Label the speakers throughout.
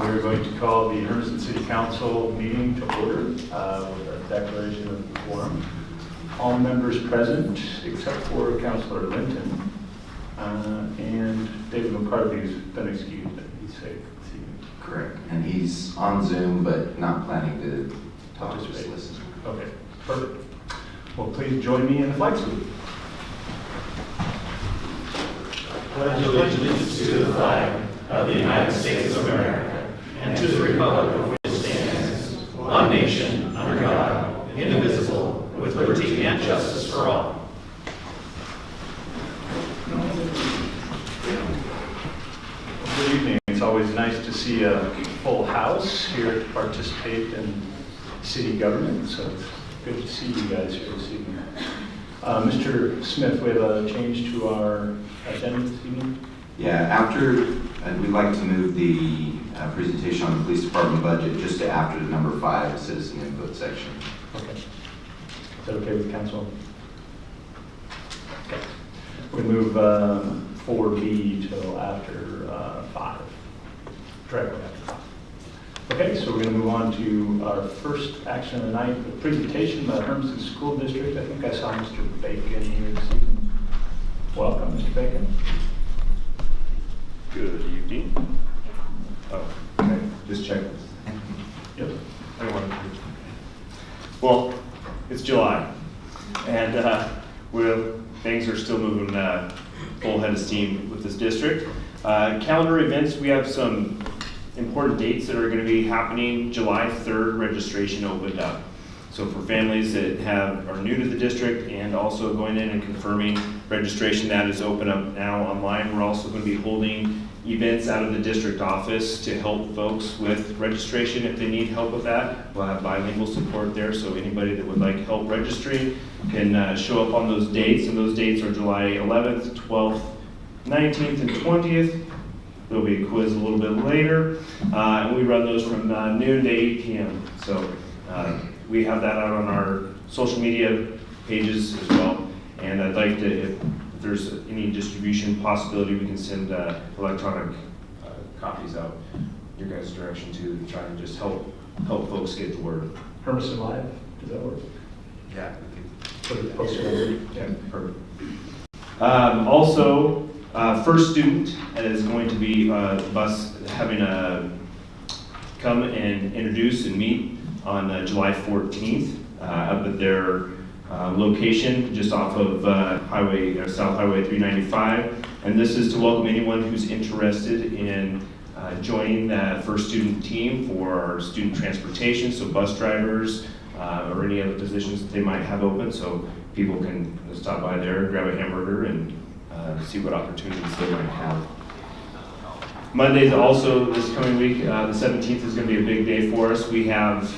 Speaker 1: We're going to call the Hermiston City Council meeting to order with a declaration of quorum. All members present except for Councilor Linton and David McCarthy has been excused. He's safe this evening.
Speaker 2: Correct. And he's on Zoom, but not planning to talk, just listen.
Speaker 1: Okay, perfect. Well, please join me in the flag salute.
Speaker 3: Pledge allegiance to the flag of the United States of America and to the republic for which it stands, one nation, under God, indivisible, with liberty and justice for all.
Speaker 1: Good evening. It's always nice to see a full house here to participate in city government, so it's good to see you guys here this evening. Mr. Smith, we have a change to our agenda this evening.
Speaker 2: Yeah, we'd like to move the presentation on the police department budget just to after the number 5 citizen input section.
Speaker 1: Okay. Is that okay with council? Okay. We move 4B till after 5. Directly after 5. Okay, so we're going to move on to our first action of the night, the presentation by the Hermiston School District. I think I saw Mr. Bacon here this evening. Welcome, Mr. Bacon.
Speaker 4: Good evening. Oh, okay, just check this.
Speaker 1: Yep.
Speaker 4: I don't want to. Well, it's July, and things are still moving full head of steam with this district. Calendar events, we have some important dates that are going to be happening. July 3rd, registration opened up. So for families that are new to the district and also going in and confirming registration, that is open up now online. We're also going to be holding events out of the district office to help folks with registration if they need help with that. We'll have bilingual support there, so anybody that would like help registering can show up on those dates, and those dates are July 11th, 12th, 19th, and 20th. There'll be a quiz a little bit later, and we run those from noon to 8 p.m. So we have that out on our social media pages as well. And I'd like to, if there's any distribution possibility, we can send electronic copies out your guys' direction too, to try and just help folks get the word.
Speaker 1: Hermiston Live, does that work?
Speaker 4: Yeah.
Speaker 1: Put it posted.
Speaker 4: Yeah, perfect. Also, first student is going to be bus having a come and introduce and meet on July 14th up at their location just off of South Highway 395. And this is to welcome anyone who's interested in joining that first student team for our student transportation, so bus drivers or any other positions that they might have open. So people can stop by there, grab a hamburger, and see what opportunities they might have. Mondays also this coming week, the 17th is going to be a big day for us. We have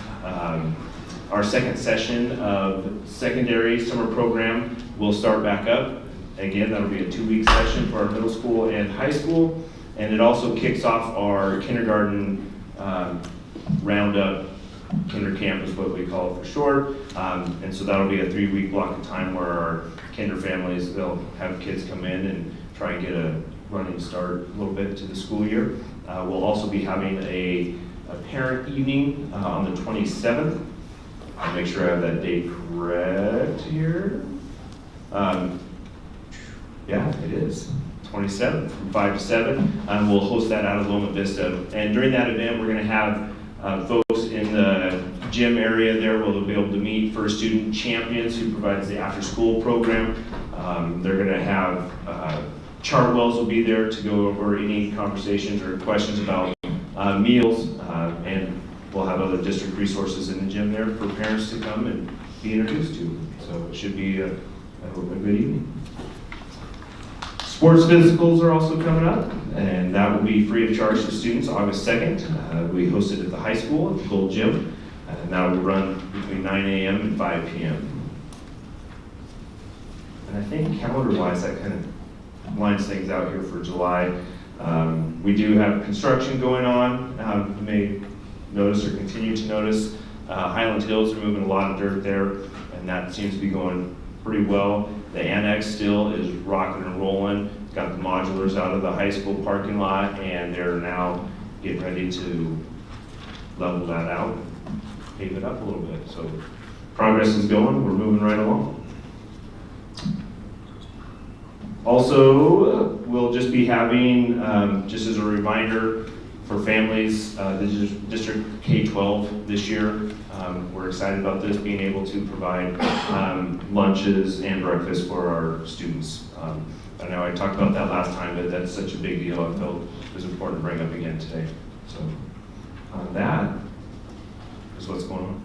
Speaker 4: our second session of secondary summer program will start back up. Again, that'll be a 2-week session for our middle school and high school. And it also kicks off our kindergarten roundup. Kinder camp is what we call it for short. And so that'll be a 3-week block of time where our kinder families, they'll have kids come in and try and get a running start a little bit to the school year. We'll also be having a parent evening on the 27th. I'll make sure I have that date correct here. Yeah, it is. 27th from 5 to 7. We'll host that out of Loma Vista. And during that event, we're going to have folks in the gym area there where they'll be able to meet first student champions who provides the after school program. They're going to have Chartwells will be there to go over any conversations or questions about meals, and we'll have other district resources in the gym there for parents to come and be introduced to. So it should be a good evening. Sports physicals are also coming up, and that will be free of charge to students August 2nd. We host it at the high school at the Gold Gym, and that will run between 9 a.m. and 5 p.m. And I think calendar-wise, that kind of lines things out here for July. We do have construction going on. You may notice or continue to notice Highland Hills are moving a lot of dirt there, and that seems to be going pretty well. The annex still is rocking and rolling. Got the modulars out of the high school parking lot, and they're now getting ready to level that out, pave it up a little bit. So progress is going, we're moving right along. Also, we'll just be having, just as a reminder for families, this is District K-12 this year. We're excited about this, being able to provide lunches and breakfast for our students. I know I talked about that last time, but that's such a big deal. I felt it was important to bring up again today. So that is what's going on.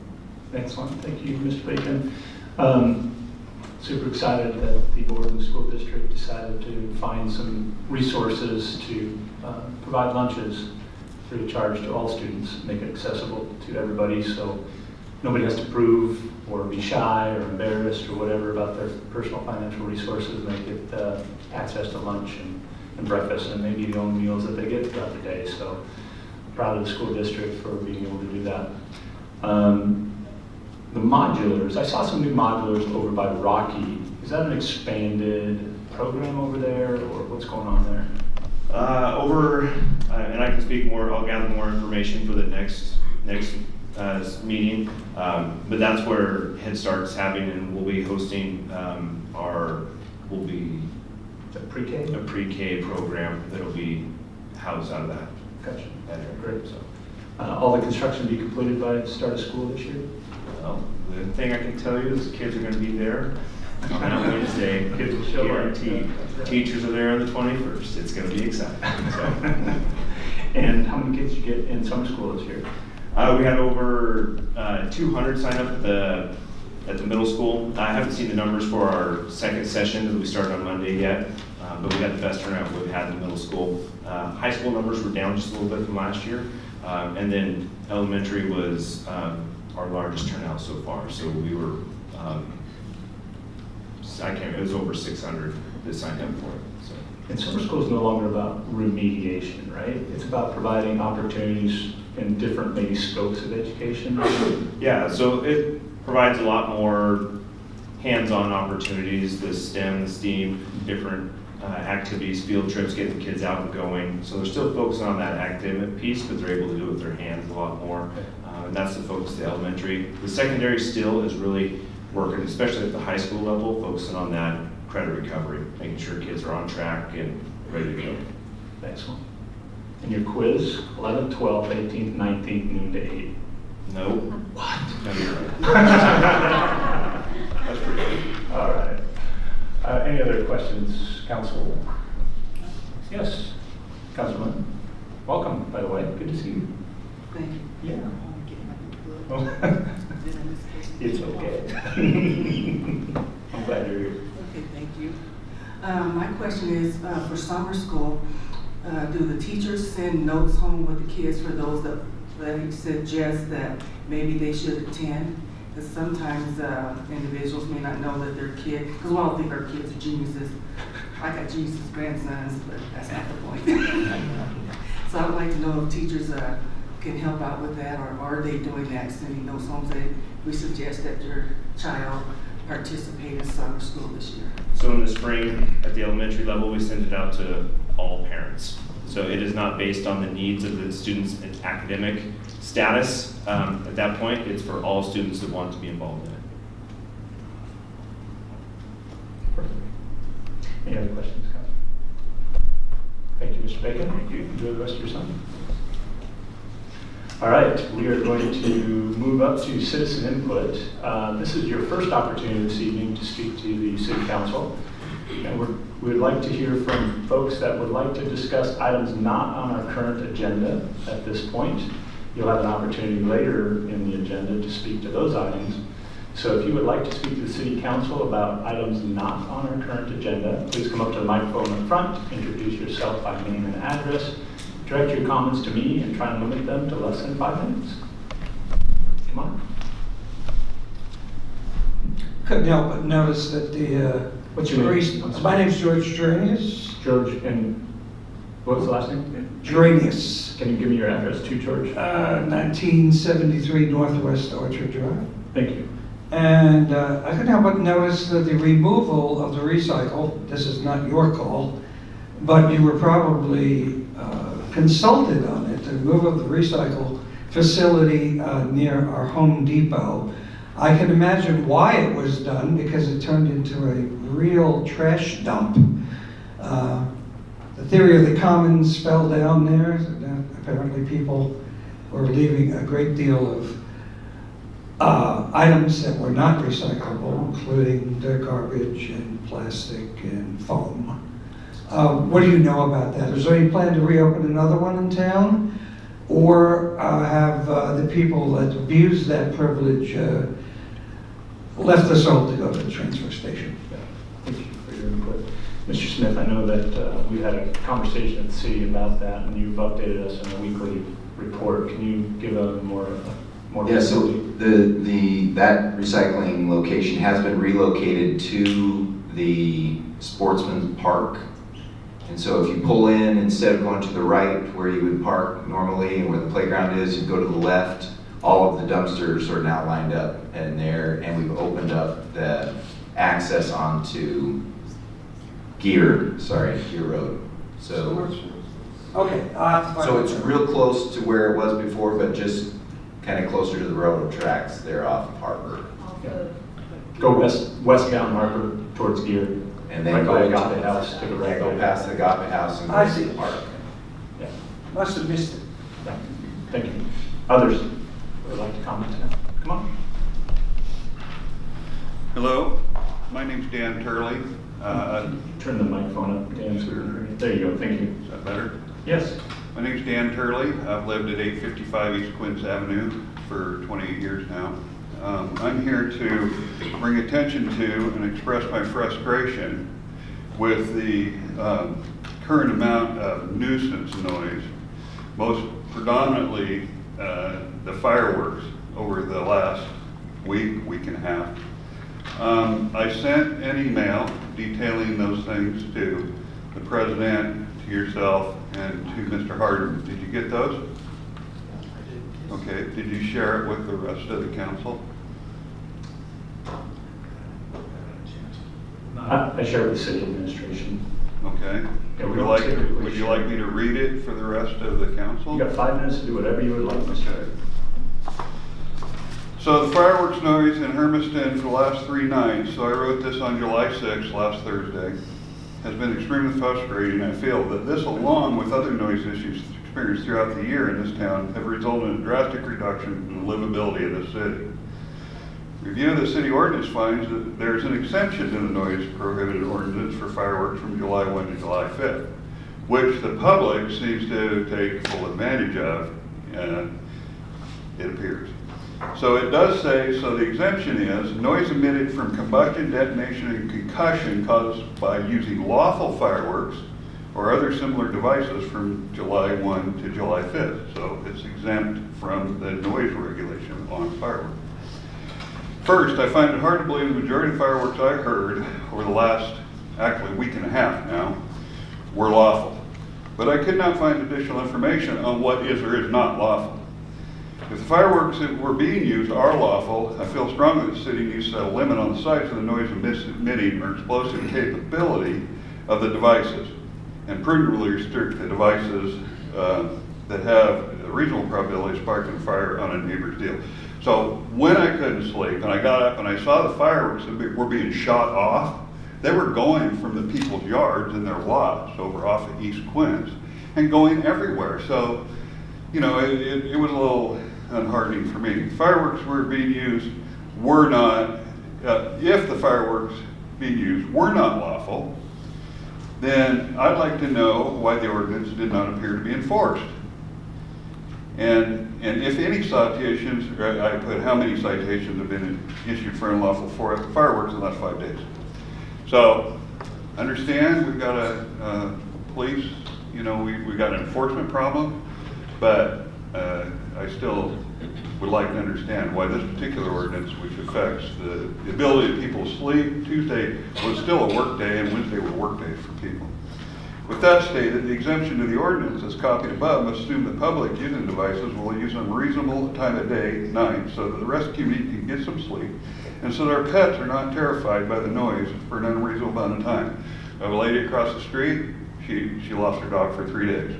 Speaker 1: Excellent, thank you, Mr. Bacon. Super excited that the board and the school district decided to find some resources to provide lunches free of charge to all students, make it accessible to everybody, so nobody has to prove or be shy or embarrassed or whatever about their personal financial resources. They get access to lunch and breakfast, and maybe the only meals that they get throughout the day. So proud of the school district for being able to do that. The modulars, I saw some new modulars over by Rocky. Is that an expanded program over there, or what's going on there?
Speaker 4: And I can speak more, I'll gather more information for the next meeting, but that's where Head Start's having, and we'll be hosting
Speaker 1: The pre-K?
Speaker 4: a pre-K program that'll be housed out of that.
Speaker 1: Gotcha.
Speaker 4: area.
Speaker 1: Great. So, all the construction be completed by the start of school this year?
Speaker 4: Well, the thing I can tell you is kids are going to be there on that Wednesday.
Speaker 1: Kids will show up.
Speaker 4: Guaranteed. Teachers are there on the 21st. It's going to be exciting. So.
Speaker 1: And how many kids did you get in summer school this year?
Speaker 4: We had over 200 sign up at the middle school. I haven't seen the numbers for our second session that we started on Monday yet, but we had the best turnout we've had in the middle school. High school numbers were down just a little bit from last year, and then elementary was our largest turnout so far. So we were, it was over 600 that signed up for it. So.
Speaker 1: And summer school is no longer about remediation, right? It's about providing opportunities in different maybe scopes of education.
Speaker 4: Yeah, so it provides a lot more hands-on opportunities, the STEM, the STEAM, different activities, field trips, getting the kids out and going. So they're still focusing on that academic piece, but they're able to do it with their hands a lot more. And that's the focus of the elementary. The secondary still is really working, especially at the high school level, focusing on that credit recovery, making sure kids are on track and ready to go.
Speaker 1: Excellent. And your quiz, 11th, 12th, 18th, 19th, noon to 8.
Speaker 4: No.
Speaker 1: What?
Speaker 4: No, you're right. That's pretty good.
Speaker 1: All right. Any other questions, council? Yes, Councilman. Welcome, by the way. Good to see you.
Speaker 5: Thank you.
Speaker 1: Yeah.
Speaker 5: Oh.
Speaker 1: It's okay. I'm glad you're here.
Speaker 5: Okay, thank you. My question is, for summer school, do the teachers send notes home with the kids for those that suggest that maybe they should attend? Because sometimes individuals may not know that their kid, because we all think our kids are geniuses. I got geniuses grandsons, but that's not the point. So I would like to know if teachers can help out with that, or are they doing that, sending notes home saying, we suggest that your child participate in summer school this year?
Speaker 4: So in the spring, at the elementary level, we send it out to all parents. So it is not based on the needs of the students' academic status. At that point, it's for all students that want to be involved in it.
Speaker 1: Perfect. Any other questions, Council? Thank you, Mr. Bacon. Thank you. Enjoy the rest of your Sunday. All right, we are going to move up to citizen input. This is your first opportunity this evening to speak to the City Council. And we would like to hear from folks that would like to discuss items not on our current agenda at this point. You'll have an opportunity later in the agenda to speak to those items. So if you would like to speak to the City Council about items not on our current agenda, please come up to the microphone in front, introduce yourself by name and address, direct your comments to me, and try and limit them to less than 5 minutes. Come on.
Speaker 6: Couldn't help but notice that the
Speaker 1: What's your name?
Speaker 6: my name's George Geranius.
Speaker 1: George, and what was the last name?
Speaker 6: Geranius,
Speaker 1: Can you give me your address too, George?
Speaker 6: 1973 Northwest Orchard Drive.
Speaker 1: Thank you.
Speaker 6: And I couldn't help but notice that the removal of the recycle, this is not your call, but you were probably consulted on it the removal of the recycle facility near our Home Depot. I can imagine why it was done, because it turned into a real trash dump. The theory of the commons fell down there. Apparently people were leaving a great deal of items that were not recyclable, including their garbage and plastic and foam. What do you know about that? Is there any plan to reopen another one in town? Or have the people that abused that privilege left us all to go to the transfer station?
Speaker 1: Yeah, thank you for your input. Mr. Smith, I know that we had a conversation at the city about that, and you've updated us in a weekly report. Can you give a more
Speaker 2: Yeah, so that recycling location has been relocated to the Sportsman's Park. And so if you pull in, instead of going to the right where you would park normally and where the playground is, you go to the left. All of the dumpsters are now lined up in there, and we've opened up the access onto Gear Road. So
Speaker 6: Okay.
Speaker 2: so it's real close to where it was before, but just kind of closer to the railroad tracks there off of Harbor.
Speaker 1: Go west down Harbor towards Gear,
Speaker 2: And then
Speaker 1: right
Speaker 2: go
Speaker 1: by
Speaker 2: into
Speaker 1: Agape House to the right.
Speaker 2: Go past the Agape House and
Speaker 6: I
Speaker 2: go to
Speaker 6: see.
Speaker 2: the park.
Speaker 1: Yeah,
Speaker 6: Must have missed it.
Speaker 1: yeah. Thank you. Others would like to comment now? Come on.
Speaker 7: Hello, my name's Dan Turley.
Speaker 1: Turn the microphone up, Dan. So there you go. Thank you.
Speaker 7: Is that better?
Speaker 1: Yes.
Speaker 7: My name's Dan Turley. I've lived at 855 East Quince Avenue for 28 years now. I'm here to bring attention to and express my frustration with the current amount of nuisance noise, most predominantly the fireworks over the last week and a half. I sent an email detailing those things to the president, to yourself, and to Mr. Harden. Did you get those? Okay, did you share it with the rest of the council?
Speaker 1: I share with the city administration.
Speaker 7: Okay.
Speaker 1: Yeah, we
Speaker 7: Would you
Speaker 1: don't
Speaker 7: like
Speaker 1: typically
Speaker 7: would you
Speaker 1: share.
Speaker 7: like me to read it for the rest of the council?
Speaker 1: You got 5 minutes to do whatever you would like, Mr.
Speaker 7: Okay. So the fireworks noise in Hermiston for the last 3 nights, so I wrote this on July 6th, last Thursday, has been extremely frustrating. I feel that this, along with other noise issues experienced throughout the year in this town, have resulted in a drastic reduction in the livability of the city. Review of the city ordinance finds that there is an exemption to the noise prohibited ordinance for fireworks from July 1 to July 5th, which the public seems to take full advantage of, it appears. So it does say, so the exemption is noise emitted from combustion, detonation, and concussion caused by using lawful fireworks or other similar devices from July 1 to July 5th. So it's exempt from the noise regulation on fireworks. First, I find it hard to believe the majority of fireworks I heard over the last, actually, week and a half now, were lawful. But I could not find additional information on what is or is not lawful. If the fireworks that were being used are lawful, I feel strongly the city needs to set a limit on the size of the noise emitting or explosive capability of the devices, and prudently restrict the devices that have a reasonable probability of sparking a fire on a neighbor's deal. So when I couldn't sleep and I got up and I saw the fireworks that were being shot off, they were going from the people's yards and their lots over off of East Quince and going everywhere. So, you know, it was a little unheartening for me. Fireworks were being used were not, if the fireworks being used were not lawful, then I'd like to know why the ordinance did not appear to be enforced. And if any citations, I put how many citations have been issued for unlawful fireworks in the last 5 days. So, understand we've got a police, you know, we got an enforcement problem, but I still would like to understand why this particular ordinance, which affects the ability of people to sleep, Tuesday was still a work day and Wednesday were work days for people. With that stated, the exemption to the ordinance as copied above must assume the public using devices will use them reasonable time of day, night, so that the rest of the community can get some sleep, and so that our pets are not terrified by the noise for an unreasonable amount of time. I have a lady across the street, she lost her dog for 3 days.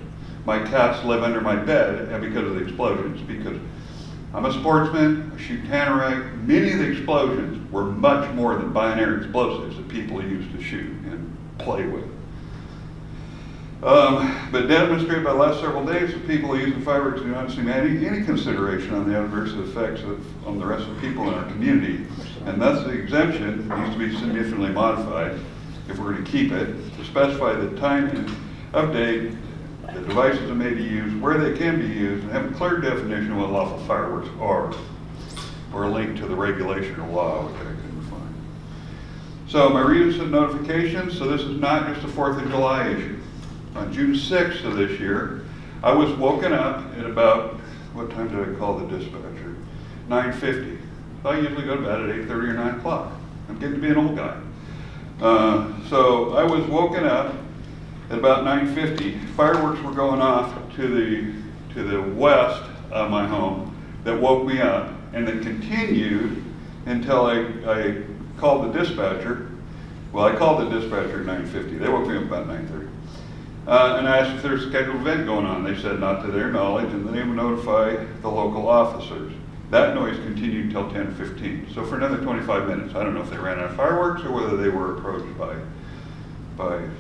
Speaker 7: my cats live under my bed because of the explosions, because I'm a sportsman, I shoot tannerite. Many of the explosions were much more than binary explosives that people used to shoot and play with. But demonstrated by the last several days that people using fireworks do not seem to have any consideration on the adverse effects on the rest of the people in our community. And thus the exemption needs to be significantly modified if we're going to keep it, to specify the time and update, the devices that may be used, where they can be used, and have a clear definition of what lawful fireworks are, or a link to the regulation or law, which I couldn't find. So my recent notifications, so this is not just a 4th of July issue. On June 6th of this year, I was woken up at about, what time did I call the dispatcher? 9:50. I usually go to bed at 8:30 or 9 o'clock. I'm getting to be an old guy. So I was woken up at about 9:50. Fireworks were going off to the west of my home that woke me up, and then continued until I called the dispatcher. Well, I called the dispatcher at 9:50. They woke me up about 9:30. And I asked if there's a scheduled event going on. They said not to their knowledge, and then they would notify the local officers. That noise continued until 10:15. So for another 25 minutes, I don't know if they ran out of fireworks or whether they were approached by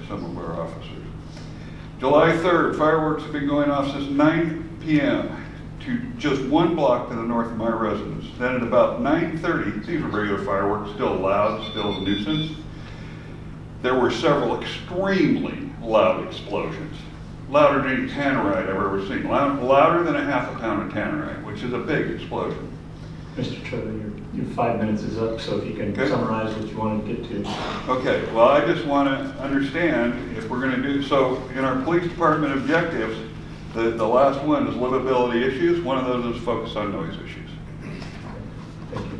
Speaker 7: some of our officers. July 3rd, fireworks have been going off since 9 p.m. to just 1 block to the north of my residence. Then at about 9:30, these are regular fireworks, still loud, still a nuisance. There were several extremely loud explosions. Louder than any tannerite I've ever seen. Louder than a half a pound of tannerite, which is a big explosion.
Speaker 1: Mr. Trevor, your 5 minutes is up, so if you can summarize what you want to get to.
Speaker 7: Okay, well, I just want to understand if we're going to do, so in our police department objectives, the last one is livability issues. One of those is focus on noise issues.
Speaker 1: Thank you.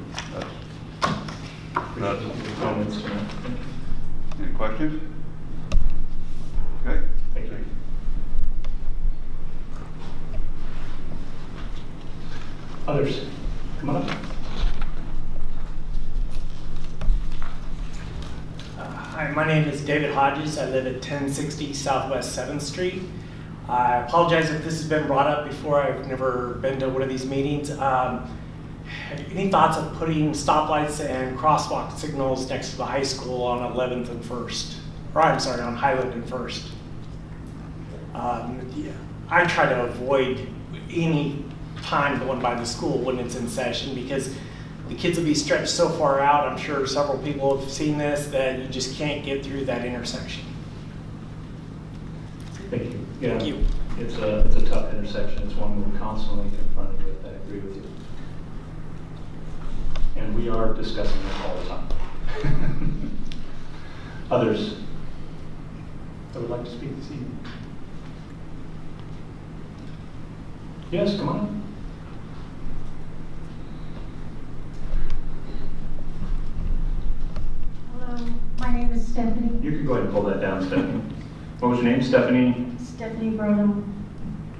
Speaker 7: That's
Speaker 1: Your comments tonight. Thank you.
Speaker 7: Any questions? Okay.
Speaker 1: Thank you. Others, come on up.
Speaker 8: Hi, my name is David Hodges. I live at 1060 Southwest 7th Street. I apologize if this has been brought up before. I've never been to one of these meetings. Any thoughts of putting stoplights and crosswalk signals next to the high school on 11th and 1st? Or I'm sorry, on Highland and 1st. Yeah, I try to avoid any time going by the school when it's in session because the kids will be stretched so far out. I'm sure several people have seen this, that you just can't get through that intersection.
Speaker 1: Thank you. Yeah,
Speaker 8: Thank you.
Speaker 1: It's a tough intersection. It's one we're constantly confronted with. I agree with you. And we are discussing this all the time. Others that would like to speak this evening? Yes, come on.
Speaker 9: Hello, my name is Stephanie.
Speaker 1: You can go ahead and pull that down, Stephanie. What was your name, Stephanie?
Speaker 9: Stephanie Brodom,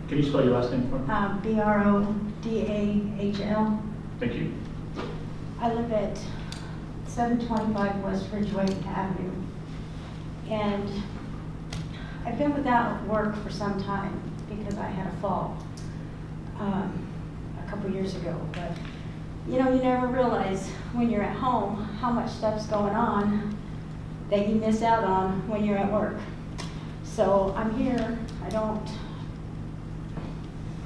Speaker 1: Can you spell your last name for me?
Speaker 9: Brodahl.
Speaker 1: Thank you.
Speaker 9: I live at 725 West Ridgeway Avenue. And I've been without work for some time because I had a fall a couple years ago. But you know, you never realize when you're at home how much stuff's going on that you miss out on when you're at work. So I'm here, I don't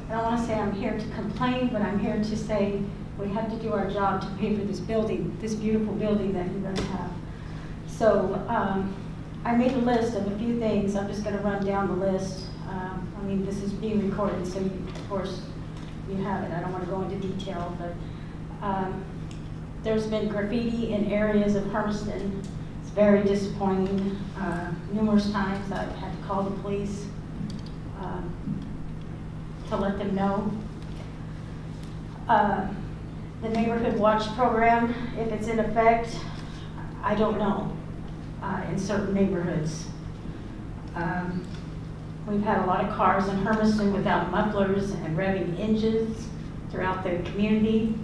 Speaker 9: want to say I'm here to complain, but I'm here to say we have to do our job to pay for this building, this beautiful building that you guys have. So I made a list of a few things. I'm just going to run down the list. I mean, this is being recorded, so of course you have it. I don't want to go into detail, but there's been graffiti in areas of Hermiston. It's very disappointing. Numerous times I've had to call the police to let them know. The neighborhood watch program, if it's in effect, I don't know, in certain neighborhoods. We've had a lot of cars in Hermiston without mufflers and revving engines throughout the community.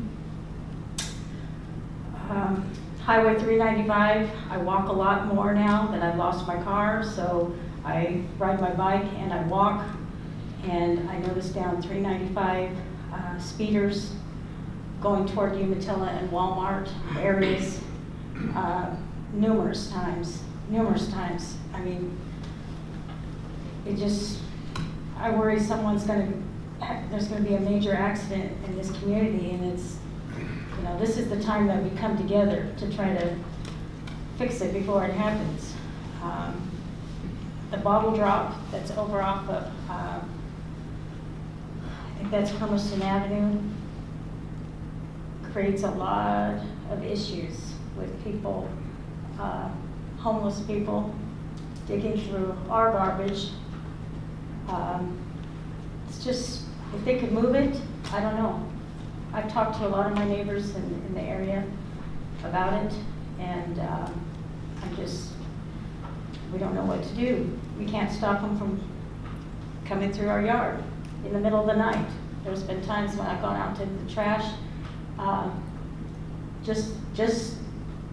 Speaker 9: Highway 395, I walk a lot more now that I've lost my car, so I ride my bike and I walk. And I noticed down 395 speeders going toward Umatilla and Walmart areas numerous times. I mean, it just, I worry there's gonna be a major accident in this community, and it's, you know, this is the time that we come together to try to fix it before it happens. The bottle drop that's over off of, I think that's Hermiston Avenue, creates a lot of issues with people, homeless people digging through our garbage. It's just, if they could move it, I don't know. I've talked to a lot of my neighbors in the area about it, and we don't know what to do. We can't stop them from coming through our yard in the middle of the night. There's been times when I've gone out to the trash, just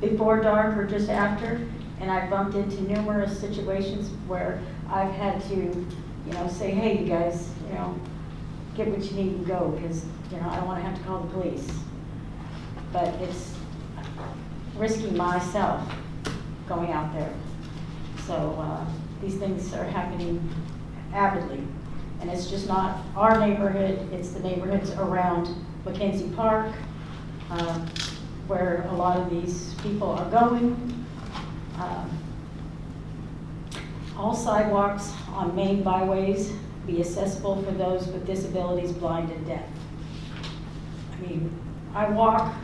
Speaker 9: before dark or just after, and I've bumped into numerous situations where I've had to, you know, say, hey, you guys, you know, get what you need and go, because, you know, I don't want to have to call the police. But it's risking myself going out there. So these things are happening avidly. And it's just not our neighborhood, it's the neighborhoods around Mackenzie Park, where a lot of these people are going. All sidewalks on main byways be accessible for those with disabilities, blind and deaf. I mean, I walk,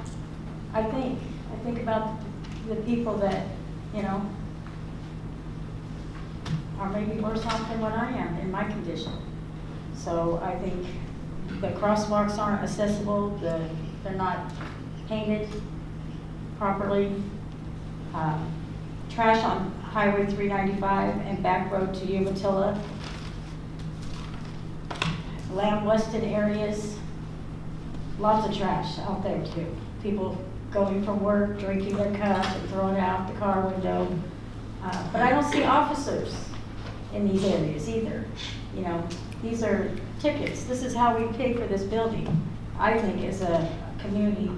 Speaker 9: I think about the people that, you know, are maybe worse off than what I am in my condition. So I think the crosswalks aren't accessible, they're not painted properly. Trash on Highway 395 and back road to Umatilla. Lambwested areas, lots of trash out there too. People going from work, drinking their cup and throwing it out the car window. But I don't see officers in these areas either. You know, these are tickets. This is how we pay for this building, I think, as a community.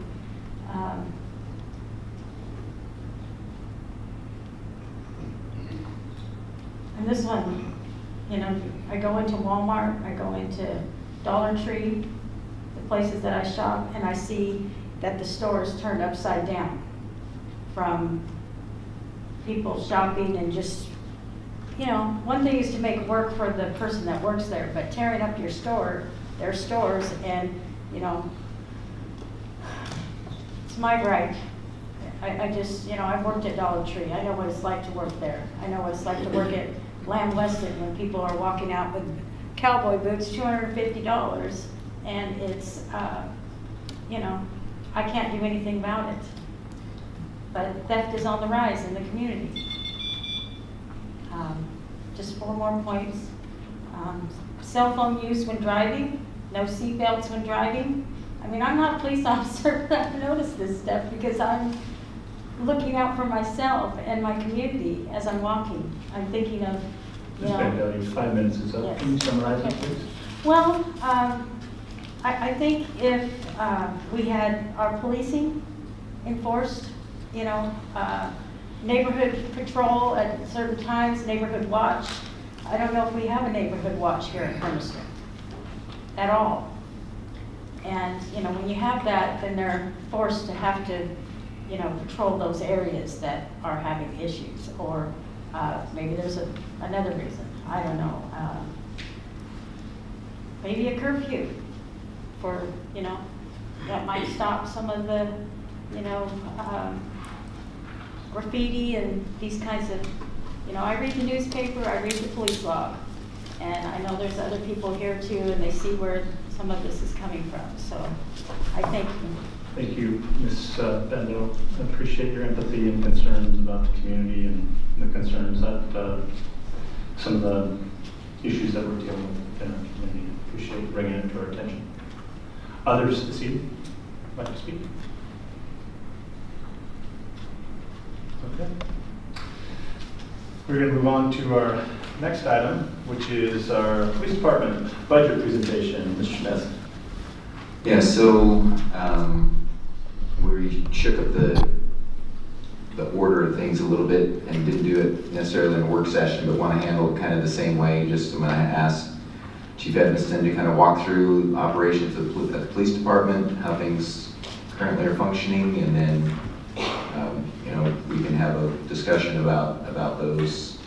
Speaker 9: And this one, you know, I go into Walmart, I go into Dollar Tree, the places that I shop, and I see that the store is turned upside down from people shopping and just, you know, one thing is to make work for the person that works there, but tearing up your store, their stores, and, you know, it's my gripe. I just, you know, I've worked at Dollar Tree. I know what it's like to work there. I know what it's like to work at Lambwested when people are walking out with cowboy boots, $250, and it's, you know, I can't do anything about it. But theft is on the rise in the community. Just 4 more points. Cell phone use when driving, no seat belts when driving. I mean, I'm not a police officer, but I've noticed this stuff because I'm looking out for myself and my community as I'm walking. I'm thinking of, you
Speaker 1: Ms.
Speaker 9: know.
Speaker 1: Bandel, your 5 minutes is up.
Speaker 9: Yes.
Speaker 1: Can you summarize it,
Speaker 9: Okay.
Speaker 1: please?
Speaker 9: Well, I think if we had our policing enforced, you know, neighborhood patrol at certain times, neighborhood watch. I don't know if we have a neighborhood watch here in Hermiston at all. And, you know, when you have that, then they're forced to have to, you know, patrol those areas that are having issues, or maybe there's another reason, I don't know. Maybe a curfew for, you know, that might stop some of the, you know, graffiti and these kinds of, you know, I read the newspaper, I read the police log, and I know there's other people here too, and they see where some of this is coming from, so I thank you.
Speaker 1: Thank you, Ms. Bandel. I appreciate your empathy and concerns about the community and the concerns that some of the issues that we're dealing with in our community. Appreciate bringing it to our attention. Others this evening like to speak? Okay. We're going to move on to our Next item, which is our police department budget presentation. Mr. Smith.
Speaker 2: Yeah, so we shook up the order of things a little bit and didn't do it necessarily in a work session, but want to handle it kind of the same way. Just I'm going to ask Chief Hermiston to kind of walk through operations at the police department, how things currently are functioning, and then we can have a discussion about those,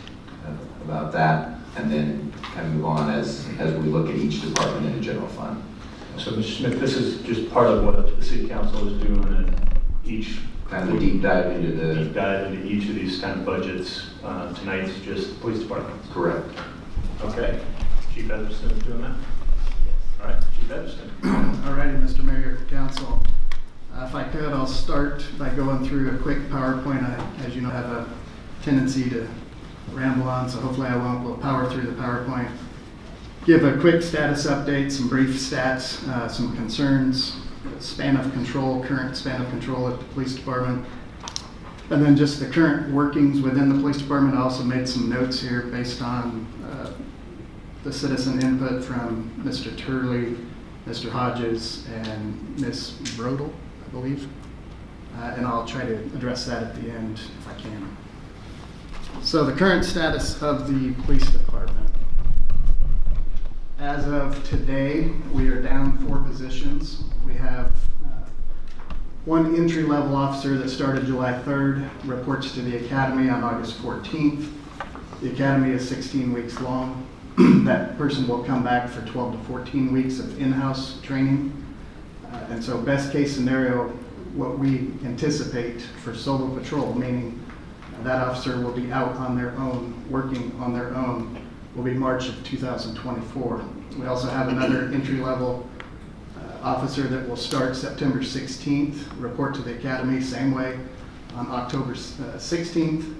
Speaker 2: about that, and then kind of move on as we look at each department in the general fund.
Speaker 1: So, Mr. Smith, this is just part of what the city council is doing at each.
Speaker 2: Kind of a deep dive into
Speaker 1: Deep dive into each of these kind of budgets. Tonight's just the police department.
Speaker 2: correct.
Speaker 1: Okay. Chief Edmiston is doing that? All right, Chief Edmiston.
Speaker 10: All righty, Mr. Mayor, Council. If I could, I'll start by going through a quick PowerPoint. I, as you know, have a tendency to ramble on, so hopefully I won't. We'll power through the PowerPoint. Give a quick status update, some brief stats, some concerns, span of control, current span of control at the police department, and then just the current workings within the police department. I also made some notes here based on the citizen input from Mr. Turley, Mr. Hodges, and Ms. Brodel, I believe. And I'll try to address that at the end if I can. So the current status of the police department. As of today, we are down 4 positions. We have one entry-level officer that started July 3rd, reports to the academy on August 14th. The academy is 16 weeks long. That person will come back for 12 to 14 weeks of in-house training. And so best case scenario, what we anticipate for solo patrol, meaning that officer will be out on their own, working on their own, will be March of 2024. We also have another entry-level officer that will start September 16th, report to the academy same way on October 16th,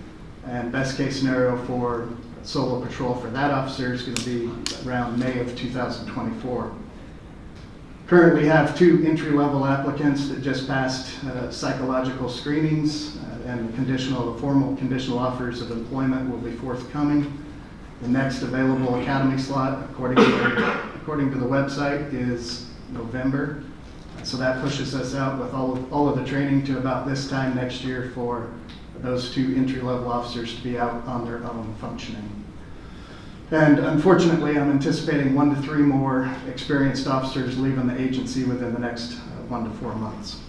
Speaker 10: and best case scenario for solo patrol for that officer is going to be around May of 2024. Currently have 2 entry-level applicants that just passed psychological screenings, and the formal conditional offers of employment will be forthcoming. The next available academy slot, according to the website, is November. So that pushes us out with all of the training to about this time next year for those 2 entry-level officers to be out on their own functioning. And unfortunately, I'm anticipating 1 to 3 more experienced officers leaving the agency within the next 1 to 4 months.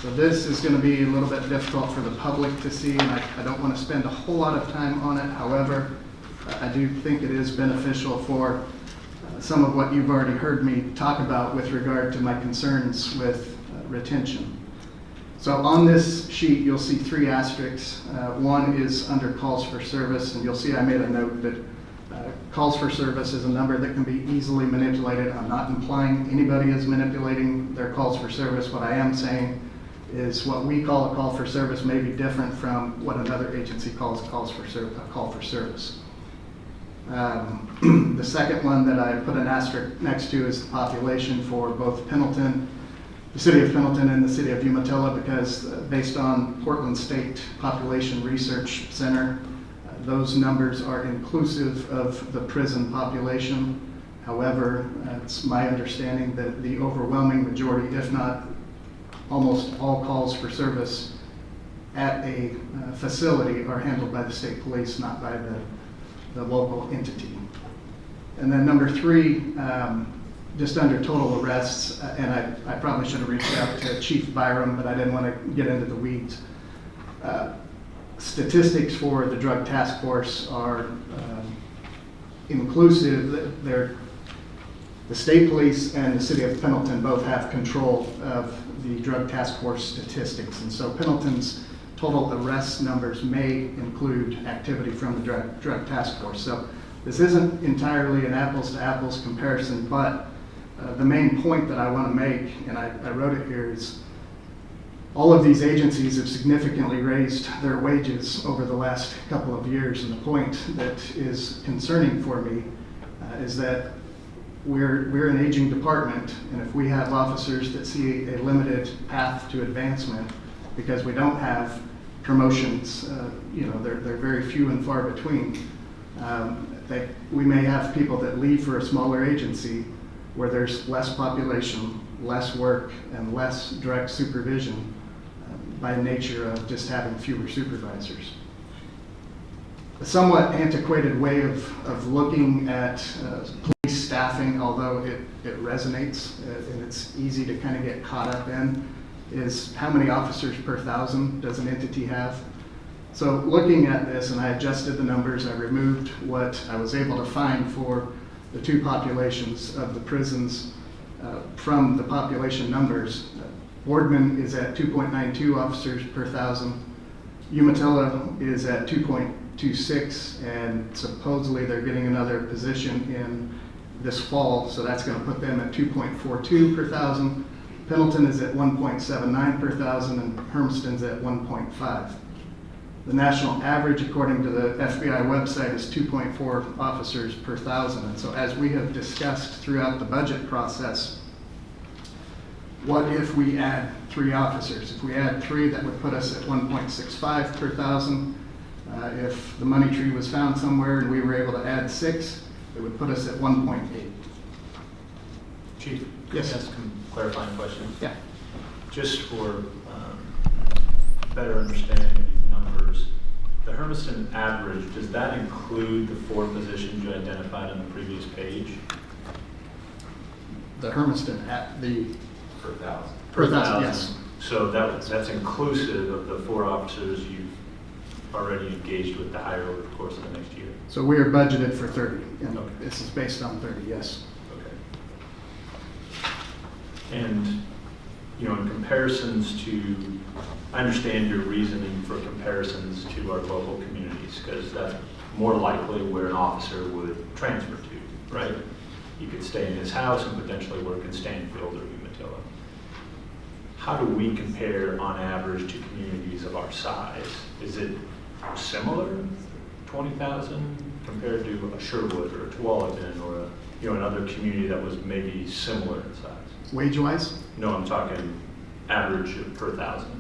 Speaker 10: So this is going to be a little bit difficult for the public to see, and I don't want to spend a whole lot of time on it. However, I do think it is beneficial for some of what you've already heard me talk about with regard to my concerns with retention. So on this sheet, you'll see 3 asterisks. One is under calls for service, and you'll see I made a note that calls for service is a number that can be easily manipulated. I'm not implying anybody is manipulating their calls for service. What I am saying is what we call a call for service may be different from what another agency calls a call for service. The second one that I put an asterisk next to is the population for both Pendleton, the city of Pendleton, and the city of Umatilla, because based on Portland State Population Research Center, those numbers are inclusive of the prison population. However, it's my understanding that the overwhelming majority, if not almost all calls for service at a facility are handled by the state police, not by the local entity. And then number 3, just under total arrests, and I probably should have reached out to Chief Byram, but I didn't want to get into the weeds. Statistics for the Drug Task Force are inclusive. The state police and the city of Pendleton both have control of the Drug Task Force statistics, and so Pendleton's total arrest numbers may include activity from the Drug Task Force. So this isn't entirely an apples to apples comparison, but the main point that I want to make, and I wrote it here, is all of these agencies have significantly raised their wages over the last couple of years, and the point that is concerning for me is that we're an aging department, and if we have officers that see a limited path to advancement because we don't have promotions, they're very few and far between. We may have people that leave for a smaller agency where there's less population, less work, and less direct supervision by nature of just having fewer supervisors. A somewhat antiquated way of looking at police staffing, although it resonates and it's easy to kind of get caught up in, is how many officers per 1,000 does an entity have? So looking at this, and I adjusted the numbers, I removed what I was able to find for the two populations of the prisons from the population numbers. Boardman is at 2.92 officers per 1,000. Umatilla is at 2.26, and supposedly they're getting another position in this fall, so that's going to put them at 2.42 per 1,000. Pendleton is at 1.79 per 1,000, and Hermiston's at 1.5. The national average, according to the FBI website, is 2.4 officers per 1,000. And so as we have discussed throughout the budget process, what if we add 3 officers? If we add 3, that would put us at 1.65 per 1,000. If the money tree was found somewhere and we were able to add 6, it would put us at 1.8.
Speaker 1: Chief,
Speaker 10: Yes.
Speaker 1: ask some clarifying questions.
Speaker 10: Yeah.
Speaker 1: Just for better understanding of these numbers, the Hermiston average, does that include the 4 positions you identified on the previous page?
Speaker 10: The Hermiston at the
Speaker 2: Per 1,000.
Speaker 10: per 1,000, yes.
Speaker 1: So that's inclusive of the 4 officers you've already engaged with to hire over the course of the next year?
Speaker 10: So we are budgeted for 30, and
Speaker 1: Okay.
Speaker 10: this is based on 30, yes.
Speaker 1: Okay. And, in comparisons to, I understand your reasoning for comparisons to our local communities, because that's more likely where an officer would transfer to, right? He could stay in his house and potentially work in Stanfield or Umatilla. How do we compare on average to communities of our size? Is it similar, 20,000, compared to a Sherwood or a Tualatin or another community that was maybe similar in size?
Speaker 10: Wage-wise?
Speaker 1: No, I'm talking average per 1,000.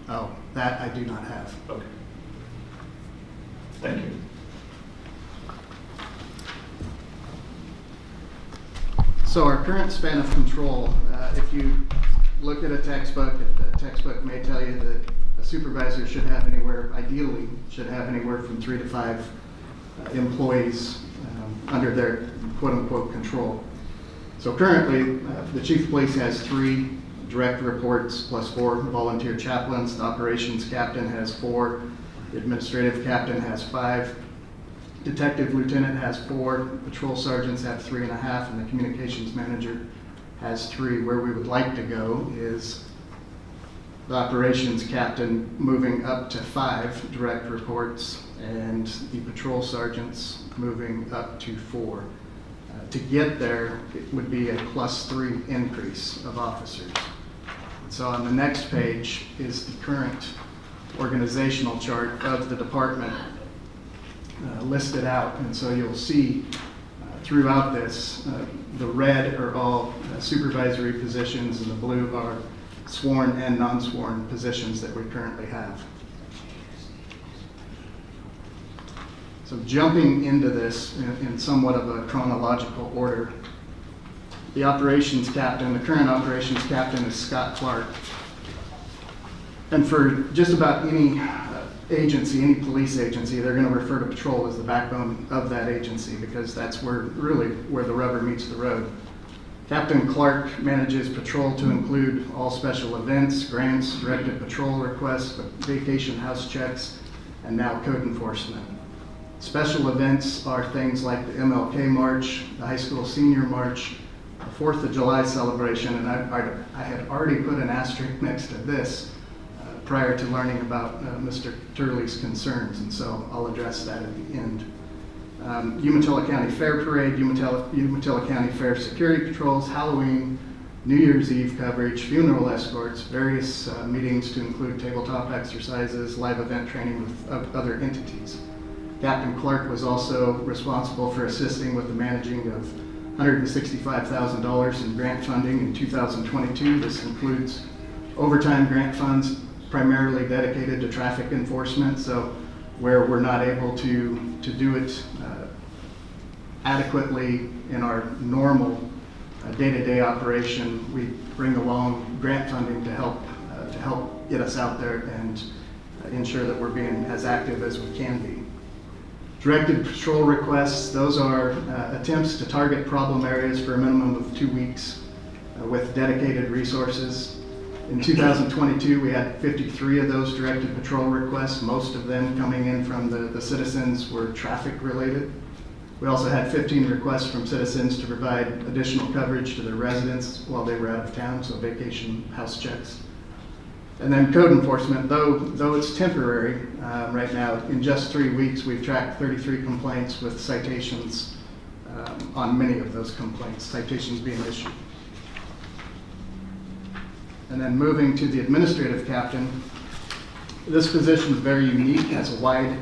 Speaker 10: Oh, that I do not have.
Speaker 1: Okay. Thank you.
Speaker 10: So our current span of control, if you look at a textbook, the textbook may tell you that a supervisor should have ideally should have anywhere from 3 to 5 employees under their quote-unquote control. So currently, the chief of police has 3 direct reports plus 4 volunteer chaplains. The operations captain has 4. The administrative captain has 5. Detective lieutenant has 4. Patrol sergeants have 3.5, and the communications manager has 3. Where we would like to go is the operations captain moving up to 5 direct reports, and the patrol sergeants moving up to 4. To get there, it would be a +3 increase of officers. So on the next page is the current organizational chart of the department listed out. And so you'll see throughout this, the red are all supervisory positions and the blue are sworn and non-sworn positions that we currently have. So jumping into this in somewhat of a chronological order, the operations captain, the current operations captain is Scott Clark. And for just about any agency, any police agency, they're going to refer to patrol as the backbone of that agency because that's where the rubber meets the road. Captain Clark manages patrol to include all special events, grants, directed patrol requests, vacation house checks, and now code enforcement. Special events are things like the MLK March, the High School Senior March, the 4th of July celebration, and I had already put an asterisk next to this prior to learning about Mr. Turley's concerns, and so I'll address that at the end. Umatilla County Fair Parade, Umatilla County Fair Security Patrols, Halloween, New Year's Eve coverage, funeral escorts, various meetings to include tabletop exercises, live event training with other entities. Captain Clark was also responsible for assisting with the managing of $165,000 in grant funding in 2022. This includes overtime grant funds, primarily dedicated to traffic enforcement. So where we're not able to do it adequately in our normal day-to-day operation, we bring along grant funding to help get us out there and ensure that we're being as active as we can be. Directed patrol requests, those are attempts to target problem areas for a minimum of 2 weeks with dedicated resources. In 2022, we had 53 of those directed patrol requests, most of them coming in from the citizens were traffic related. We also had 15 requests from citizens to provide additional coverage to their residents while they were out of town, so vacation house checks. And then code enforcement, though it's temporary right now, in just 3 weeks, we've tracked 33 complaints with citations on many of those complaints, citations being issued. And then moving to the administrative captain, this position is very unique, has a wide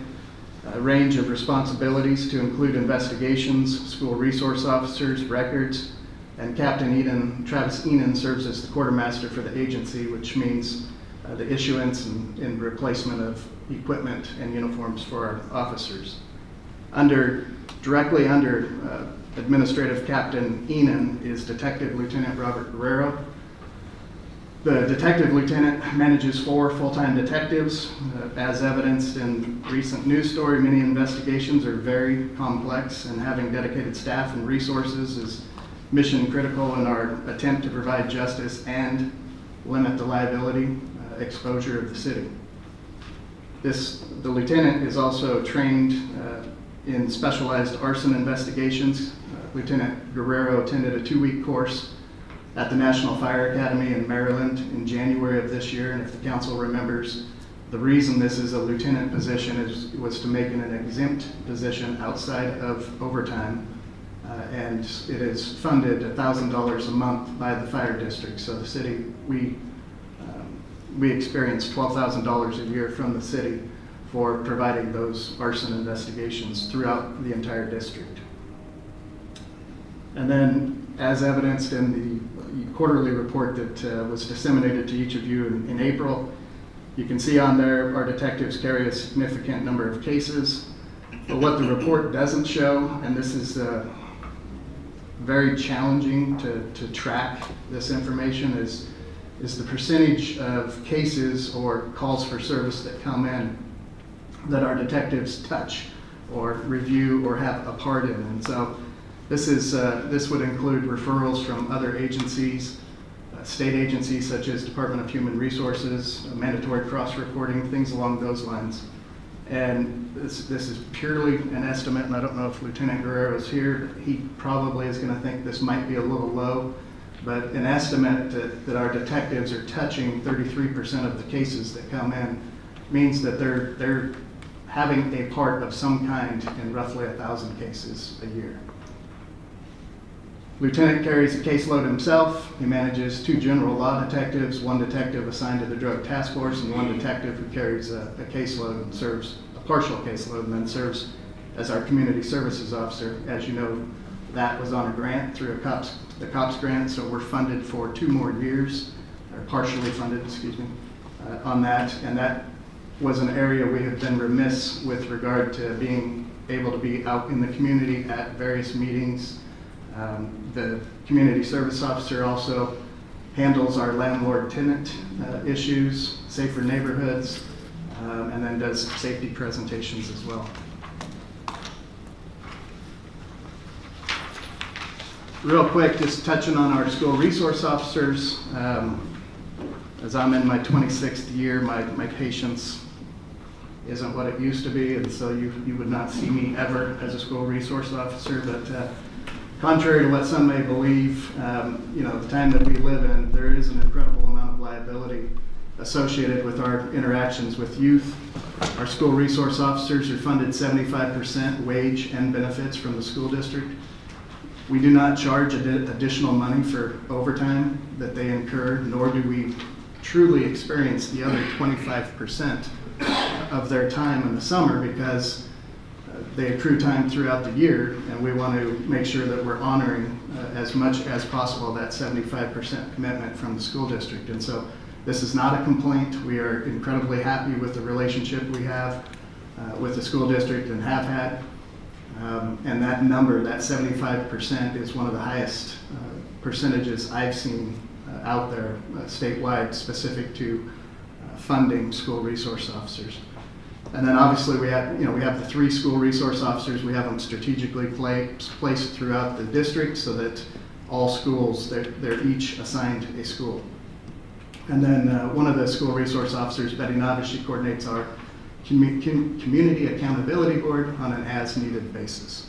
Speaker 10: range of responsibilities to include investigations, school resource officers, records, and Captain Travis Enan serves as the quartermaster for the agency, which means the issuance and replacement of equipment and uniforms for our officers. Directly under Administrative Captain Enan is Detective Lieutenant Robert Guerrero. The detective lieutenant manages 4 full-time detectives. As evidenced in recent news story, many investigations are very complex, and having dedicated staff and resources is mission critical in our attempt to provide justice and limit the liability exposure of the city. The lieutenant is also trained in specialized arson investigations. Lieutenant Guerrero attended a 2-week course at the National Fire Academy in Maryland in January of this year, and if the council remembers, the reason this is a lieutenant position was to make it an exempt position outside of overtime, and it is funded $1,000 a month by the fire district. So the city, we experience $12,000 a year from the city for providing those arson investigations throughout the entire district. And then, as evidenced in the quarterly report that was disseminated to each of you in April, you can see on there our detectives carry a significant number of cases. But what the report doesn't show, and this is very challenging to track this information, is the percentage of cases or calls for service that come in that our detectives touch or review or have a part in. And so this would include referrals from other agencies, state agencies such as Department of Human Resources, mandatory cross-reporting, things along those lines. And this is purely an estimate, and I don't know if Lieutenant Guerrero is here. He probably is going to think this might be a little low, but an estimate that our detectives are touching 33% of the cases that come in means that they're having a part of some kind in roughly 1,000 cases a year. Lieutenant carries a caseload himself. He manages 2 general law detectives, 1 detective assigned to the drug task force, and 1 detective who carries a caseload and serves a partial caseload and then serves as our community services officer. As you know, that was on a grant through the COPS grant, so we're funded for 2 more years, or partially funded, excuse me, on that. And that was an area we have been remiss with regard to being able to be out in the community at various meetings. The community service officer also handles our landlord-tenant issues, safer neighborhoods, and then does safety presentations as well. Real quick, just touching on our school resource officers. As I'm in my 26th year, my patience isn't what it used to be, and so you would not see me ever as a school resource officer, but contrary to what some may believe, the time that we live in, there is an incredible amount of liability associated with our interactions with youth. Our school resource officers are funded 75% wage and benefits from the school district. We do not charge additional money for overtime that they incur, nor do we truly experience the other 25% of their time in the summer, because they accrue time throughout the year, and we want to make sure that we're honoring as much as possible that 75% commitment from the school district. And so This is not a complaint. We are incredibly happy with the relationship we have with the school district and have had. And that number, that 75%, is one of the highest percentages I've seen out there statewide specific to funding school resource officers. And then obviously we have the 3 school resource officers. We have them strategically placed throughout the district so that all schools, they're each assigned a school. And then one of the school resource officers, Betty Navish, she coordinates our Community Accountability Board on an as-needed basis.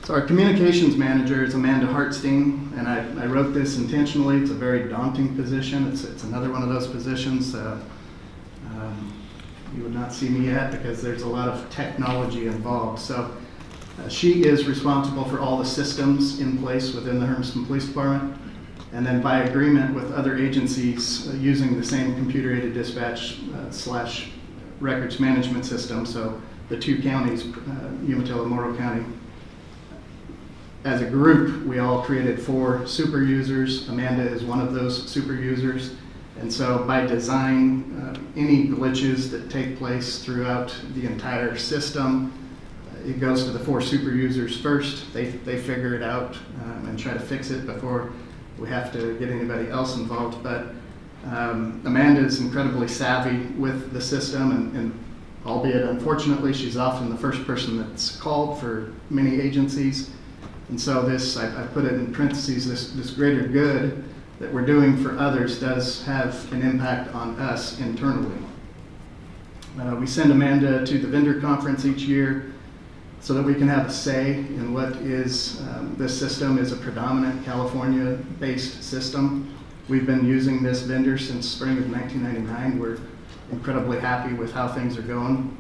Speaker 10: So our communications manager is Amanda Hartstein, and I wrote this intentionally. It's a very daunting position. It's another one of those positions you would not see me at because there's a lot of technology involved. So she is responsible for all the systems in place within the Hermiston Police Department, and then by agreement with other agencies using the same computer-aided dispatch / records management system. So the 2 counties, Umatilla and Morrow County, as a group, we all created 4 super users. Amanda is one of those super users. And so by design, any glitches that take place throughout the entire system, it goes to the 4 super users first. They figure it out and try to fix it before we have to get anybody else involved. But Amanda is incredibly savvy with the system, and albeit unfortunately, she's often the first person that's called for many agencies. And so this, I put it in parentheses, this greater good that we're doing for others does have an impact on us internally. We send Amanda to the vendor conference each year so that we can have a say in what is, this system is a predominant California-based system. We've been using this vendor since spring of 1999. We're incredibly happy with how things are going.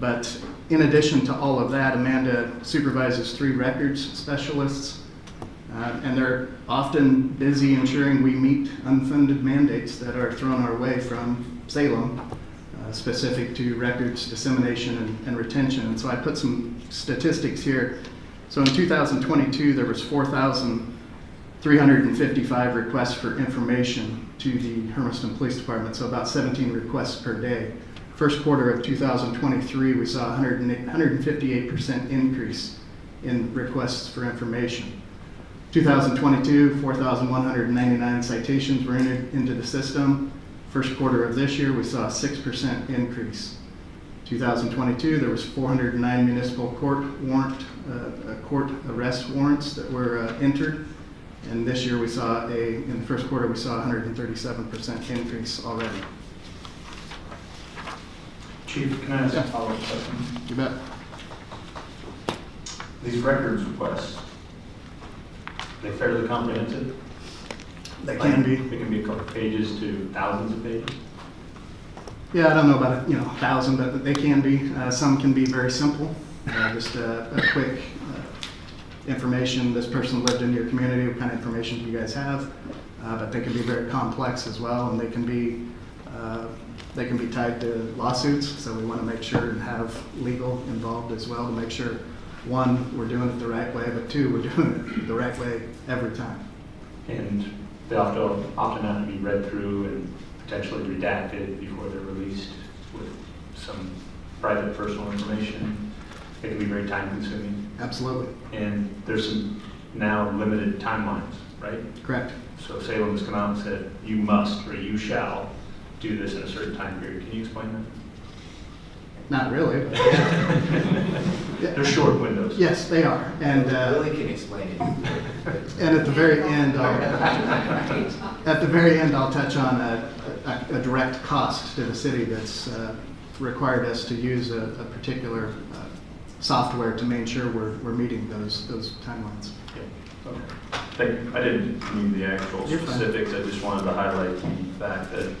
Speaker 10: But in addition to all of that, Amanda supervises 3 records specialists, and they're often busy ensuring we meet unfunded mandates that are thrown our way from Salem, specific to records dissemination and retention. And so I put some statistics here. So in 2022, there was 4,355 requests for information to the Hermiston Police Department, so about 17 requests per day. First quarter of 2023, we saw 158% increase in requests for information. 2022, 4,199 citations were entered into the system. First quarter of this year, we saw a 6% increase. 2022, there was 409 municipal court arrest warrants that were entered. And this year we saw in the first quarter, we saw a 137% increase already.
Speaker 1: Chief, can I ask a follow-up question?
Speaker 10: You bet.
Speaker 1: These records requests, they fairly comprehensive?
Speaker 10: They can be.
Speaker 1: They can be a couple pages to thousands of pages?
Speaker 10: Yeah, I don't know about 1,000, but they can be. Some can be very simple, just a quick information. This person lived in your community. What kind of information do you guys have? But they can be very complex as well, and they can be tied to lawsuits. So we want to make sure and have legal involved as well to make sure, 1, we're doing it the right way, but 2, we're doing it the right way every time.
Speaker 1: And they often have to be read through and potentially redacted before they're released with some private personal information. It can be very time consuming.
Speaker 10: Absolutely.
Speaker 1: And there's some now limited timelines, right?
Speaker 10: Correct.
Speaker 1: So Salem has come out and said, you must or you shall do this in a certain time period. Can you explain that?
Speaker 10: Not really. But
Speaker 1: They're short windows.
Speaker 10: yes, they are. And
Speaker 2: Really can explain it.
Speaker 10: and at the very end, I'll touch on a direct cost to the city that's required us to use a particular software to make sure we're meeting those timelines.
Speaker 1: Okay. I didn't need the actual
Speaker 10: You're fine.
Speaker 1: specifics. I just wanted to highlight the fact that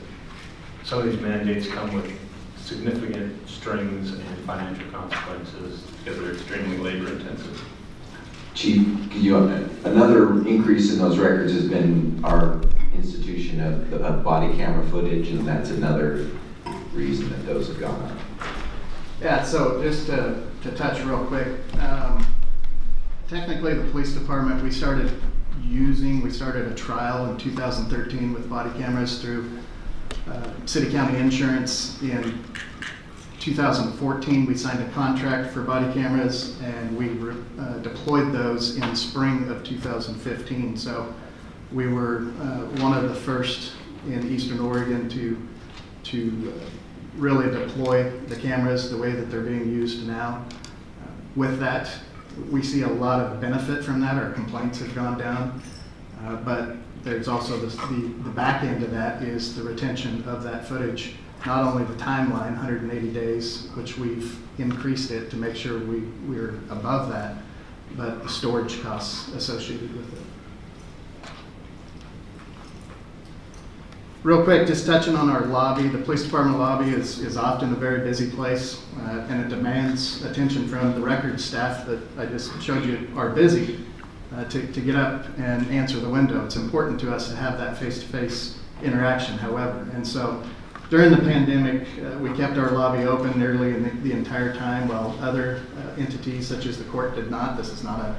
Speaker 1: some of these mandates come with significant strings and financial consequences because they're extremely labor intensive.
Speaker 2: Chief, another increase in those records has been our institution of body camera footage, and that's another reason that those have gone up.
Speaker 10: Yeah, so just to touch real quick, technically, the police department, we started a trial in 2013 with body cameras through city county insurance. In 2014, we signed a contract for body cameras, and we deployed those in spring of 2015. So we were one of the first in Eastern Oregon to really deploy the cameras the way that they're being used now. With that, we see a lot of benefit from that. Our complaints have gone down, but there's also the back end of that is the retention of that footage. Not only the timeline, 180 days, which we've increased it to make sure we're above that, but the storage costs associated with it. Real quick, just touching on our lobby. The police department lobby is often a very busy place, and it demands attention from the records staff that I just showed you are busy to get up and answer the window. It's important to us to have that face-to-face interaction, however. And so during the pandemic, we kept our lobby open nearly the entire time, while other entities such as the court did not. This is not a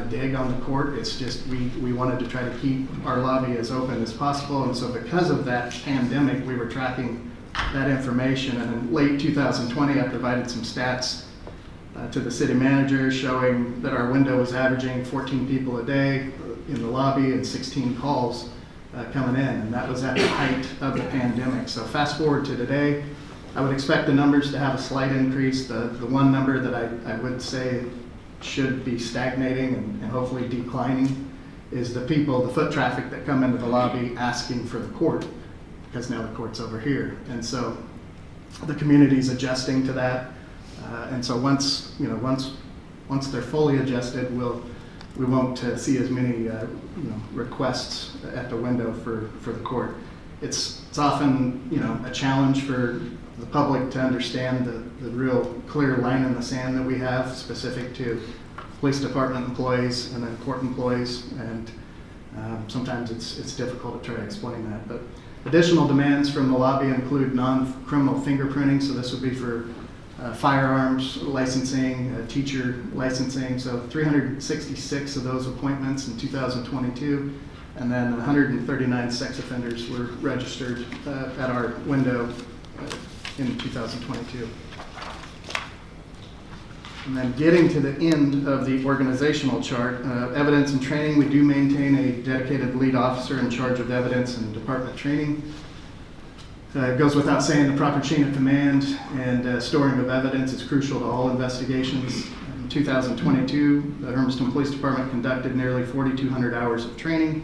Speaker 10: dig on the court. It's just we wanted to try to keep our lobby as open as possible. And so because of that pandemic, we were tracking that information. And in late 2020, I provided some stats to the city manager showing that our window was averaging 14 people a day in the lobby and 16 calls coming in, and that was at the height of the pandemic. So fast forward to today, I would expect the numbers to have a slight increase. The one number that I would say should be stagnating and hopefully declining is the foot traffic that come into the lobby asking for the court, because now the court's over here. And so the community's adjusting to that. And so once they're fully adjusted, we won't see as many requests at the window for the court. It's often a challenge for the public to understand the real clear line in the sand that we have specific to police department employees and then court employees, and sometimes it's difficult to try to explain that. But additional demands from the lobby include non-criminal fingerprinting, so this would be for firearms licensing, teacher licensing, so 366 of those appointments in 2022, and then 139 sex offenders were registered at our window in 2022. And then getting to the end of the organizational chart, evidence and training, we do maintain a dedicated lead officer in charge of evidence and department training. It goes without saying the proper chain of command and storing of evidence is crucial to all investigations. In 2022, the Hermiston Police Department conducted nearly 4,200 hours of training.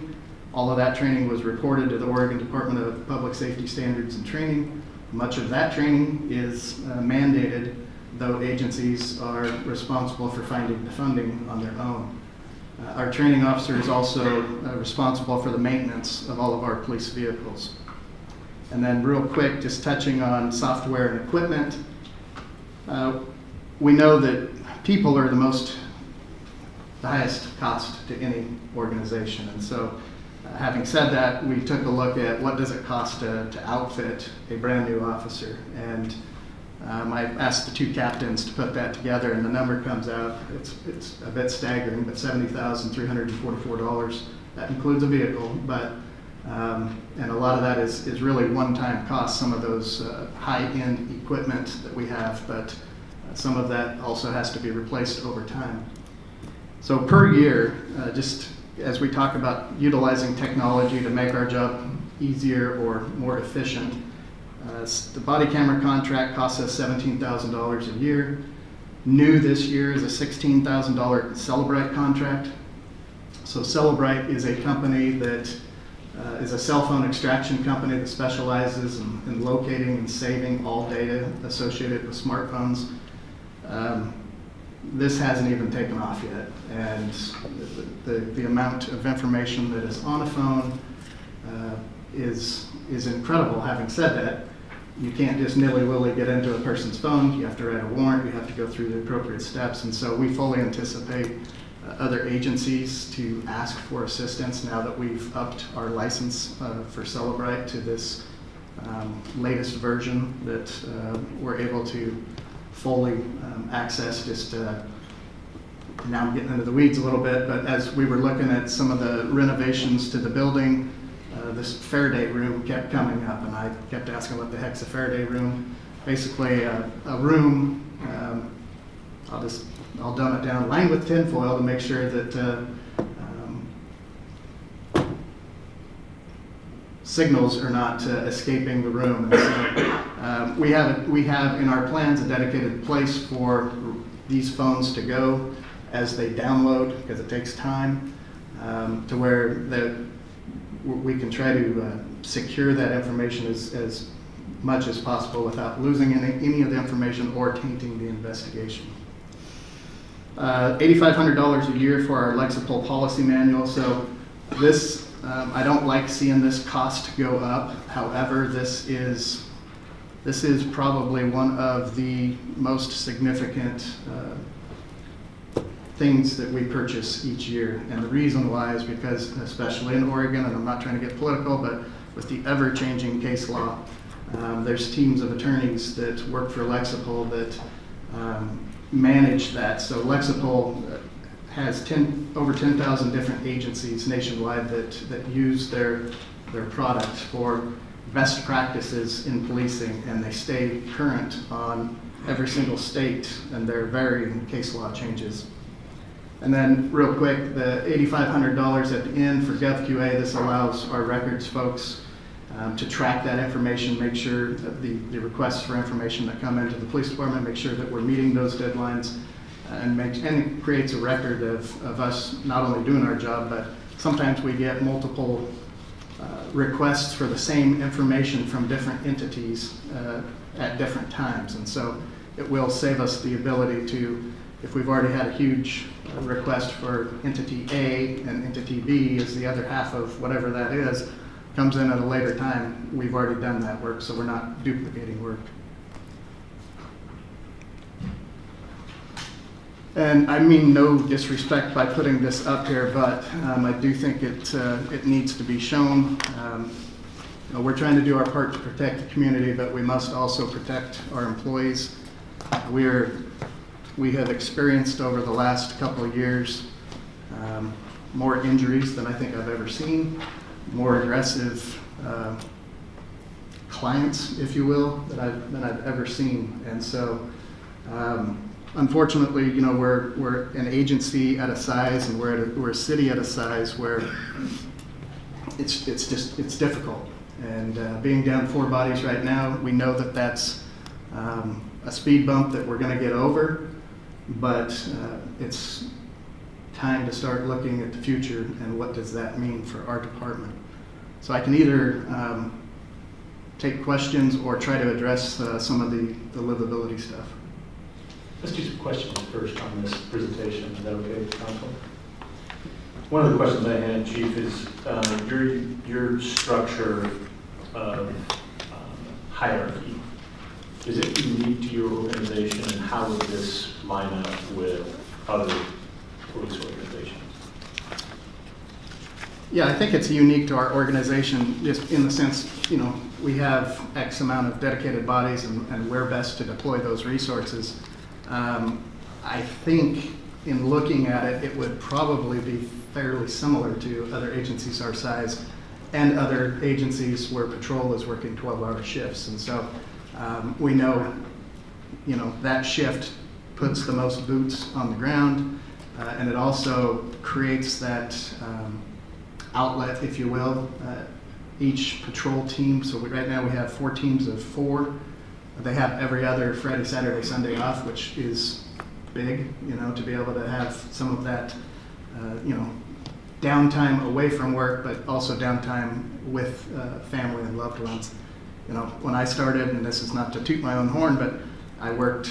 Speaker 10: All of that training was reported to the Oregon Department of Public Safety Standards and Training. Much of that training is mandated, though agencies are responsible for finding the funding on their own. Our training officer is also responsible for the maintenance of all of our police vehicles. And then real quick, just touching on software and equipment. We know that people are the highest cost to any organization. And so having said that, we took a look at what does it cost to outfit a brand new officer. And I asked the two captains to put that together, and the number comes out, it's a bit staggering, but $70,344. That includes a vehicle, but and a lot of that is really one-time cost, some of those high-end equipment that we have, but some of that also has to be replaced over time. So per year, just as we talk about utilizing technology to make our job easier or more efficient, the body camera contract costs us $17,000 a year. New this year is a $16,000 Celebrite contract. So Celebrite is a company that is a cell phone extraction company that specializes in locating and saving all data associated with smartphones. This hasn't even taken off yet, and the amount of information that is on a phone is incredible. Having said that, you can't just nilly-willy get into a person's phone. You have to write a warrant. You have to go through the appropriate steps, and so we fully anticipate other agencies to ask for assistance now that we've upped our license for Celebrite to this latest version that we're able to fully access just now I'm getting into the weeds a little bit, but as we were looking at some of the renovations to the building, this Faraday room kept coming up, and I kept asking what the heck's a Faraday room. Basically, a room, I'll dumb it down, lined with tinfoil to make sure that signals are not escaping the room. And so, we have in our plans a dedicated place for these phones to go as they download, because it takes time, to where we can try to secure that information as much as possible without losing any of the information or tainting the investigation. $8,500 a year for our Lexipol policy manual. So this, I don't like seeing this cost go up. However, this is probably one of the most significant things that we purchase each year. And the reason why is because, especially in Oregon, and I'm not trying to get political, but with the ever-changing case law, there's teams of attorneys that work for Lexipol that manage that. So Lexipol has over 10,000 different agencies nationwide that use their product for best practices in policing, and they stay current on every single state and their varying case law changes. And then real quick, the $8,500 at the end for GovQA, this allows our records folks to track that information, make sure that the requests for information that come into the police department, make sure that we're meeting those deadlines, and it creates a record of us not only doing our job, but sometimes we get multiple requests for the same information from different entities at different times. And so it will save us the ability to, if we've already had a huge request for entity A and entity B is the other half of whatever that is, comes in at a later time, we've already done that work, so we're not duplicating work. And I mean no disrespect by putting this up here, but I do think it needs to be shown. We're trying to do our part to protect the community, but we must also protect our employees. We have experienced over the last couple of years more injuries than I think I've ever seen, more aggressive clients, if you will, than I've ever seen. And so, unfortunately, we're an agency at a size, and we're a city at a size where it's difficult. And being down 4 bodies right now, we know that that's a speed bump that we're going to get over, but it's time to start looking at the future and what does that mean for our department. So I can either take questions or try to address some of the livability stuff.
Speaker 1: Let's do some questions first on this presentation. Is that okay, Council? One of the questions I had, Chief, is your structure of hierarchy. Is it unique to your organization, and how would this line up with other police organizations?
Speaker 10: Yeah, I think it's unique to our organization just in the sense, we have X amount of dedicated bodies and we're best to deploy those resources. I think in looking at it, it would probably be fairly similar to other agencies our size and other agencies where patrol is working 12-hour shifts. And so we know, that shift puts the most boots on the ground, and it also creates that outlet, if you will. Each patrol team, so right now we have 4 teams of 4. They have every other Friday, Saturday, Sunday off, which is big, to be able to have some of that, downtime away from work, but also downtime with family and loved ones. When I started, and this is not to toot my own horn, but I worked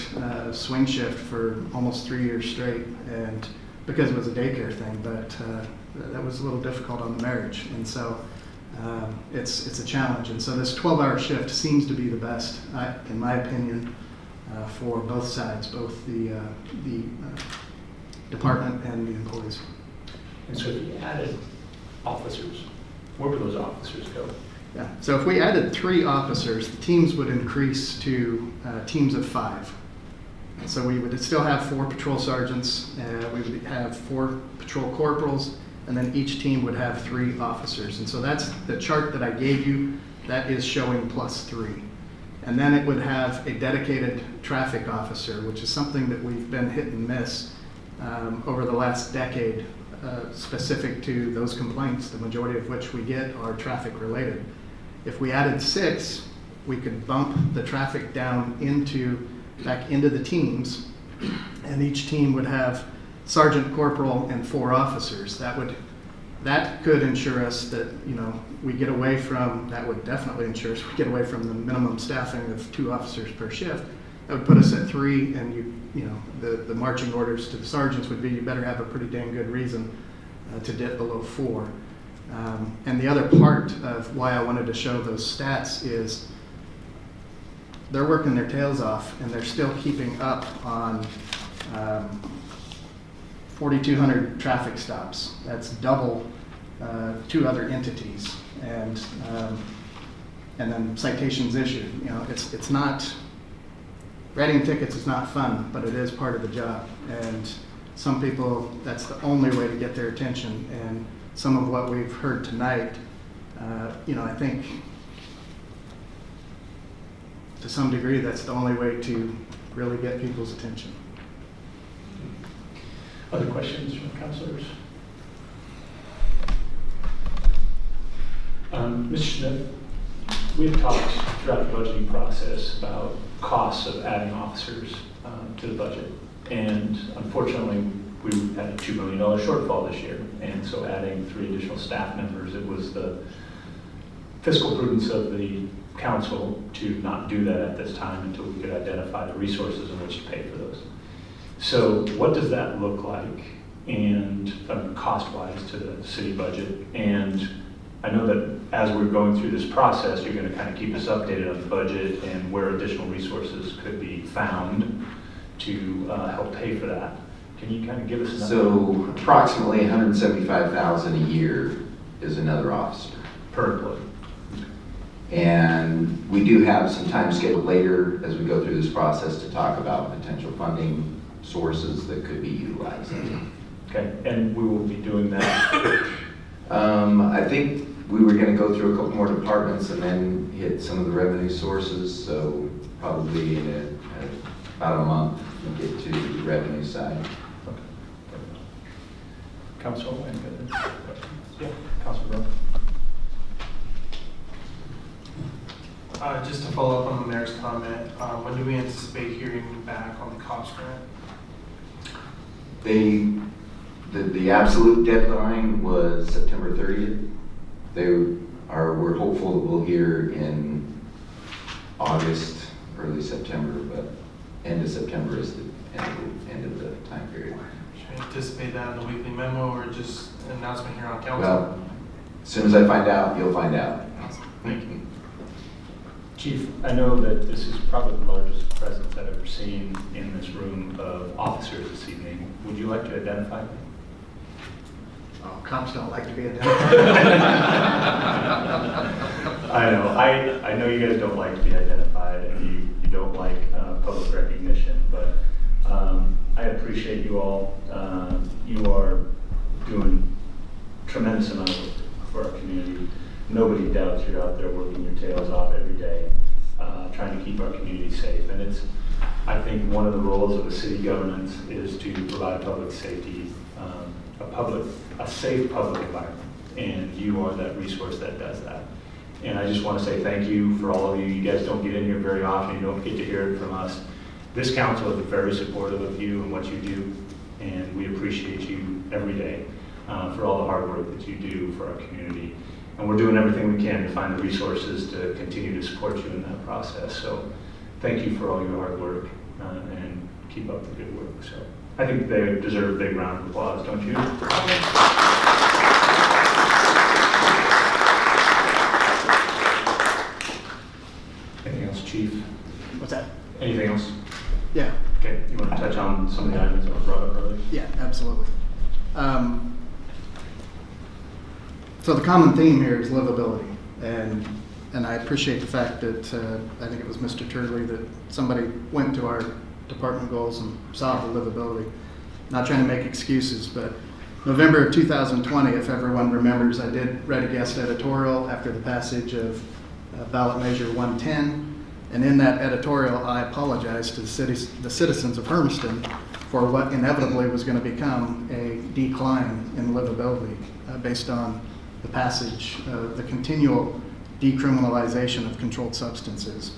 Speaker 10: swing shift for almost 3 years straight, and because it was a daycare thing, but that was a little difficult on the marriage, and so it's a challenge. And so this 12-hour shift seems to be the best, in my opinion, for both sides, both the department and the employees.
Speaker 1: And so if you added officers, where would those officers go?
Speaker 10: Yeah. So if we added 3 officers, the teams would increase to teams of 5. So we would still have 4 patrol sergeants, we would have 4 patrol corporals, and then each team would have 3 officers. And so that's the chart that I gave you, that is showing +3. And then it would have a dedicated traffic officer, which is something that we've been hit and miss over the last decade, specific to those complaints, the majority of which we get are traffic related. If we added 6, we could bump the traffic down back into the teams, and each team would have sergeant, corporal, and 4 officers. That could ensure us that, we get away from, that would definitely ensure us we get away from the minimum staffing of 2 officers per shift. That would put us at 3, and the marching orders to the sergeants would be, you better have a pretty dang good reason to dip below 4. And the other part of why I wanted to show those stats is they're working their tails off, and they're still keeping up on 4,200 traffic stops. That's double 2 other entities, and then citations issued. It's not, writing tickets is not fun, but it is part of the job. And some people, that's the only way to get their attention. And some of what we've heard tonight, I think to some degree that's the only way to really get people's attention.
Speaker 1: Other questions from councilors? Mr. Smith, we've talked throughout the budgeting process about costs of adding officers to the budget. And unfortunately, we had a $2 million shortfall this year. And so adding 3 additional staff members, it was the fiscal prudence of the council to not do that at this time until we could identify the resources in which to pay for those. So what does that look like, and cost-wise to the city budget? And I know that as we're going through this process, you're going to kind of keep us updated on the budget and where additional resources could be found to help pay for that. Can you kind of give us an update?
Speaker 2: So approximately $175,000 a year is another officer.
Speaker 1: Per employee.
Speaker 2: And we do have some time scheduled later as we go through this process to talk about potential funding sources that could be utilized.
Speaker 1: Okay, and we will be doing that.
Speaker 2: I think we were going to go through a couple more departments and then hit some of the revenue sources, so probably in about a month we'll get to the revenue side.
Speaker 1: Okay. Council, any other questions? Yeah, Councilor Brown.
Speaker 11: Just to follow up on the mayor's comment, when do we anticipate hearing back on the COPS grant?
Speaker 2: The absolute deadline was September 30th. We're hopeful that we'll hear in August, early September, but end of September is the end of the time period.
Speaker 11: Should we anticipate that in the weekly memo or just an announcement here on council?
Speaker 2: Well, as soon as I find out, you'll find out.
Speaker 11: Thank you.
Speaker 1: Chief, I know that this is probably the largest presence I've ever seen in this room of officers this evening. Would you like to identify them?
Speaker 10: Oh, cops don't like to be identified.
Speaker 1: I know you guys don't like to be identified, and you don't like public recognition, but I appreciate you all. You are doing tremendous amount of work for our community. Nobody doubts you're out there working your tails off every day, trying to keep our community safe. And it's, I think, one of the roles of a city governance is to provide public safety, a safe public environment. And you are that resource that does that. And I just want to say thank you for all of you. You guys don't get in here very often. You don't get to hear it from us. This council is very supportive of you and what you do, and we appreciate you every day for all the hard work that you do for our community. And we're doing everything we can to find the resources to continue to support you in that process. So thank you for all your hard work and keep up the good work. So I think they deserve a big round of applause, don't you? Anything else, Chief?
Speaker 10: What's that?
Speaker 1: Anything else?
Speaker 10: Yeah.
Speaker 1: Okay, you want to touch on some of the items that were brought up earlier?
Speaker 10: Yeah, absolutely. So the common theme here is livability, and I appreciate the fact that I think it was Mr. Turley that somebody went to our department goals and solve the livability. Not trying to make excuses, but November of 2020, if everyone remembers, I did write a guest editorial after the passage of ballot measure 110. And in that editorial, I apologized to the citizens of Hermiston for what inevitably was going to become a decline in livability based on the passage of the continual decriminalization of controlled substances.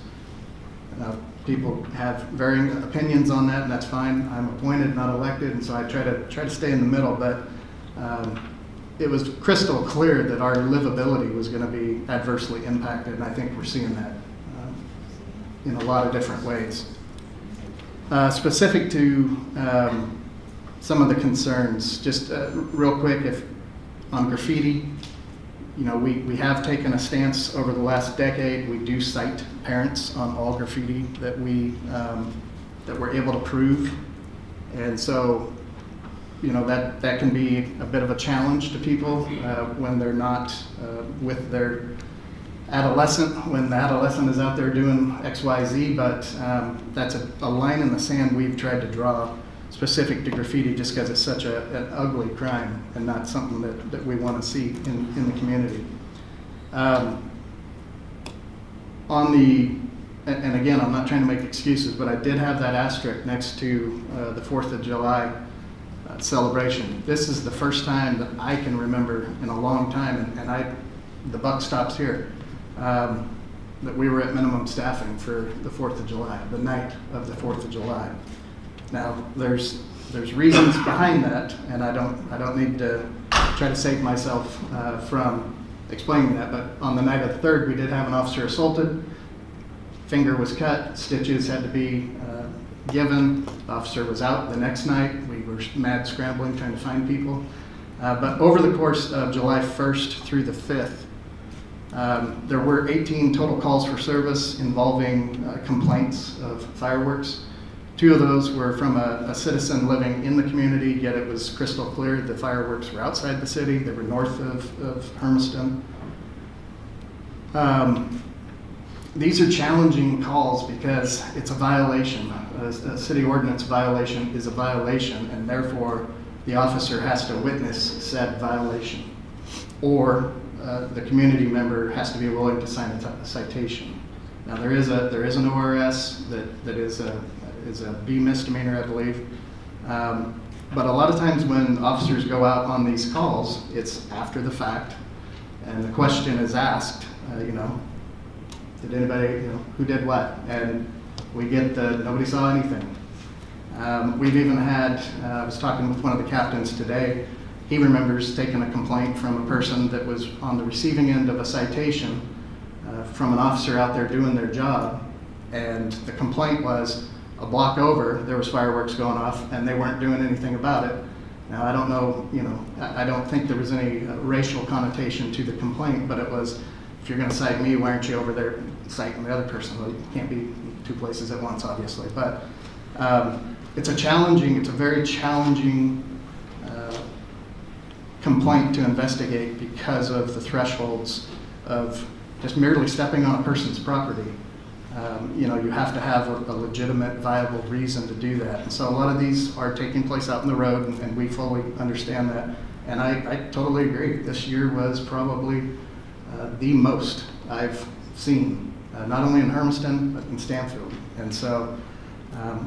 Speaker 10: People have varying opinions on that, and that's fine. I'm appointed, not elected, and so I try to stay in the middle. But it was crystal clear that our livability was going to be adversely impacted, and I think we're seeing that in a lot of different ways. Specific to some of the concerns, just real quick, on graffiti, you know, we have taken a stance over the last decade. We do cite parents on all graffiti that we're able to prove, and so, you know, that can be a bit of a challenge to people when they're not with their adolescent, when the adolescent is out there doing X, Y, Z, but that's a line in the sand we've tried to draw specific to graffiti just because it's such an ugly crime and not something that we want to see in the community. And again, I'm not trying to make excuses, but I did have that asterisk next to the 4th of July celebration. This is the first time that I can remember in a long time, and the buck stops here, that we were at minimum staffing for the 4th of July, the night of the 4th of July. Now, there's reasons behind that, and I don't need to try to save myself from explaining that, but on the night of the 3rd, we did have an officer assaulted, finger was cut, stitches had to be given, the officer was out the next night, we were mad scrambling trying to find people. But over the course of July 1st through the 5th, there were 18 total calls for service involving complaints of fireworks. 2 of those were from a citizen living in the community, yet it was crystal clear the fireworks were outside the city. They were north of Hermiston. These are challenging calls because it's a violation. A city ordinance violation is a violation, and therefore the officer has to witness said violation, or the community member has to be willing to sign a citation. Now there is an ORS that is a B misdemeanor, I believe. But a lot of times when officers go out on these calls, it's after the fact, and the question is asked, did anybody, who did what? And we get nobody saw anything. We've even had, I was talking with one of the captains today, he remembers taking a complaint from a person that was on the receiving end of a citation from an officer out there doing their job, and the complaint was a block over, there was fireworks going off, and they weren't doing anything about it. Now, I don't know, I don't think there was any racial connotation to the complaint, but it was, if you're going to cite me, why aren't you over there citing the other person? Well, you can't be 2 places at once, obviously. But it's a very challenging complaint to investigate because of the thresholds of just merely stepping on a person's property. You have to have a legitimate, viable reason to do that. And so a lot of these are taking place out in the road, and we fully understand that. And I totally agree. This year was probably the most I've seen, not only in Hermiston, but in Stanfield. And so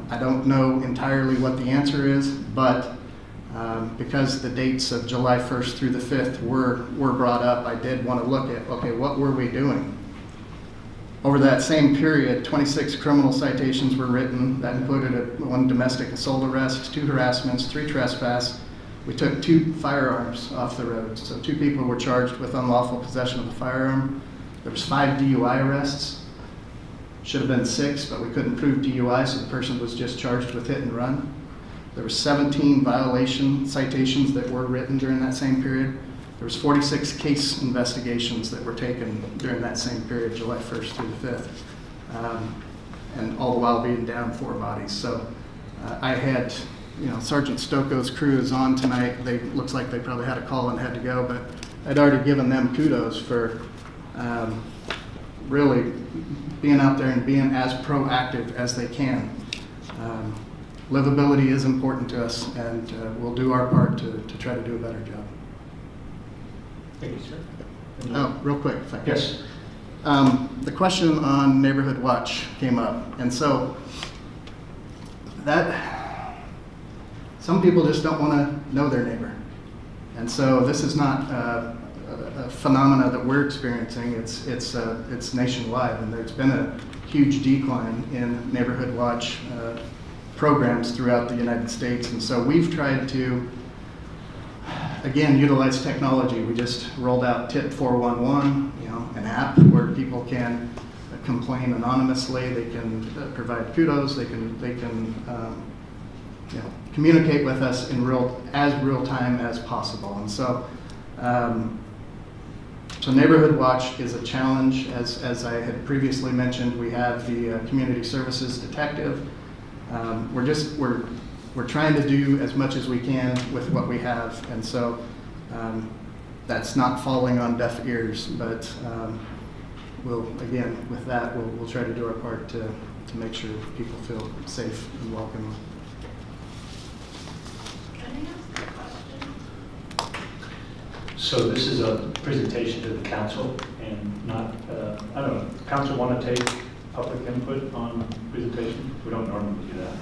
Speaker 10: I don't know entirely what the answer is, but because the dates of July 1st through the 5th were brought up, I did want to look at, okay, what were we doing? Over that same period, 26 criminal citations were written. That included 1 domestic assault arrest, 2 harassments, 3 trespass. We took 2 firearms off the road. So 2 people were charged with unlawful possession of a firearm. There was 5 DUI arrests. Should have been 6, but we couldn't prove DUI, so the person was just charged with hit and run. There were 17 violation citations that were written during that same period. There was 46 case investigations that were taken during that same period, July 1st through the 5th, and all the while being down 4 bodies. So I had, Sergeant Stoko's crew is on tonight. Looks like they probably had a call and had to go, but I'd already given them kudos for really being out there and being as proactive as they can. livability is important to us, and we'll do our part to try to do a better job.
Speaker 1: Thank you, sir.
Speaker 10: Oh, real quick, if I could.
Speaker 1: Yes.
Speaker 10: The question on Neighborhood Watch came up, and so that some people just don't want to know their neighbor, and so this is not a phenomena that we're experiencing. It's nationwide, and there's been a huge decline in Neighborhood Watch programs throughout the United States, and so we've tried to, again, utilize technology. We just rolled out Tip 411, an app where people can complain anonymously. They can provide kudos. They can communicate with us in real time as possible. And so, so Neighborhood Watch is a challenge. As I had previously mentioned, we have the community services detective. We're trying to do as much as we can with what we have, and so that's not falling on deaf ears. But we'll try to do our part to make sure people feel safe and welcome.
Speaker 1: So this is a presentation to the council, and not, I don't know, council want to take public input on presentation? We don't normally do that.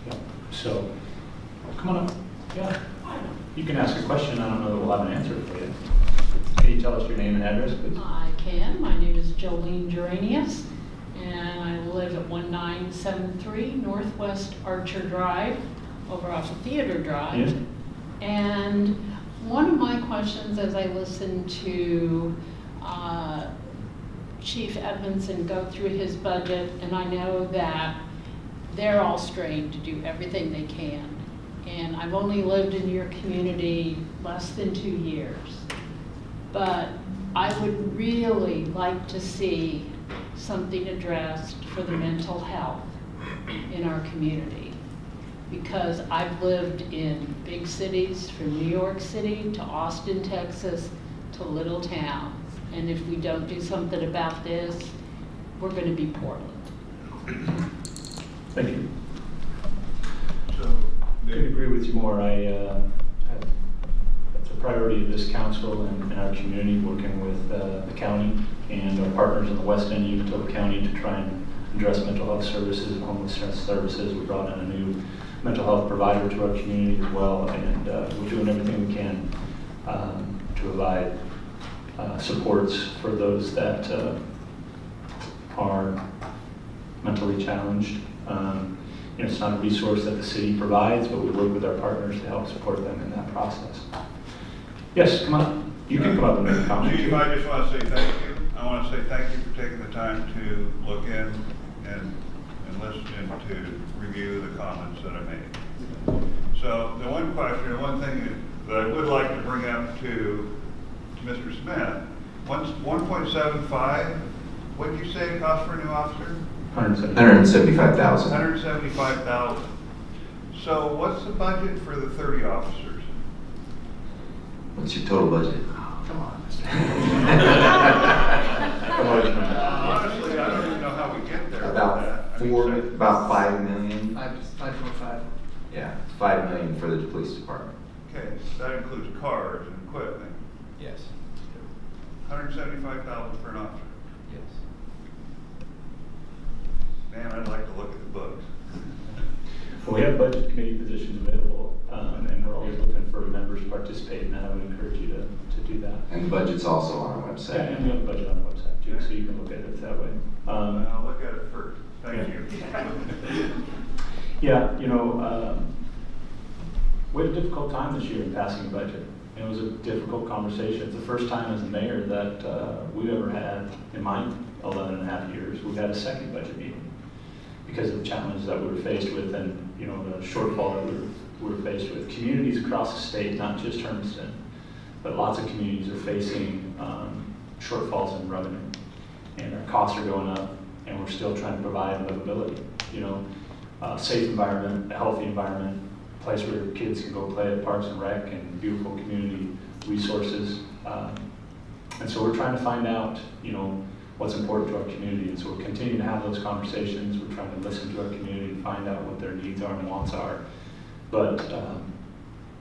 Speaker 1: Yeah. So, come on up. Yeah. You can ask a question. I don't know that we'll have an answer for you. Can you tell us your name and address, please?
Speaker 12: I can. My name is Jolene Geranius, and I live at 1973 Northwest Archer Drive, over off of Theater Drive.
Speaker 1: Yes.
Speaker 12: And one of my questions as I listened to Chief Edmondson go through his budget, and I know that they're all strained to do everything they can. And I've only lived in your community less than 2 years. But I would really like to see something addressed for the mental health in our community. Because I've lived in big cities, from New York City to Austin, Texas, to little towns. And if we don't do something about this, we're going to be Portland.
Speaker 1: Thank you.
Speaker 7: So,
Speaker 1: Couldn't agree with you more. It's a priority of this council and our community, working with the county and our partners in the west end of Umatilla County to try and address mental health services and homelessness services. We brought in a new mental health provider to our community as well, and we're doing everything we can to provide supports for those that are mentally challenged. It's not a resource that the city provides, but we work with our partners to help support them in that process. Yes, come on. You can come up and make a comment.
Speaker 7: Chief, I just want to say thank you. I want to say thank you for taking the time to look in and listen to review the comments that I made. So the one question, one thing that I would like to bring up to Mr. Smith, 1.75, what did you say it cost for a new officer?
Speaker 2: $175,000.
Speaker 7: $175,000. So what's the budget for the 30 officers?
Speaker 2: What's your total budget?
Speaker 10: Come on, Mr.
Speaker 7: Honestly, I don't even know how we get there.
Speaker 2: About $5 million.
Speaker 10: 5.5.
Speaker 2: Yeah, $5 million for the police department.
Speaker 7: Okay, so that includes cars and equipment.
Speaker 2: Yes.
Speaker 7: $175,000 for an officer.
Speaker 2: Yes.
Speaker 7: Man, I'd like to look at the books.
Speaker 1: Well, we have budget committee positions available, and we're always looking for members to participate in that. I would encourage you to do that.
Speaker 2: And the budget's also on our website.
Speaker 1: Yeah, and we have a budget on the website too, so you can look at it that way.
Speaker 7: I'll look at it first. Thank you.
Speaker 1: Yeah, we had a difficult time this year in passing a budget. It was a difficult conversation. It's the first time as a mayor that we've ever had, in my 11 and a half years, we've had a second budget meeting because of the challenges that we were faced with and, the shortfall that we were faced with. Communities across the state, not just Hermiston, but lots of communities are facing shortfalls in revenue. And our costs are going up, and we're still trying to provide livability. Safe environment, a healthy environment, a place where kids can go play at Parks and Rec and beautiful community resources. And so we're trying to find out, what's important to our community. And so we're continuing to have those conversations. We're trying to listen to our community and find out what their needs are and wants are. But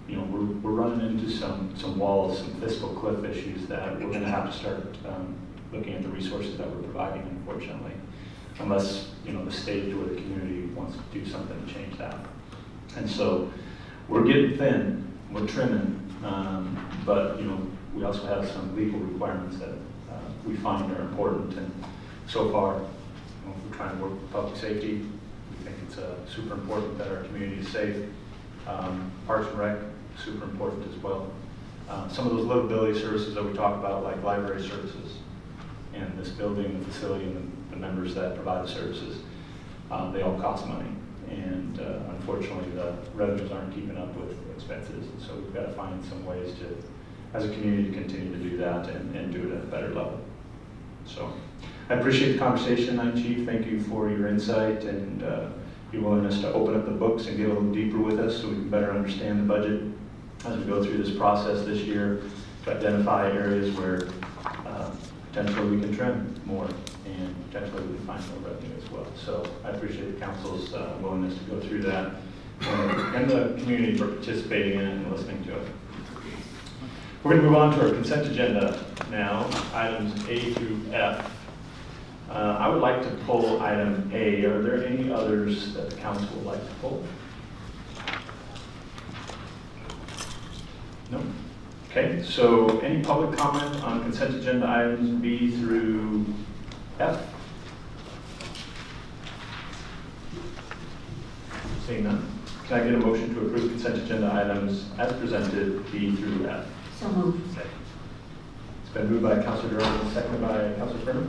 Speaker 1: you know, we're running into some walls, some fiscal cliff issues that we're going to have to start looking at the resources that we're providing, unfortunately, unless, you know, the state or the community wants to do something to change that. And so we're getting thin, we're trimming, but, you know, we also have some legal requirements that we find are important. And so far, you know, we're trying to work with public safety. We think it's super important that our community is safe. Parks and Rec, super important as well. Some of those livability services that we talk about, like library services, and this building, the facility, and the members that provide the services, they all cost money. And unfortunately, the revenues aren't keeping up with expenses. And so we've got to find some ways to, as a community, to continue to do that and do it at a better level. So I appreciate the conversation tonight, Chief. Thank you for your insight and your willingness to open up the books and get a little deeper with us so we can better understand the budget as we go through this process this year, to identify areas where potentially we can trim more and potentially we can find more revenue as well. So I appreciate the council's willingness to go through that and the community for participating in it and listening to it. We're going to move on to our consent agenda now, items A through F. I would like to pull item A. Are there any others that the council would like to pull? No? Okay, so any public comment on consent agenda items B through F? Seeing none. Can I get a motion to approve consent agenda items as presented, B through F?
Speaker 9: So moved.
Speaker 1: Okay. It's been moved by Councilor Durham and seconded by Councilor Furman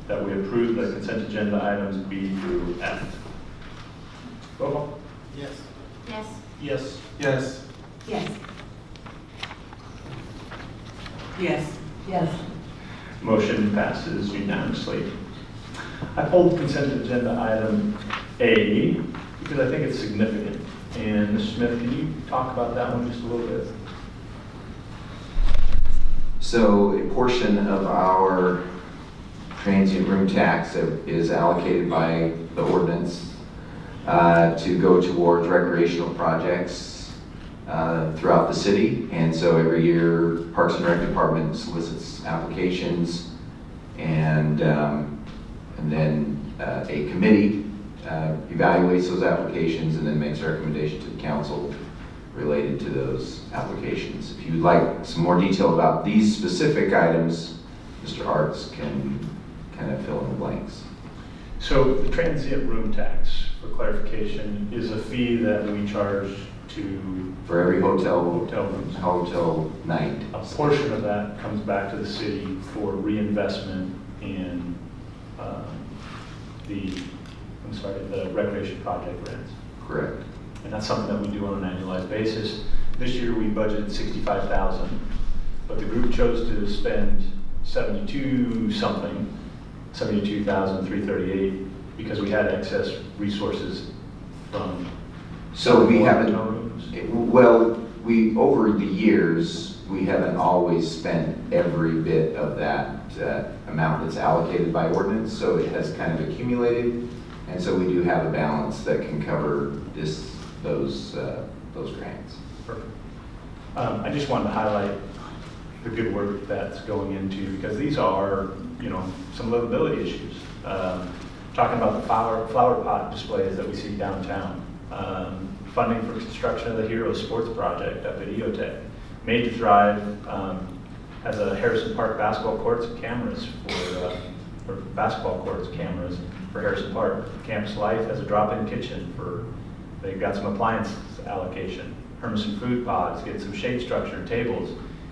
Speaker 1: that we approve the consent agenda items B through F. Roll call.
Speaker 11: Yes.
Speaker 9: Yes.
Speaker 11: Yes. Yes.
Speaker 9: Yes.
Speaker 5: Yes.
Speaker 9: Yes.
Speaker 1: Motion passes unanimously. I pulled consent agenda item A because I think it's significant. And Mr. Smith, can you talk about that one just a little bit?
Speaker 2: So a portion of our transient room tax is allocated by the ordinance to go towards recreational projects throughout the city. And so every year, Parks and Rec Department solicits applications, and then a committee evaluates those applications and then makes a recommendation to the council related to those applications. If you'd like some more detail about these specific items, Mr. Arts can kind of fill in the blanks.
Speaker 1: So the transient room tax, for clarification, is a fee that we charge to
Speaker 2: For every hotel
Speaker 1: rooms.
Speaker 2: hotel night.
Speaker 1: A portion of that comes back to the city for reinvestment in the recreation project rents.
Speaker 2: Correct.
Speaker 1: And that's something that we do on an annualized basis. This year we budgeted $65,000, but the group chose to spend $72,338 because we had excess resources from.
Speaker 2: So we haven't,
Speaker 1: hotel rooms.
Speaker 2: well, over the years, we haven't always spent every bit of that amount that's allocated by ordinance, so it has kind of accumulated, and so we do have a balance that can cover those grants.
Speaker 1: Perfect. I just wanted to highlight the good work that's going into, because these are, you know, some livability issues. Talking about the flower pot displays that we see downtown. Funding for construction of the Hero Sports Project up at EOTech. Made to Thrive has a Harrison Park basketball courts and cameras for basketball courts cameras for Harrison Park. Campus Life has a drop-in kitchen they've got some appliance allocation. Hermiston Food Pods get some shade structure and tables.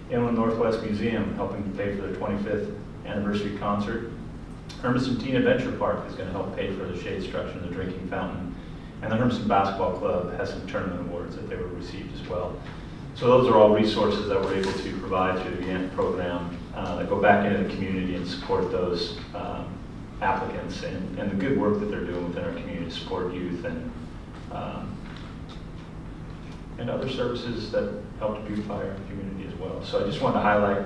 Speaker 1: Inland Northwest Museum helping to pay for their 25th anniversary concert. Hermiston Teen Adventure Park is going to help pay for the shade structure and the drinking fountain. And the Hermiston Basketball Club has some tournament awards that they were received as well. So those are all resources that we're able to provide through the grant program that go back into the community and support those applicants and the good work that they're doing within our community to support youth and other services that help to beautify our community as well. So I just wanted to highlight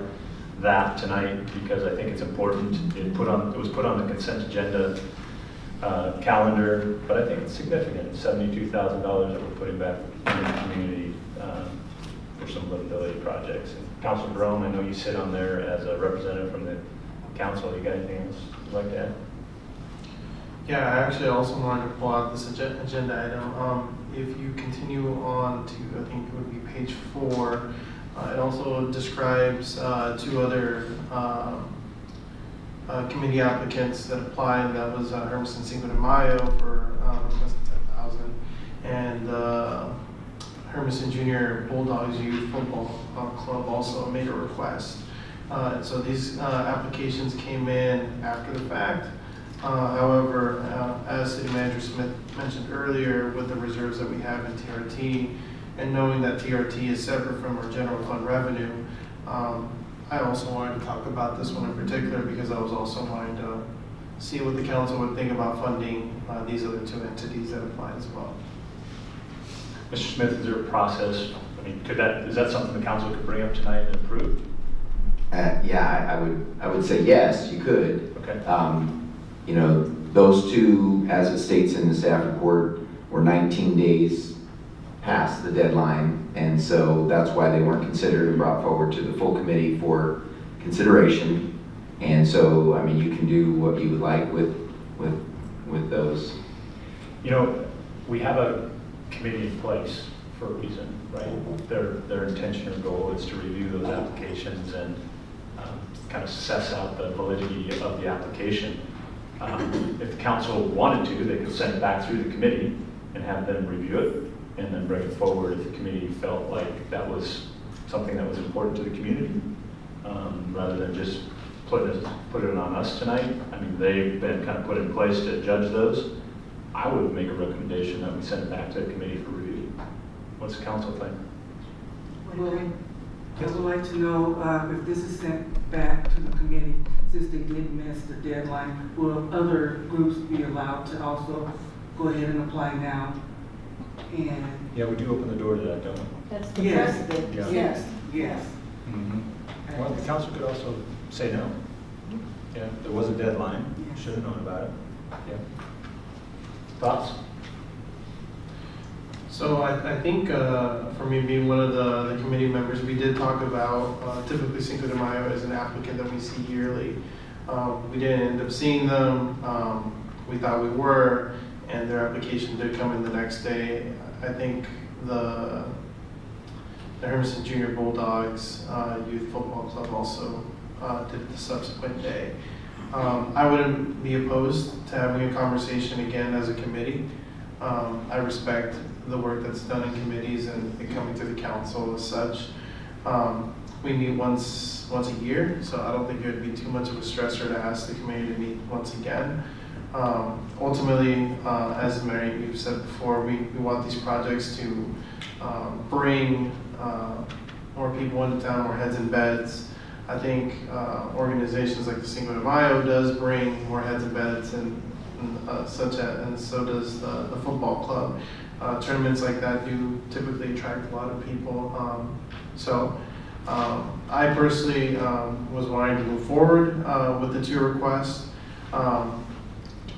Speaker 1: that tonight because I think it's important. It was put on the consent agenda calendar, but I think it's significant. $72,000 that we're putting back in the community for some livability projects. And Councilor Jerome, I know you sit on there as a representative from the council. You got anything else you'd like to add?
Speaker 11: Yeah, I actually also wanted to pull out this agenda item. If you continue on to, I think it would be page 4, it also describes 2 other committee applicants that applied. That was Hermiston Cinco de Mayo for $10,000 and Hermiston Junior Bulldogs Youth Football Club also made a request. So these applications came in after the fact. However, as City Manager Smith mentioned earlier, with the reserves that we have in TRT, and knowing that TRT is separate from our general fund revenue, I also wanted to talk about this one in particular because I was also wanting to see what the council would think about funding these other 2 entities that apply as well.
Speaker 1: Mr. Smith, is there a process? I mean, is that something the council could bring up tonight and approve?
Speaker 2: Yeah, I would say yes, you could.
Speaker 1: Okay.
Speaker 2: You know, those 2, as it states in the staff report, were 19 days past the deadline, and so that's why they weren't considered and brought forward to the full committee for consideration. And so, I mean, you can do what you would like with those.
Speaker 1: You know, we have a committee in place for a reason, right? Their intention or goal is to review those applications and kind of assess out the validity of the application. If the council wanted to, they could send it back through the committee and have them review it and then bring it forward if the committee felt like that was something that was important to the community, rather than just put it on us tonight. I mean, they've been kind of put in place to judge those. I would make a recommendation that we send it back to the committee for review. What's the council think?
Speaker 5: Well, I would like to know if this is sent back to the committee, since they did miss the deadline, will other groups be allowed to also go ahead and apply now? And
Speaker 1: Yeah, we do open the door to that, don't we?
Speaker 9: That's the
Speaker 5: yes,
Speaker 9: precedent.
Speaker 1: Yeah.
Speaker 5: yes, yes.
Speaker 1: Mm-hmm. Well, the council could also say no. Yeah, there was a deadline,
Speaker 5: Yes.
Speaker 1: should have known about it. Yeah. Thoughts?
Speaker 11: So I think for me being one of the committee members, we did talk about typically Cinco de Mayo is an applicant that we see yearly. We didn't end up seeing them. We thought we were, and their application did come in the next day. I think the Hermiston Junior Bulldogs Youth Football Club also did it the subsequent day. I wouldn't be opposed to having a conversation again as a committee. I respect the work that's done in committees and it coming to the council as such. We meet once a year, so I don't think it would be too much of a stressor to ask the committee to meet once again. Ultimately, as Mary, you've said before, we want these projects to bring more people into town, more heads in beds. I think organizations like the Cinco de Mayo does bring more heads and beds, and so does the football club. Tournaments like that do typically attract a lot of people. I personally was wanting to move forward with the 2 requests.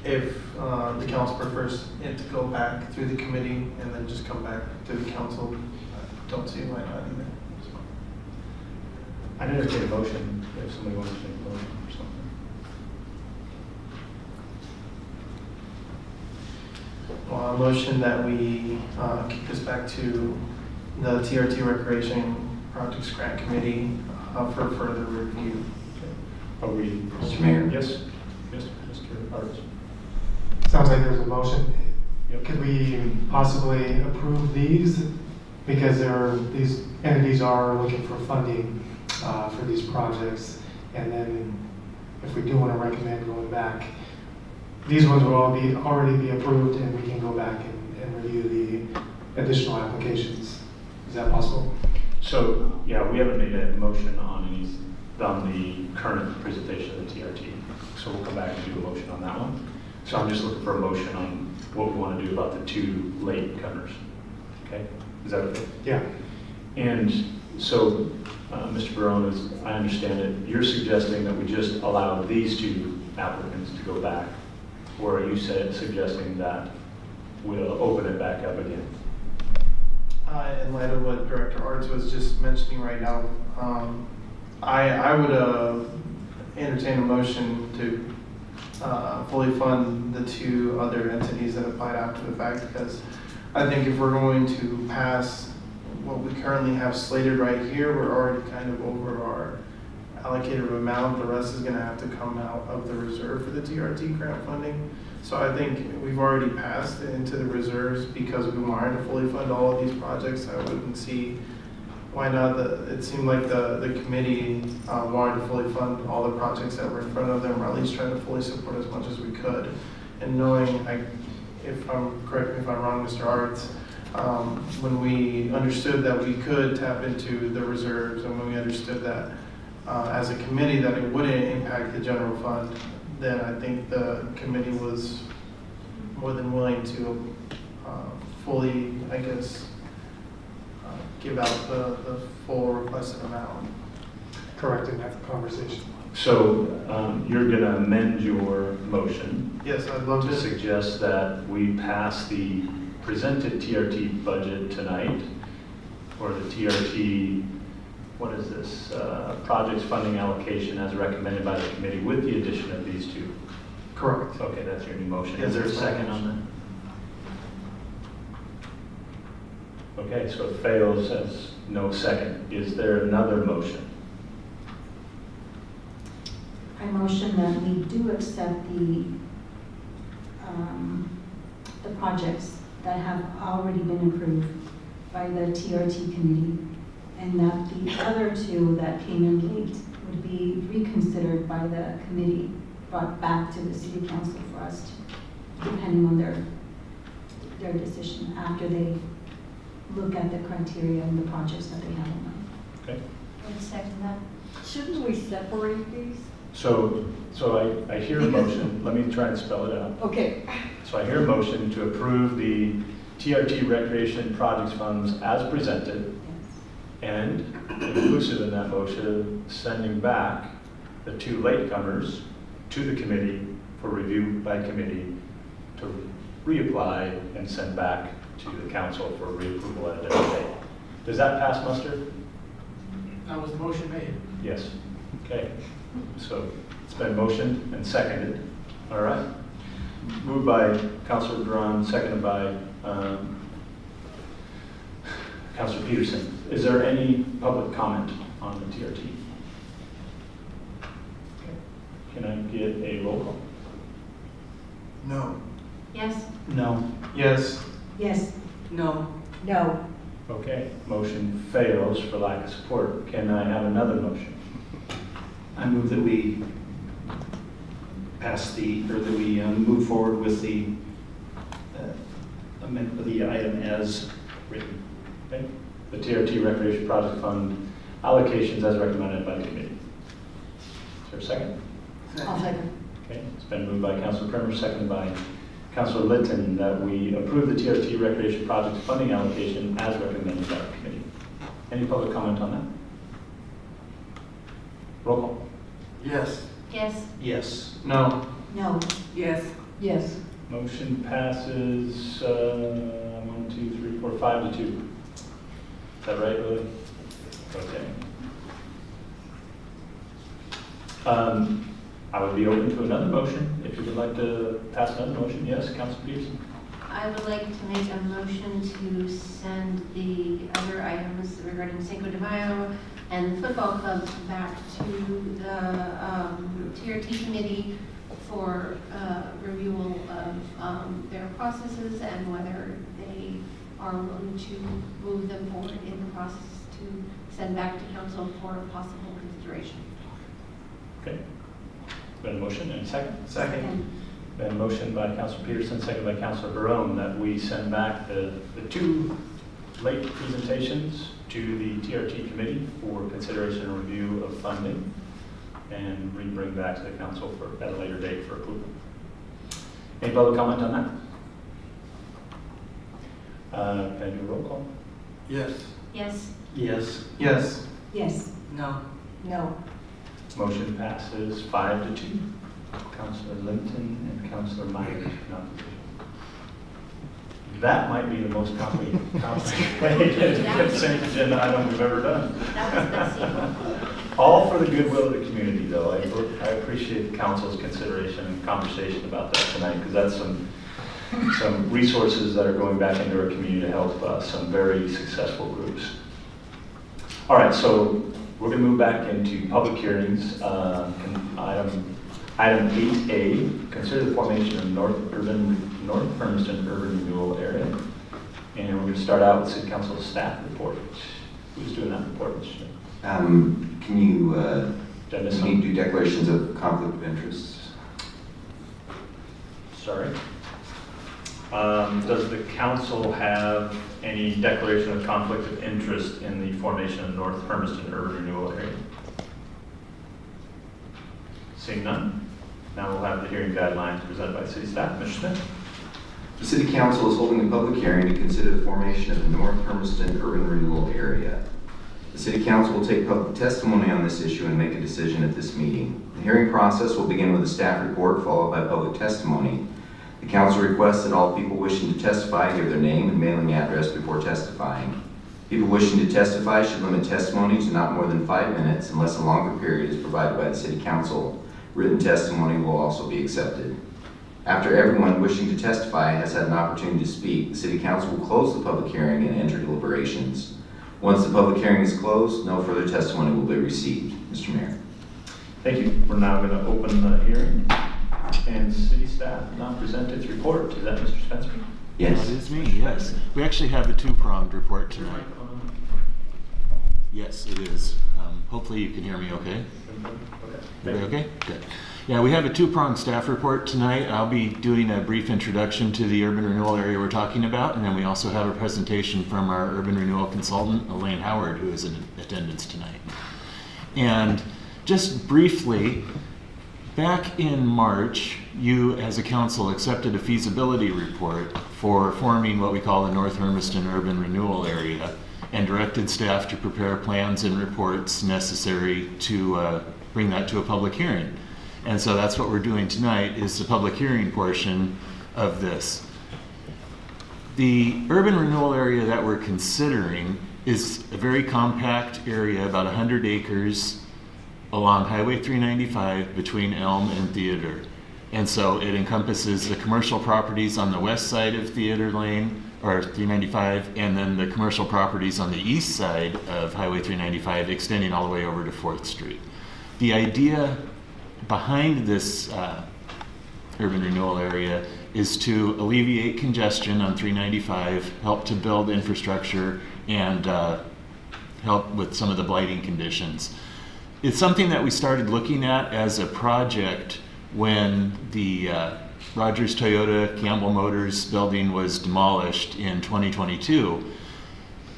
Speaker 11: If the council prefers it to go back through the committee and then just come back to the council, I don't see why not either.
Speaker 1: I entertain a motion if somebody wants to make a motion or something.
Speaker 11: Well, a motion that we kick this back to the TRT Recreation Projects Grant Committee for further review.
Speaker 1: Are we?
Speaker 2: Mr. Mayor?
Speaker 1: Yes, yes, Mr. Arts.
Speaker 13: Sounds like there's a motion.
Speaker 1: Yep.
Speaker 13: Could we possibly approve these? Because these entities are looking for funding for these projects. And then if we do want to recommend going back, these ones will already be approved and we can go back and review the additional applications. Is that possible?
Speaker 1: So, yeah, we haven't made a motion on the current presentation of the TRT. So we'll come back and do a motion on that one. So I'm just looking for a motion on what we want to do about the 2 late comers. Okay, is that okay?
Speaker 13: Yeah.
Speaker 1: And so, Mr. Barone, as I understand it, you're suggesting that we just allow these two applicants to go back? Or are you suggesting that we'll open it back up again?
Speaker 11: In light of what Director Arts was just mentioning right now, I would entertain a motion to fully fund the two other entities that applied after the fact, because I think if we're going to pass what we currently have slated right here, we're already kind of over our allocated amount. The rest is gonna have to come out of the reserve for the TRT grant funding. So I think we've already passed into the reserves because we wanted to fully fund all of these projects. I wouldn't see why not. It seemed like the committee wanted to fully fund all the projects that were in front of them, or at least try to fully support as much as we could. And knowing, correct me if I'm wrong, Mr. Arts, when we understood that we could tap into the reserves, and when we understood that as a committee that it wouldn't impact the general fund, then I think the committee was more than willing to fully, I guess, give out the full requested amount.
Speaker 13: Correct, and have a conversation.
Speaker 1: So you're going to amend your motion
Speaker 11: Yes, I'd love
Speaker 1: to
Speaker 11: to.
Speaker 1: suggest that we pass the presented TRT budget tonight, or the TRT, what is this, projects funding allocation as recommended by the committee with the addition of these two.
Speaker 11: Correct.
Speaker 1: Okay, that's your new motion.
Speaker 11: Yes,
Speaker 1: Is there a
Speaker 11: that's my
Speaker 1: second on that? Okay, so it fails as no second. Is there another motion?
Speaker 9: I motion that we do accept the projects that have already been approved by the TRT committee, and that the other two that came in late would be reconsidered by the committee, brought back to the city council for us, depending on their decision after they look at the criteria and the projects that they have in mind.
Speaker 1: Okay.
Speaker 9: I would second that.
Speaker 14: Shouldn't we separate these?
Speaker 1: So I hear a motion. Let me try and spell it out.
Speaker 14: Okay.
Speaker 1: So I hear a motion to approve the TRT Recreation Projects Funds as presented, and inclusive in that motion, sending back the two latecomers to the committee for review by committee to reapply and send back to the council for reapproval at a different date. Does that pass muster?
Speaker 8: That was the motion made.
Speaker 1: Yes. Okay. So it's been motioned and seconded. All right. Moved by Councilor Duran, seconded by Councilor Peterson. Is there any public comment on the TRT? Okay. Can I get a roll call?
Speaker 10: No.
Speaker 9: Yes?
Speaker 1: No.
Speaker 11: Yes.
Speaker 9: Yes.
Speaker 5: No.
Speaker 14: No.
Speaker 1: Okay. Motion fails for lack of support. Can I have another motion?
Speaker 3: I move that we move forward with the amendment of the item as written.
Speaker 1: Okay. The TRT Recreation Project Fund allocations as recommended by the committee. Is there a second?
Speaker 14: I'll second.
Speaker 1: Okay, it's been moved by Councilor Primer, seconded by Councilor Litton, that we approve the TRT Recreation Project funding allocation as recommended by the committee. Any public comment on that? Roll call.
Speaker 10: Yes.
Speaker 9: Yes.
Speaker 3: Yes.
Speaker 11: No.
Speaker 9: No.
Speaker 5: Yes.
Speaker 14: Yes.
Speaker 1: Motion passes 1, 2, 3, 4, 5 to 2. Is that right, Lily? Okay. I would be open to another motion if you would like to pass another motion. Yes, Councilor Peterson?
Speaker 15: I would like to make a motion to send the other items regarding Cinco de Mayo and the football club back to the TRT committee for review of their processes and whether they are willing to move them forward in the process to send back to council for possible consideration.
Speaker 1: Okay. Been a motion and a second?
Speaker 11: Second.
Speaker 1: Been a motion by Councilor Peterson, second by Councilor Barone, that we send back the two late presentations to the TRT committee for consideration and review of funding and bring back to the council at a later date for approval. Any public comment on that? Can I do a roll call?
Speaker 10: Yes.
Speaker 15: Yes.
Speaker 3: Yes.
Speaker 11: Yes.
Speaker 14: Yes.
Speaker 5: No.
Speaker 14: No.
Speaker 1: Motion passes 5-2. Councilor Linton and Councilor Myers in opposition. That might be the most complicated consent agenda item we've ever done.
Speaker 15: That was messy.
Speaker 1: All for the goodwill of the community, though. I appreciate the council's consideration and conversation about that tonight, because that's some resources that are going back into our community to help some very successful groups. All right, so we're going to move back into public hearings. Item 8A, consider the formation of North Hermiston Urban Renewal Area. And we're going to start out with City Council staff report. Who's doing that report, Mr. Smith?
Speaker 2: Can you,
Speaker 1: Did I miss
Speaker 2: can you do declarations of conflict of interest?
Speaker 1: Sorry. Does the council have any declaration of conflict of interest in the formation of North Hermiston Urban Renewal Area? Seeing none, now we'll have the hearing guidelines presented by city staff. Mr. Smith?
Speaker 2: The City Council is holding a public hearing to consider the formation of the North Hermiston Urban Renewal Area. The City Council will take public testimony on this issue and make a decision at this meeting. The hearing process will begin with a staff report followed by public testimony. The Council requests that all people wishing to testify give their name and mailing address before testifying. People wishing to testify should limit testimony to not more than 5 minutes unless a longer period is provided by the City Council. Written testimony will also be accepted. After everyone wishing to testify has had an opportunity to speak, the City Council will close the public hearing and enter deliberations. Once the public hearing is closed, no further testimony will be received. Mr. Mayor.
Speaker 1: Thank you. We're now going to open the hearing, and city staff now present its report. Is that Mr. Spencer?
Speaker 2: Yes.
Speaker 3: That is me, yes. We actually have a two-pronged report tonight. Yes, it is. Hopefully you can hear me okay. Everybody okay? Good. Yeah, we have a two-pronged staff report tonight. I'll be doing a brief introduction to the urban renewal area we're talking about, and then we also have a presentation from our urban renewal consultant, Elaine Howard, who is in attendance tonight. And just briefly, back in March, you as a council accepted a feasibility report for forming what we call the North Hermiston Urban Renewal Area and directed staff to prepare plans and reports necessary to bring that to a public hearing. And so that's what we're doing tonight, is the public hearing portion of this. The urban renewal area that we're considering is a very compact area, about 100 acres along Highway 395 between Elm and Theater. And so it encompasses the commercial properties on the west side of Theater Lane, or 395, and then the commercial properties on the east side of Highway 395 extending all the way over to 4th Street. The idea behind this urban renewal area is to alleviate congestion on 395, help to build infrastructure, and help with some of the blighting conditions. It's something that we started looking at as a project when the Rogers Toyota Campbell Motors building was demolished in 2022.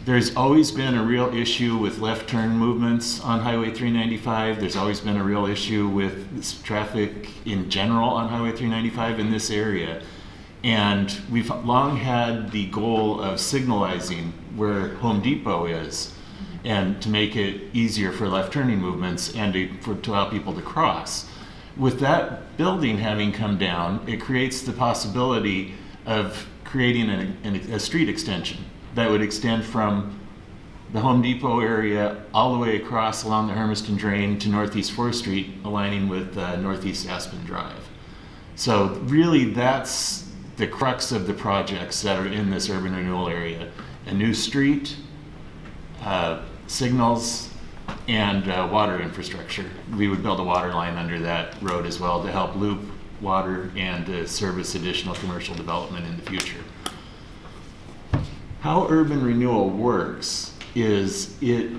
Speaker 3: There's always been a real issue with left turn movements on Highway 395. There's always been a real issue with traffic in general on Highway 395 in this area. And we've long had the goal of signalizing where Home Depot is and to make it easier for left turning movements and to allow people to cross. With that building having come down, it creates the possibility of creating a street extension that would extend from the Home Depot area all the way across along the Hermiston Drain to Northeast 4th Street, aligning with Northeast Aspen Drive. So really that's the crux of the projects that are in this urban renewal area. A new street, signals, and water infrastructure. We would build a water line under that road as well to help loop water and service additional commercial development in the future. How urban renewal works is it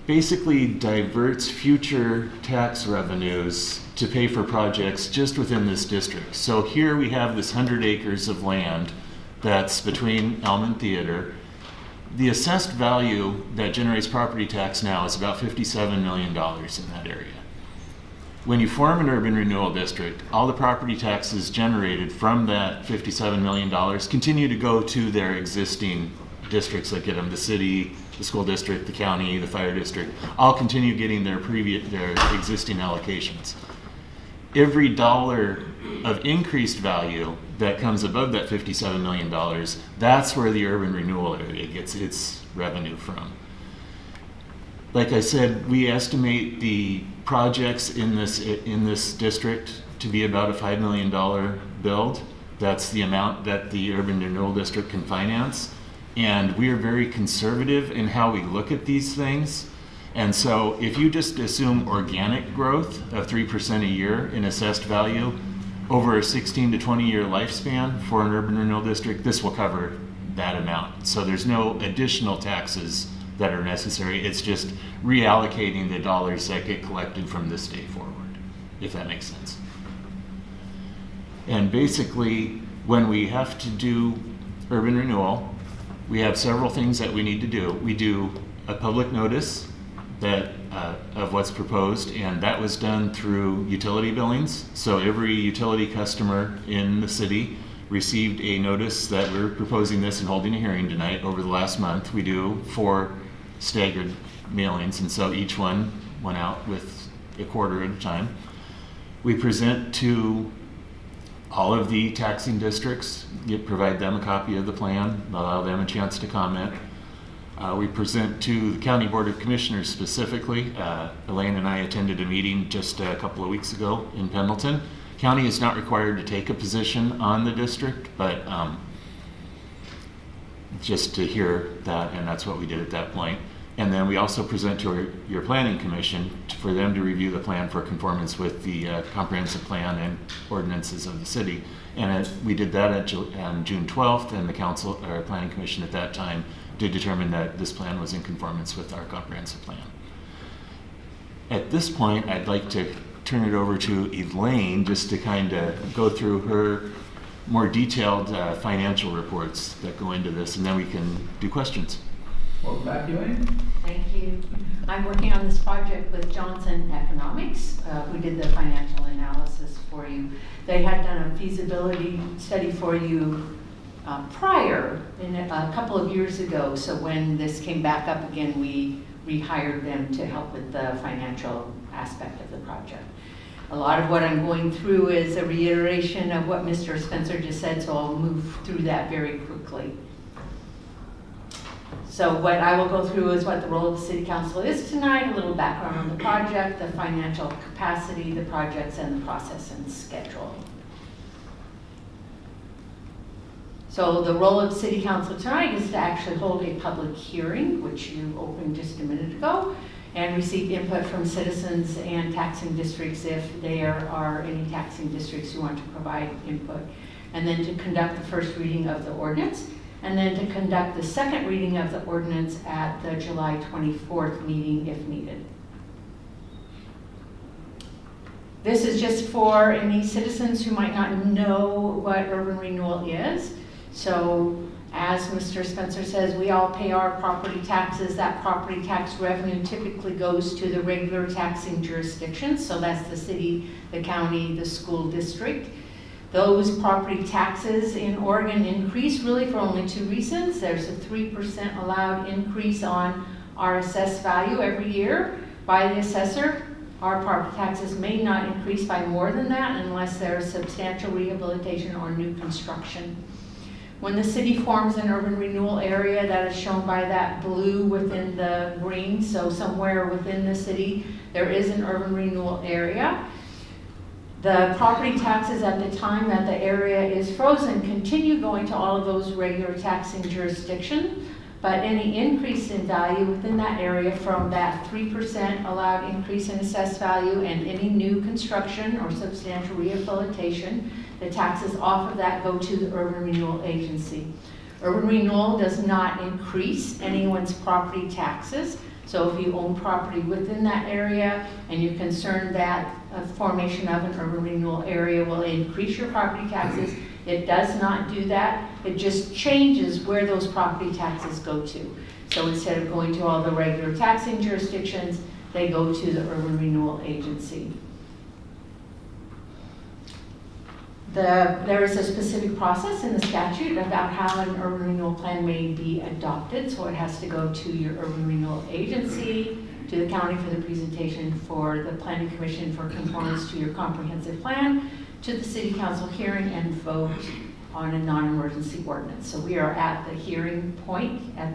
Speaker 3: basically diverts future tax revenues to pay for projects just within this district. So here we have this 100 acres of land that's between Elm and Theater. The assessed value that generates property tax now is about $57 million in that area. When you form an urban renewal district, all the property taxes generated from that $57 million continue to go to their existing
Speaker 16: districts that get them, the city, the school district, the county, the fire district, all continue getting their existing allocations. Every dollar of increased value that comes above that $57 million, that's where the urban renewal area gets its revenue from. Like I said, we estimate the projects in this district to be about a $5 million build. That's the amount that the urban renewal district can finance. And we are very conservative in how we look at these things. And so if you just assume organic growth of 3% a year in assessed value over a 16 to 20 year lifespan for an urban renewal district, this will cover that amount. So there's no additional taxes that are necessary. It's just reallocating the dollars that get collected from this day forward, if that makes sense. And basically, when we have to do urban renewal, we have several things that we need to do. We do a public notice that of what's proposed, and that was done through utility billings. So every utility customer in the city received a notice that we're proposing this and holding a hearing tonight. Over the last month, we do 4 staggered mailings, and so each one went out with a quarter at a time. We present to all of the taxing districts, provide them a copy of the plan, allow them a chance to comment. We present to the County Board of Commissioners specifically. Elaine and I attended a meeting just a couple of weeks ago in Pendleton. County is not required to take a position on the district, but just to hear that, and that's what we did at that point. And then we also present to your planning commission for them to review the plan for conformance with the comprehensive plan and ordinances of the city. And we did that on June 12th, and the council, or planning commission at that time, did determine that this plan was in conformance with our comprehensive plan. At this point, I'd like to turn it over to Elaine just to kind of go through her more detailed financial reports that go into this, and then we can do questions.
Speaker 1: Welcome back, Elaine.
Speaker 17: Thank you. I'm working on this project with Johnson Economics, who did the financial analysis for you. They had done a feasibility study for you prior, a couple of years ago. So when this came back up again, we rehired them to help with the financial aspect of the project. A lot of what I'm going through is a reiteration of what Mr. Spencer just said, so I'll move through that very quickly. So what I will go through is what the role of the City Council is tonight, a little background on the project, the financial capacity, the projects, and the process and schedule. So the role of City Council tonight is to actually hold a public hearing, which you opened just a minute ago, and receive input from citizens and taxing districts if there are any taxing districts who want to provide input. And then to conduct the first reading of the ordinance, and then to conduct the second reading of the ordinance at the July 24th meeting if needed. This is just for any citizens who might not know what urban renewal is. So as Mr. Spencer says, we all pay our property taxes. That property tax revenue typically goes to the regular taxing jurisdictions. So that's the city, the county, the school district. Those property taxes in Oregon increase really for only 2 reasons. There's a 3% allowed increase on our assessed value every year by the assessor. Our property taxes may not increase by more than that unless there's substantial rehabilitation or new construction. When the city forms an urban renewal area, that is shown by that blue within the green, so somewhere within the city, there is an urban renewal area. The property taxes at the time that the area is frozen continue going to all of those regular taxing jurisdictions, but any increase in value within that area from that 3% allowed increase in assessed value and any new construction or substantial rehabilitation, the taxes off of that go to the Urban Renewal Agency. Urban renewal does not increase anyone's property taxes. So if you own property within that area and you're concerned that a formation of an urban renewal area will increase your property taxes, it does not do that. It just changes where those property taxes go to. So instead of going to all the regular taxing jurisdictions, they go to the Urban Renewal Agency. There is a specific process in the statute about how an urban renewal plan may be adopted. So it has to go to your urban renewal agency, to the county for the presentation for the planning commission for conformance to your comprehensive plan, to the city council hearing and vote on a non-emergency ordinance. So we are at the hearing point at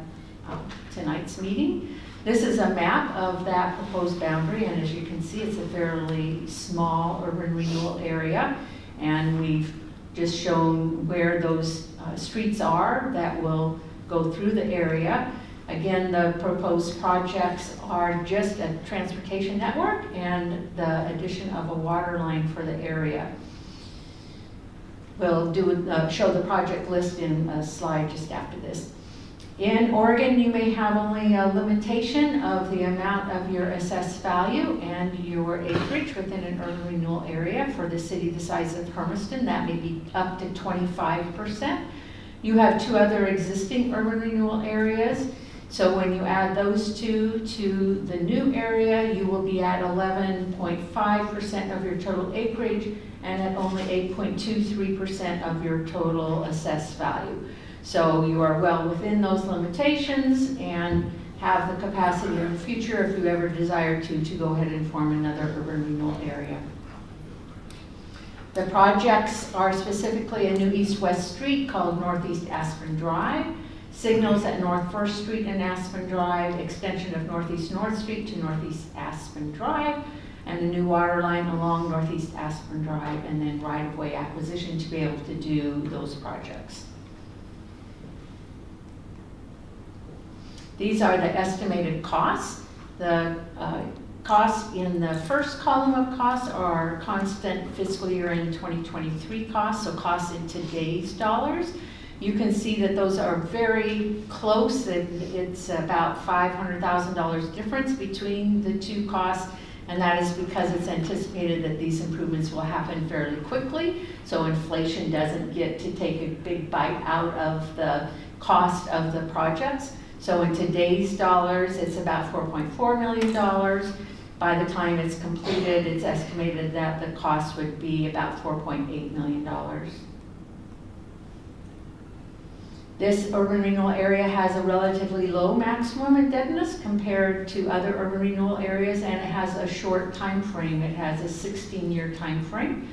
Speaker 17: tonight's meeting. This is a map of that proposed boundary, and as you can see, it's a fairly small urban renewal area. And we've just shown where those streets are that will go through the area. Again, the proposed projects are just a transportation network and the addition of a water line for the area. We'll show the project list in a slide just after this. In Oregon, you may have only a limitation of the amount of your assessed value and your acreage within an urban renewal area. For the city the size of Hermiston, that may be up to 25%. You have 2 other existing urban renewal areas. So when you add those 2 to the new area, you will be at 11.5% of your total acreage and at only 8.23% of your total assessed value. So you are well within those limitations and have the capacity in the future, if you ever desire to go ahead and form another urban renewal area. The projects are specifically a new east-west street called Northeast Aspen Drive, signals at North 1st Street and Aspen Drive, extension of Northeast North Street to Northeast Aspen Drive, and a new water line along Northeast Aspen Drive, and then right-of-way acquisition to be able to do those projects. These are the estimated costs. The costs in the first column of costs are constant fiscal year in 2023 costs, so costs in today's dollars. You can see that those are very close. It's about $500,000 difference between the 2 costs, and that is because it's anticipated that these improvements will happen fairly quickly, so inflation doesn't get to take a big bite out of the cost of the projects. So in today's dollars, it's about $4.4 million. By the time it's completed, it's estimated that the cost would be about $4.8 million. This urban renewal area has a relatively low maximum indebtedness compared to other urban renewal areas, and it has a short time frame. It has a 16-year time frame.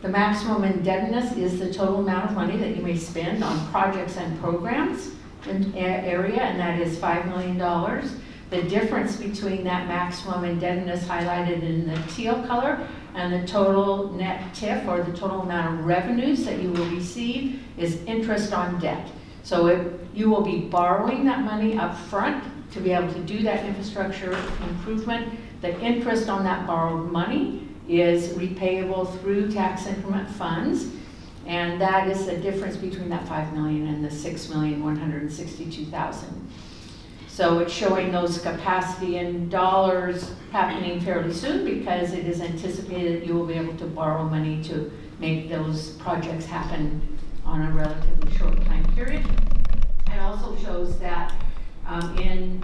Speaker 17: The maximum indebtedness is the total amount of money that you may spend on projects and programs in area, and that is $5 million. The difference between that maximum indebtedness highlighted in the teal color and the total net TIF, or the total amount of revenues that you will receive, is interest on debt. So you will be borrowing that money up front to be able to do that infrastructure improvement. The interest on that borrowed money is repayable through tax increment funds. And that is the difference between that $5 million and the $6,162,000. So it's showing those capacity in dollars happening fairly soon, because it is anticipated that you will be able to borrow money to make those projects happen on a relatively short time period. It also shows that in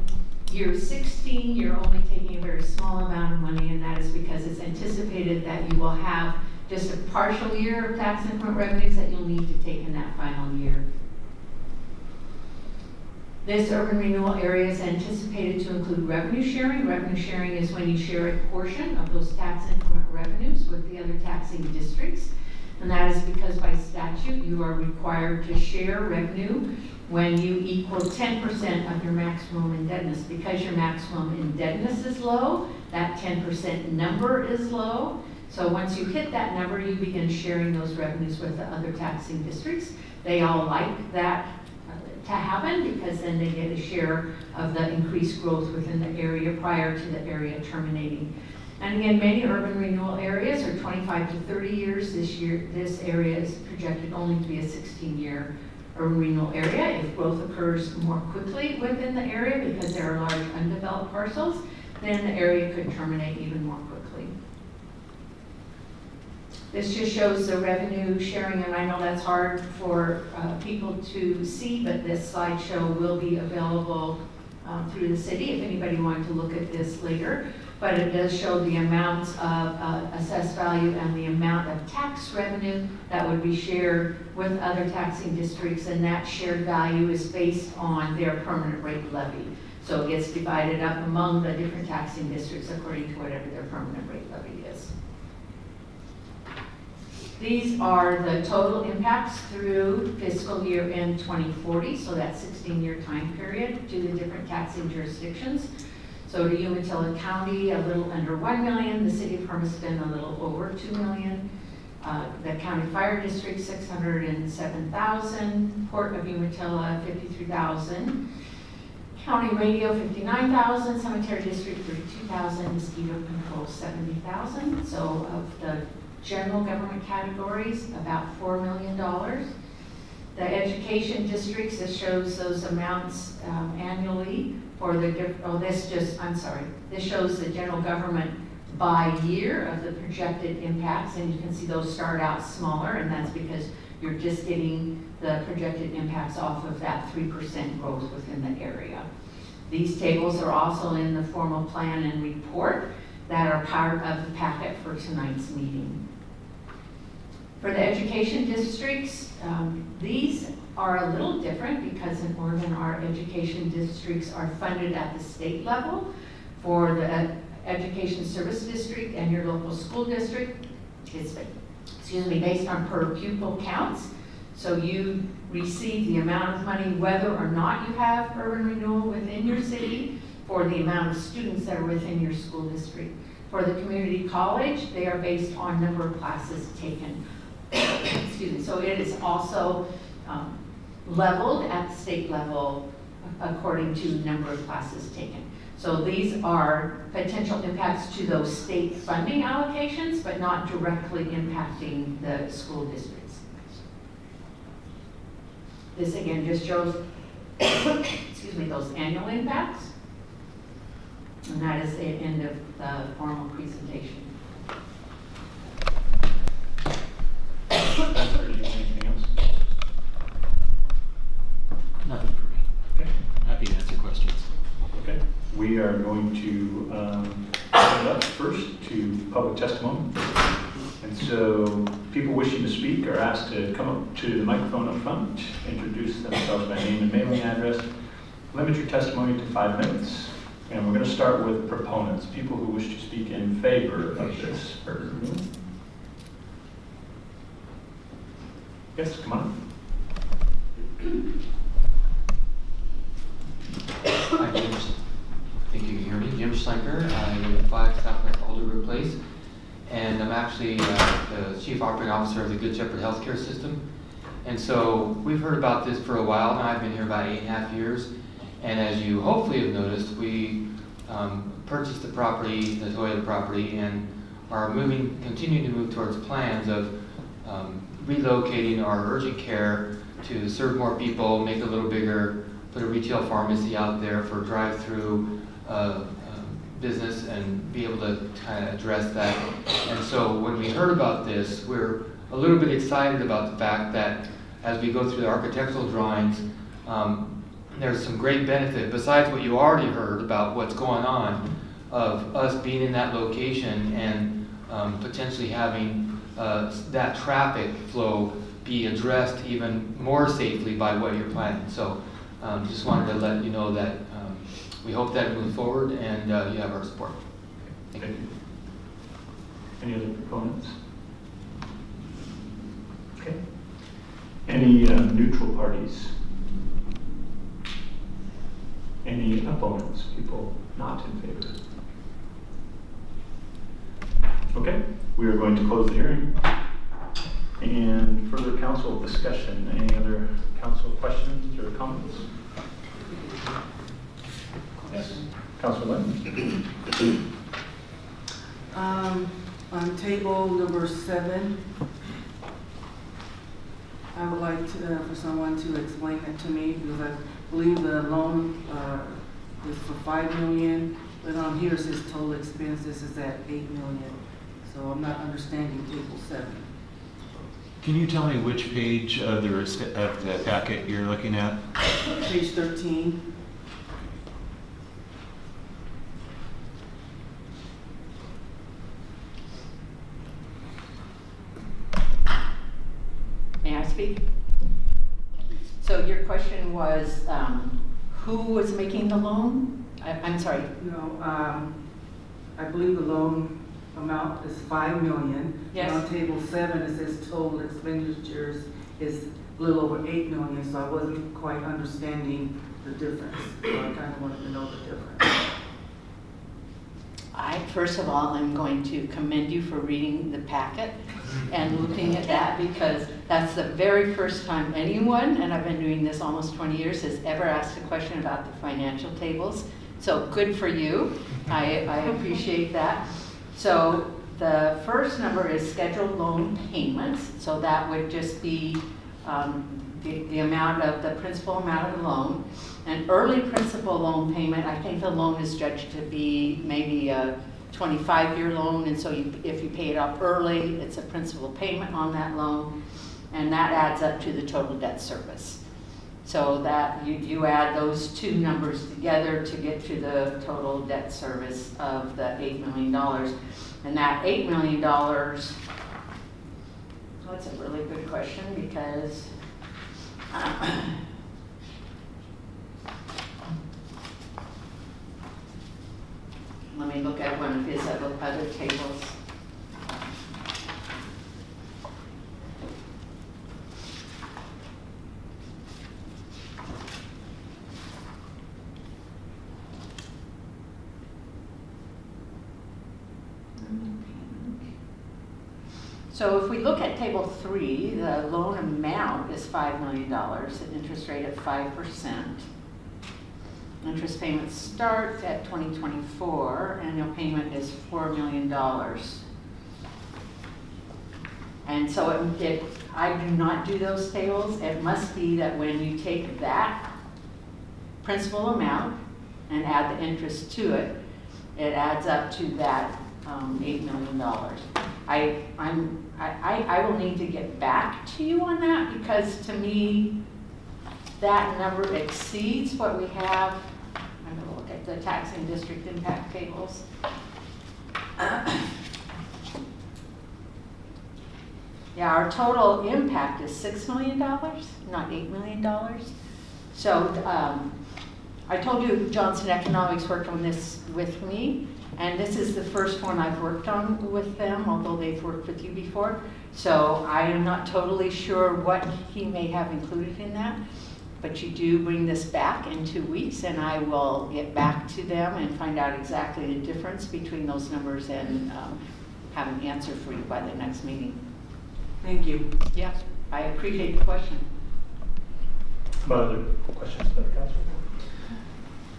Speaker 17: year 16, you're only taking a very small amount of money, and that is because it's anticipated that you will have just a partial year of tax increment revenues that you'll need to take in that final year. This urban renewal area is anticipated to include revenue sharing. Revenue sharing is when you share a portion of those tax increment revenues with the other taxing districts. And that is because by statute, you are required to share revenue when you equal 10% of your maximum indebtedness. Because your maximum indebtedness is low, that 10% number is low. So once you hit that number, you begin sharing those revenues with the other taxing districts. They all like that to happen, because then they get a share of the increased growth within the area prior to the area terminating. And again, many urban renewal areas are 25 to 30 years. This area is projected only to be a 16-year urban renewal area. If growth occurs more quickly within the area, because there are large undeveloped parcels, then the area could terminate even more quickly. This just shows the revenue sharing, and I know that's hard for people to see, but this slideshow will be available through the city, if anybody wanted to look at this later. But it does show the amounts of assessed value and the amount of tax revenue that would be shared with other taxing districts, and that shared value is based on their permanent rate levy. So it gets divided up among the different taxing districts according to whatever their permanent rate levy is. These are the total impacts through fiscal year end 2040, so that 16-year time period to the different taxing jurisdictions. So to Umatilla County, a little under 1 million, the city of Hermiston, a little over 2 million. The county fire district, 607,000. Port of Umatilla, 53,000. County radio, 59,000. Cemetery district, 32,000. Mosquito control, 70,000. So of the general government categories, about $4 million. The education districts, this shows those amounts annually for the, this shows the general government by year of the projected impacts, and you can see those start out smaller, and that's because you're just getting the projected impacts off of that 3% growth within the area. These tables are also in the formal plan and report that are part of the packet for tonight's meeting. For the education districts, these are a little different because in Oregon, our education districts are funded at the state level. For the education service district and your local school district, it's based on per pupil counts. So you receive the amount of money whether or not you have urban renewal within your city for the amount of students that are within your school district. For the community college, they are based on number of classes taken. Excuse me. So it is also leveled at the state level according to number of classes taken. So these are potential impacts to those state funding allocations, but not directly impacting the school districts. This again just shows excuse me, those annual impacts. And that is the end of the formal presentation.
Speaker 1: Anything else?
Speaker 16: Nothing for me.
Speaker 1: Okay.
Speaker 16: Happy to answer questions.
Speaker 1: Okay. We are going to open it up first to public testimony. And so people wishing to speak are asked to come up to the microphone up front, introduce themselves by name and mailing address. Limit your testimony to 5 minutes. And we're going to start with proponents, people who wish to speak in favor of this urban renewal. Yes, come on.
Speaker 18: Hi, James. I think you can hear me. Jim Schlenker. I live at 5 Southwest Alderwood Place. And I'm actually the Chief Operating Officer of the Good Shepherd Healthcare System. And so we've heard about this for a while now. I've been here about 8.5 years. And as you hopefully have noticed, we purchased the property, the Toyota property, and are continuing to move towards plans of relocating our urgent care to serve more people, make it a little bigger, put a retail pharmacy out there for drive-through business and be able to kind of address that. And so when we heard about this, we're a little bit excited about the fact that as we go through the architectural drawings, there's some great benefit besides what you already heard about what's going on of us being in that location and potentially having that traffic flow be addressed even more safely by what you're planning. So just wanted to let you know that we hope that it moves forward and you have our support. Thank you.
Speaker 1: Any other proponents? Okay. Any neutral parties? Any opponents? People not in favor? Okay, we are going to close the hearing. And further council discussion. Any other council questions or comments? Yes, Councilor Lynn.
Speaker 5: On table number 7, I would like to, for someone to explain it to me, because I believe the loan is for $5 million, but on here it says total expenses is at $8 million. So I'm not understanding table 7.
Speaker 16: Can you tell me which page of the packet you're looking at?
Speaker 5: Page 13.
Speaker 17: speak? So your question was, who was making the loan? I'm sorry.
Speaker 5: No, I believe the loan amount is 5 million.
Speaker 17: Yes.
Speaker 5: And on table 7, it says total expenditures is a little over 8 million, so I wasn't quite understanding the difference. So I kind of wanted to know the difference.
Speaker 17: First of all, I'm going to commend you for reading the packet and looking at that, because that's the very first time anyone, and I've been doing this almost 20 years, has ever asked a question about the financial tables. So good for you. I appreciate that. So the first number is scheduled loan payments. So that would just be the amount of the principal amount of the loan. An early principal loan payment, I think the loan is judged to be maybe a 25-year loan, and so if you pay it off early, it's a principal payment on that loan, and that adds up to the total debt service. So that you add those two numbers together to get to the total debt service of the $8 million. And that $8 million, that's a really good question, because let me look at one of his other tables. So if we look at table 3, the loan amount is $5 million, an interest rate of 5%. Interest payment starts at 2024, annual payment is $4 million. And so I do not do those tables. It must be that when you take that principal amount and add the interest to it, it adds up to that $8 million. I will need to get back to you on that, because to me, that number exceeds what we have. I'm going to look at the taxing district impact tables. Yeah, our total impact is $6 million, not $8 million. So I told you Johnson Economics worked on this with me, and this is the first one I've worked on with them, although they've worked with you before. So I am not totally sure what he may have included in that, but you do bring this back in 2 weeks, and I will get back to them and find out exactly the difference between those numbers and have an answer for you by the next meeting.
Speaker 5: Thank you.
Speaker 17: Yeah, I appreciate the question.
Speaker 1: Other questions by the council?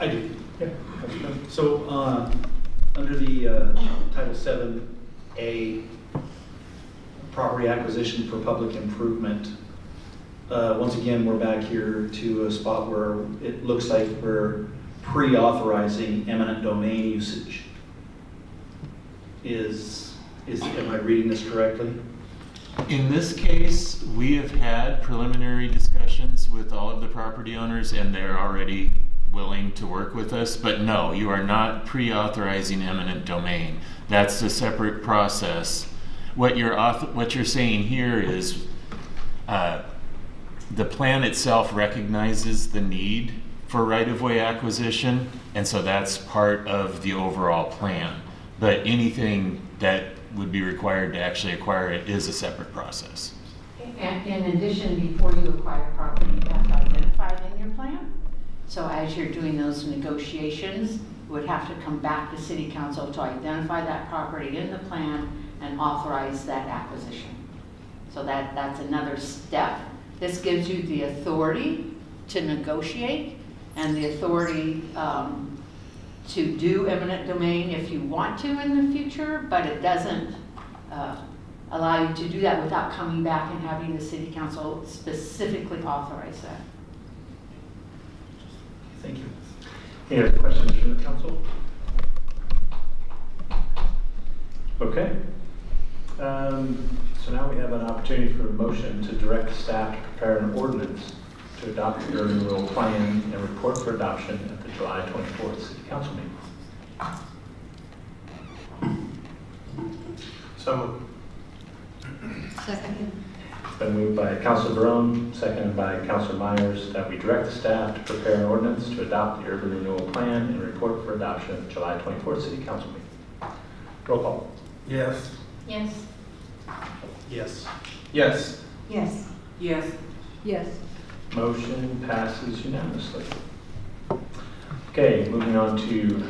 Speaker 19: I do.
Speaker 1: Yeah.
Speaker 19: So under the Title 7A, property acquisition for public improvement, once again, we're back here to a spot where it looks like we're pre-authorizing eminent domain usage. Am I reading this correctly?
Speaker 16: In this case, we have had preliminary discussions with all of the property owners, and they're already willing to work with us. But no, you are not pre-authorizing eminent domain. That's a separate process. What you're saying here is the plan itself recognizes the need for right-of-way acquisition, and so that's part of the overall plan. But anything that would be required to actually acquire it is a separate process.
Speaker 17: And in addition, before you acquire property, you have to identify it in your plan. So as you're doing those negotiations, you would have to come back to City Council to identify that property in the plan and authorize that acquisition. So that's another step. This gives you the authority to negotiate and the authority to do eminent domain if you want to in the future, but it doesn't allow you to do that without coming back and having the City Council specifically authorize that.
Speaker 1: Thank you. Any other questions from the council? Okay. So now we have an opportunity for a motion to direct staff to prepare an ordinance to adopt the urban renewal plan and report for adoption at the July 24th City Council meeting.
Speaker 11: So
Speaker 15: Second.
Speaker 1: Been moved by Councilor Barone, seconded by Councilor Myers, that we direct the staff to prepare an ordinance to adopt the urban renewal plan and report for adoption at July 24th City Council meeting. Roll call.
Speaker 11: Yes.
Speaker 15: Yes.
Speaker 11: Yes.
Speaker 19: Yes.
Speaker 14: Yes.
Speaker 5: Yes.
Speaker 14: Yes.
Speaker 1: Motion passes unanimously. Okay, moving on to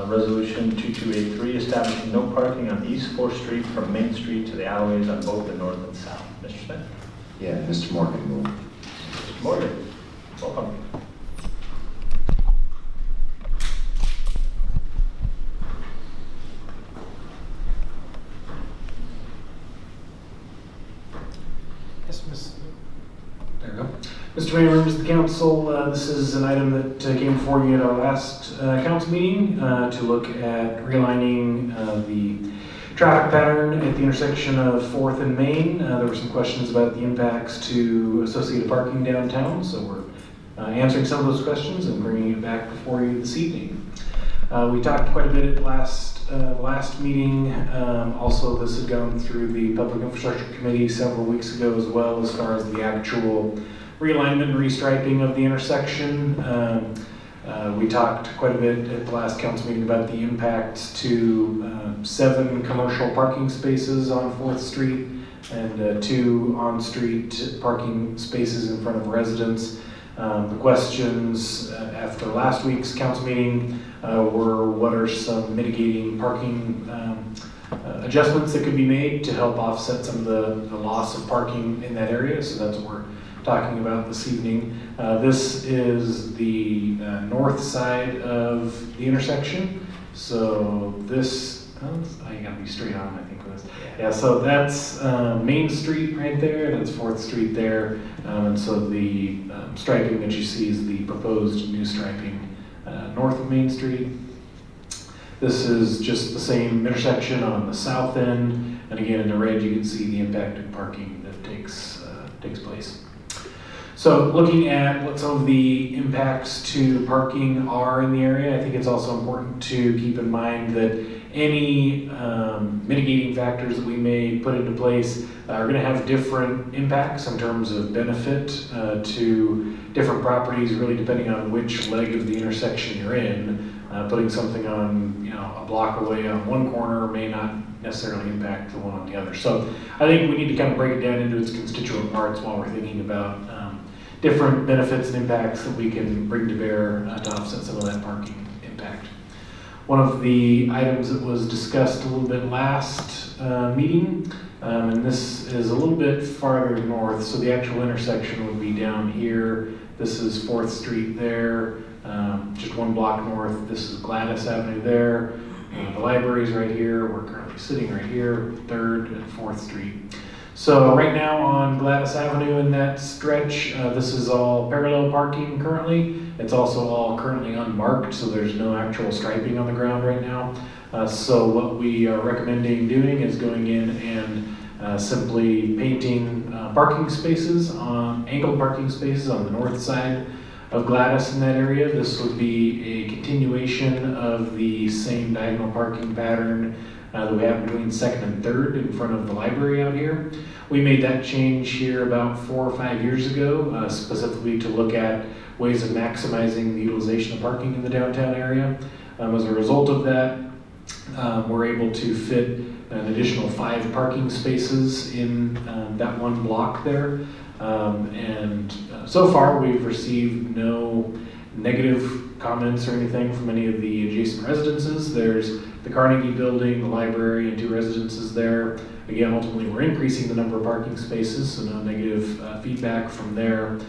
Speaker 1: Resolution 2283, establishing no parking on East 4th Street from Main Street to the alleyways on both the north and south. Mr. Smith?
Speaker 2: Yeah, Mr. Morgan will.
Speaker 1: Mr. Morgan, welcome.
Speaker 8: Yes, there we go. Mr. Mayor, members of the council, this is an item that came before you at our last council meeting to look at realigning the traffic pattern at the intersection of 4th and Main. There were some questions about the impacts to associated parking downtown, so we're answering some of those questions and bringing it back before you this evening. We talked quite a bit at last meeting. Also, this had gone through the Public Infrastructure Committee several weeks ago as well, as far as the actual realignment and restriping of the intersection. We talked quite a bit at the last council meeting about the impacts to 7 commercial parking spaces on 4th Street and 2 on-street parking spaces in front of residents. The questions after last week's council meeting were what are some mitigating parking adjustments that could be made to help offset some of the loss of parking in that area. So that's what we're talking about this evening. This is the north side of the intersection. So this, you gotta be straight on, I think. Yeah, so that's Main Street right there, that's 4th Street there. And so the striping that you see is the proposed new striping north of Main Street. This is just the same intersection on the south end. And again, in the red, you can see the impacted parking that takes place. So looking at what some of the impacts to parking are in the area, I think it's also important to keep in mind that any mitigating factors that we may put into place are going to have different impacts in terms of benefit to different properties, really depending on which leg of the intersection you're in. Putting something on, a block away on one corner may not necessarily impact the one on the other. So I think we need to kind of break it down into its constituent parts while we're thinking about different benefits and impacts that we can bring to bear to offset some of that parking impact. One of the items that was discussed a little bit last meeting, and this is a little bit farther north, so the actual intersection would be down here. This is 4th Street there, just one block north. This is Gladys Avenue there. The library's right here. We're currently sitting right here, 3rd and 4th Street. So right now on Gladys Avenue in that stretch, this is all parallel parking currently. It's also all currently unmarked, so there's no actual striping on the ground right now. So what we are recommending doing is going in and simply painting parking spaces, angled parking spaces on the north side of Gladys in that area. This would be a continuation of the same diagonal parking pattern that we have between 2nd and 3rd in front of the library out here. We made that change here about 4 or 5 years ago, specifically to look at ways of maximizing the utilization of parking in the downtown area. As a result of that, we're able to fit an additional 5 parking spaces in that one block there. So far, we've received no negative comments or anything from any of the adjacent residences. There's the Carnegie Building, the library, and 2 residences there. Again, ultimately, we're increasing the number of parking spaces, so no negative feedback from there.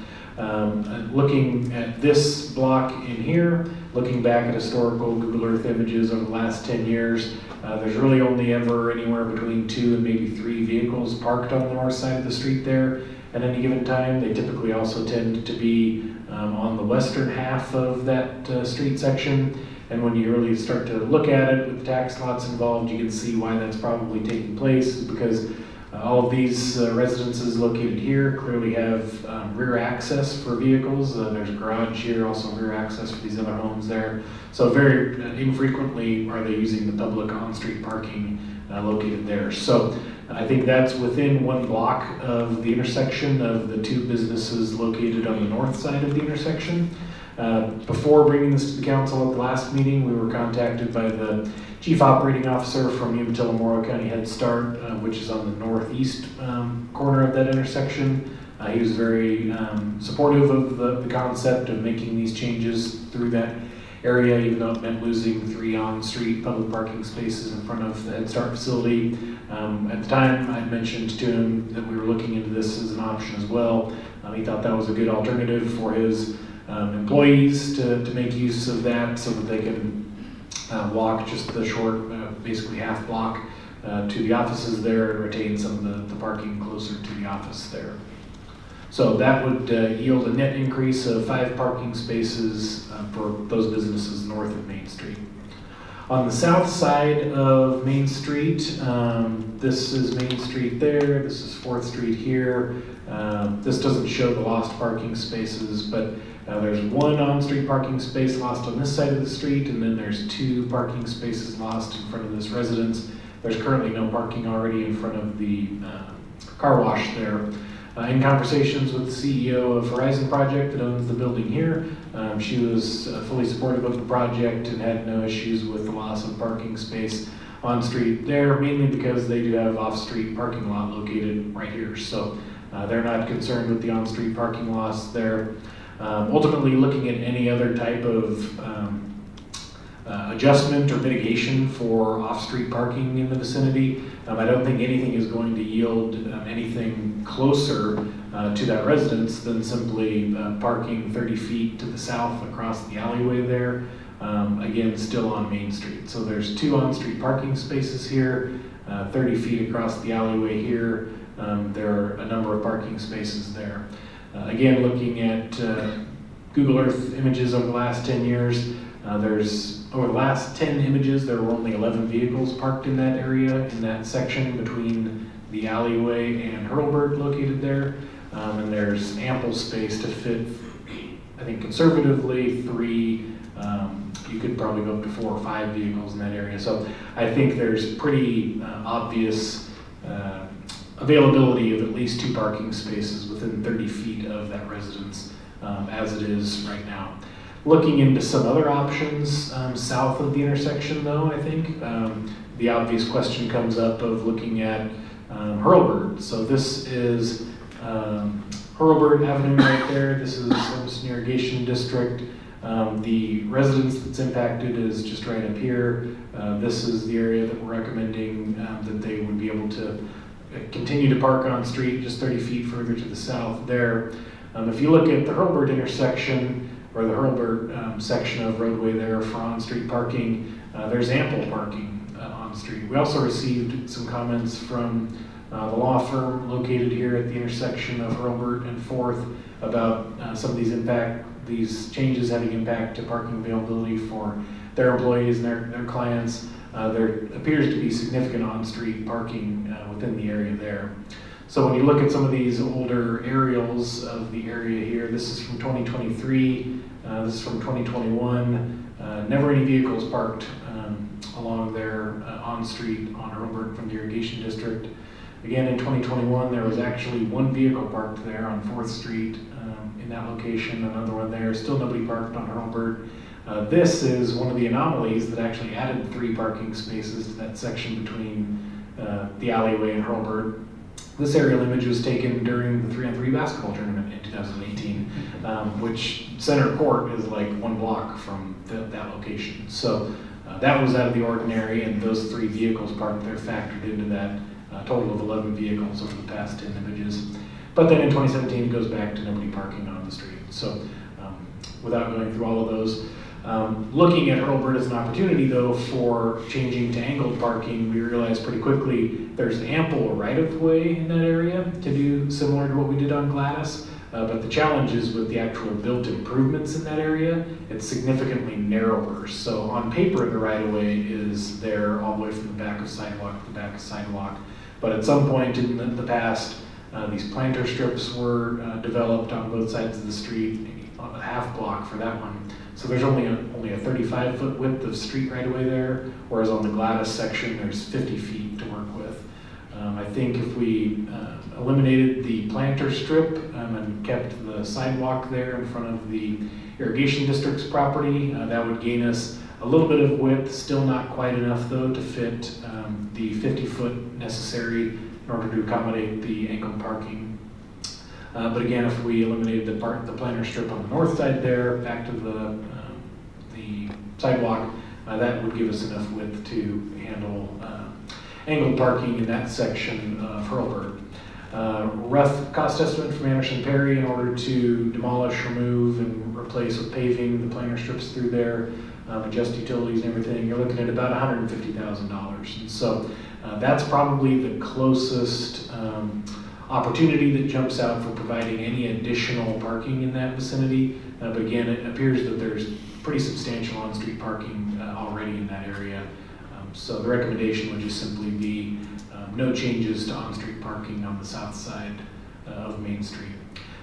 Speaker 8: Looking at this block in here, looking back at historical Google Earth images over the last 10 years, there's really only ever anywhere between 2 and maybe 3 vehicles parked on the north side of the street there at any given time. They typically also tend to be on the western half of that street section. And when you really start to look at it with the tax lots involved, you can see why that's probably taking place, because all of these residences located here clearly have rear access for vehicles. There's a garage here, also rear access for these other homes there. So very infrequently are they using the public on-street parking located there. So
Speaker 20: I think that's within 1 block of the intersection of the 2 businesses located on the north side of the intersection. Before bringing this to the council at the last meeting, we were contacted by the Chief Operating Officer from Umatilla-Moro County Head Start, which is on the northeast corner of that intersection. He was very supportive of the concept of making these changes through that area, even though it meant losing 3 on-street public parking spaces in front of the Head Start facility. At the time, I mentioned to him that we were looking into this as an option as well. He thought that was a good alternative for his employees to make use of that so that they can walk just the short, basically half block to the offices there and retain some of the parking closer to the office there. So that would yield a net increase of 5 parking spaces for those businesses north of Main Street. On the south side of Main Street, this is Main Street there, this is 4th Street here. This doesn't show the lost parking spaces, but there's 1 on-street parking space lost on this side of the street, and then there's 2 parking spaces lost in front of this residence. There's currently no parking already in front of the car wash there. In conversations with the CEO of Horizon Project that owns the building here, she was fully supportive of the project and had no issues with the loss of parking space on street there, mainly because they do have off-street parking lot located right here. So they're not concerned with the on-street parking loss there. Ultimately, looking at any other type of adjustment or mitigation for off-street parking in the vicinity, I don't think anything is going to yield anything closer to that residence than simply parking 30 feet to the south across the alleyway there, again, still on Main Street. So there's 2 on-street parking spaces here, 30 feet across the alleyway here. There are a number of parking spaces there. Again, looking at Google Earth images over the last 10 years, over the last 10 images, there were only 11 vehicles parked in that area, in that section between the alleyway and Hurlburt located there. And there's ample space to fit, I think conservatively, 3, you could probably go up to 4 or 5 vehicles in that area. So I think there's pretty obvious availability of at least 2 parking spaces within 30 feet of that residence as it is right now. Looking into some other options south of the intersection though, I think, the obvious question comes up of looking at Hurlburt. So this is Hurlburt Avenue right there. This is Hermiston Irrigation District. The residence that's impacted is just right up here. This is the area that we're recommending that they would be able to continue to park on street just 30 feet further to the south there. If you look at the Hurlburt intersection, or the Hurlburt section of roadway there for on-street parking, there's ample parking on street. We also received some comments from the law firm located here at the intersection of Hurlburt and 4th about some of these changes having impact to parking availability for their employees and their clients. There appears to be significant on-street parking within the area there. So when you look at some of these older aerials of the area here, this is from 2023, this is from 2021, never any vehicles parked along there on street on Hurlburt from the irrigation district. Again, in 2021, there was actually 1 vehicle parked there on 4th Street in that location, another one there, still nobody parked on Hurlburt. This is one of the anomalies that actually added 3 parking spaces to that section between the alleyway and Hurlburt. This aerial image was taken during the 3-on-3 basketball tournament in 2018, which center court is like 1 block from that location. So that was out of the ordinary, and those 3 vehicles parked there factored into that total of 11 vehicles over the past 10 images. But then in 2017, it goes back to nobody parking on the street. So without going through all of those, looking at Hurlburt as an opportunity though for changing to angled parking, we realized pretty quickly there's ample right-of-way in that area to do similar to what we did on Gladys, but the challenge is with the actual built improvements in that area, it's significantly narrower. So on paper, the right-of-way is there all the way from the back of sidewalk to the back of sidewalk, but at some point in the past, these planter strips were developed on both sides of the street, on a half block for that one. So there's only a 35-foot width of street right away there, whereas on the Gladys section, there's 50 feet to work with. I I think if we eliminated the planter strip and kept the sidewalk there in front of the irrigation district's property, that would gain us a little bit of width, still not quite enough though to fit the 50-foot necessary in order to accommodate the angled parking. But again, if we eliminated the planter strip on the north side there, back to the sidewalk, that would give us enough width to handle angled parking in that section of Hurlburt. Rough cost estimate from Anderson Perry in order to demolish, remove, and replace with paving the planter strips through there, adjust utilities and everything, you're looking at about $150,000. And so that's probably the closest opportunity that jumps out for providing any additional parking in that vicinity. But again, it appears that there's pretty substantial on-street parking already in that area. So the recommendation would just simply be no changes to on-street parking on the south side of Main Street.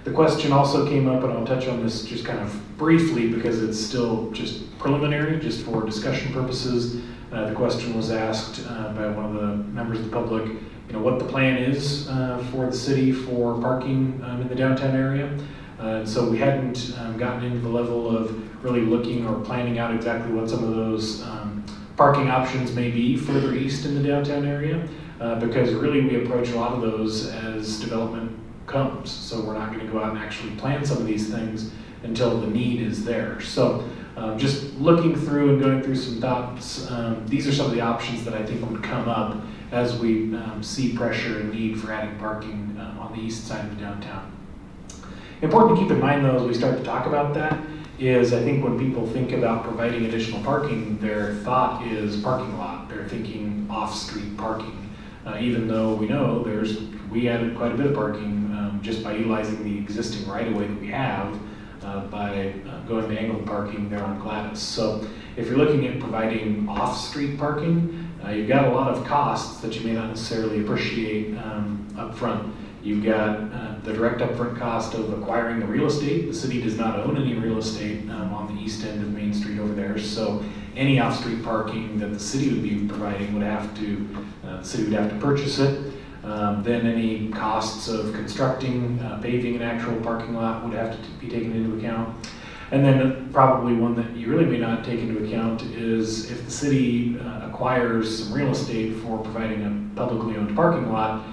Speaker 20: The question also came up, and I'll touch on this just kind of briefly because it's still just preliminary, just for discussion purposes. The question was asked by one of the members of the public, what the plan is for the city for parking in the downtown area. So we hadn't gotten into the level of really looking or planning out exactly what some of those parking options may be further east in the downtown area, because really we approach a lot of those as development comes. So we're not going to go out and actually plan some of these things until the need is there. So just looking through and going through some thoughts, these are some of the options that I think would come up as we see pressure and need for adding parking on the east side of the downtown. Important to keep in mind though, as we start to talk about that, is I think when people think about providing additional parking, their thought is parking lot. They're thinking off-street parking, even though we know we added quite a bit of parking just by utilizing the existing right-of-way that we have by going to angled parking there on Gladys. So if you're looking at providing off-street parking, you've got a lot of costs that you may not necessarily appreciate up front. You've got the direct upfront cost of acquiring the real estate. The city does not own any real estate on the east end of Main Street over there. So any off-street parking that the city would be providing would have to, the city would have to purchase it. Then any costs of constructing, paving an actual parking lot would have to be taken into account. And then probably one that you really may not take into account is if the city acquires some real estate for providing a publicly owned parking lot,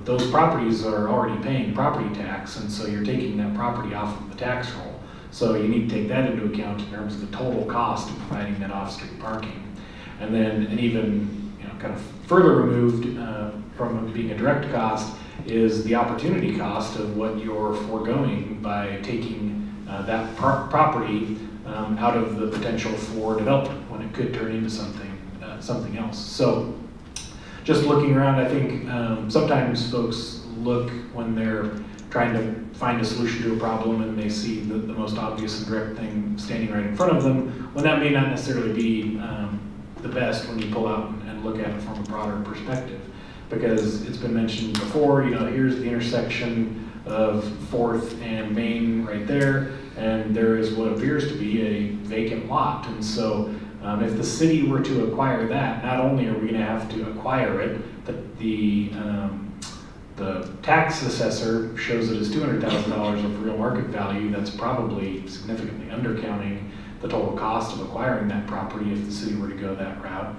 Speaker 20: those properties are already paying property tax, and so you're taking that property off of the tax roll. So you need to take that into account in terms of the total cost of providing that off-street parking. And then an even kind of further removed from being a direct cost is the opportunity cost of what you're foregoing by taking that property out of the potential for development when it could turn into something else. So just looking around, I think sometimes folks look when they're trying to find a solution to a problem and they see the most obvious and direct thing standing right in front of them, when that may not necessarily be the best when you pull out and look at it from a broader perspective. Because it's been mentioned before, here's the intersection of 4th and Main right there, and there is what appears to be a vacant lot. And so if the city were to acquire that, not only are we going to have to acquire it, the tax assessor shows it as $200,000 of real market value. That's probably significantly undercounting the total cost of acquiring that property if the city were to go that route.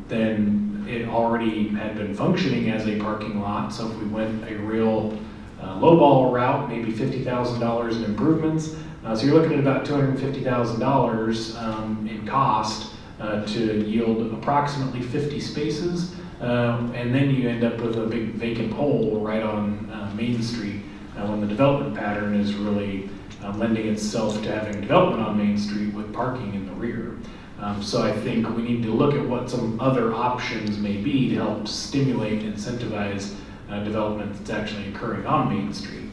Speaker 20: Then it already had been functioning as a parking lot, so if we went a real lowball route, maybe $50,000 in improvements, so you're looking at about $250,000 in cost to yield approximately 50 spaces, and then you end up with a big vacant hole right on Main Street when the development pattern is really lending itself to having development on Main Street with parking in the rear. So I think we need to look at what some other options may be to help stimulate and incentivize development that's actually occurring on Main Street.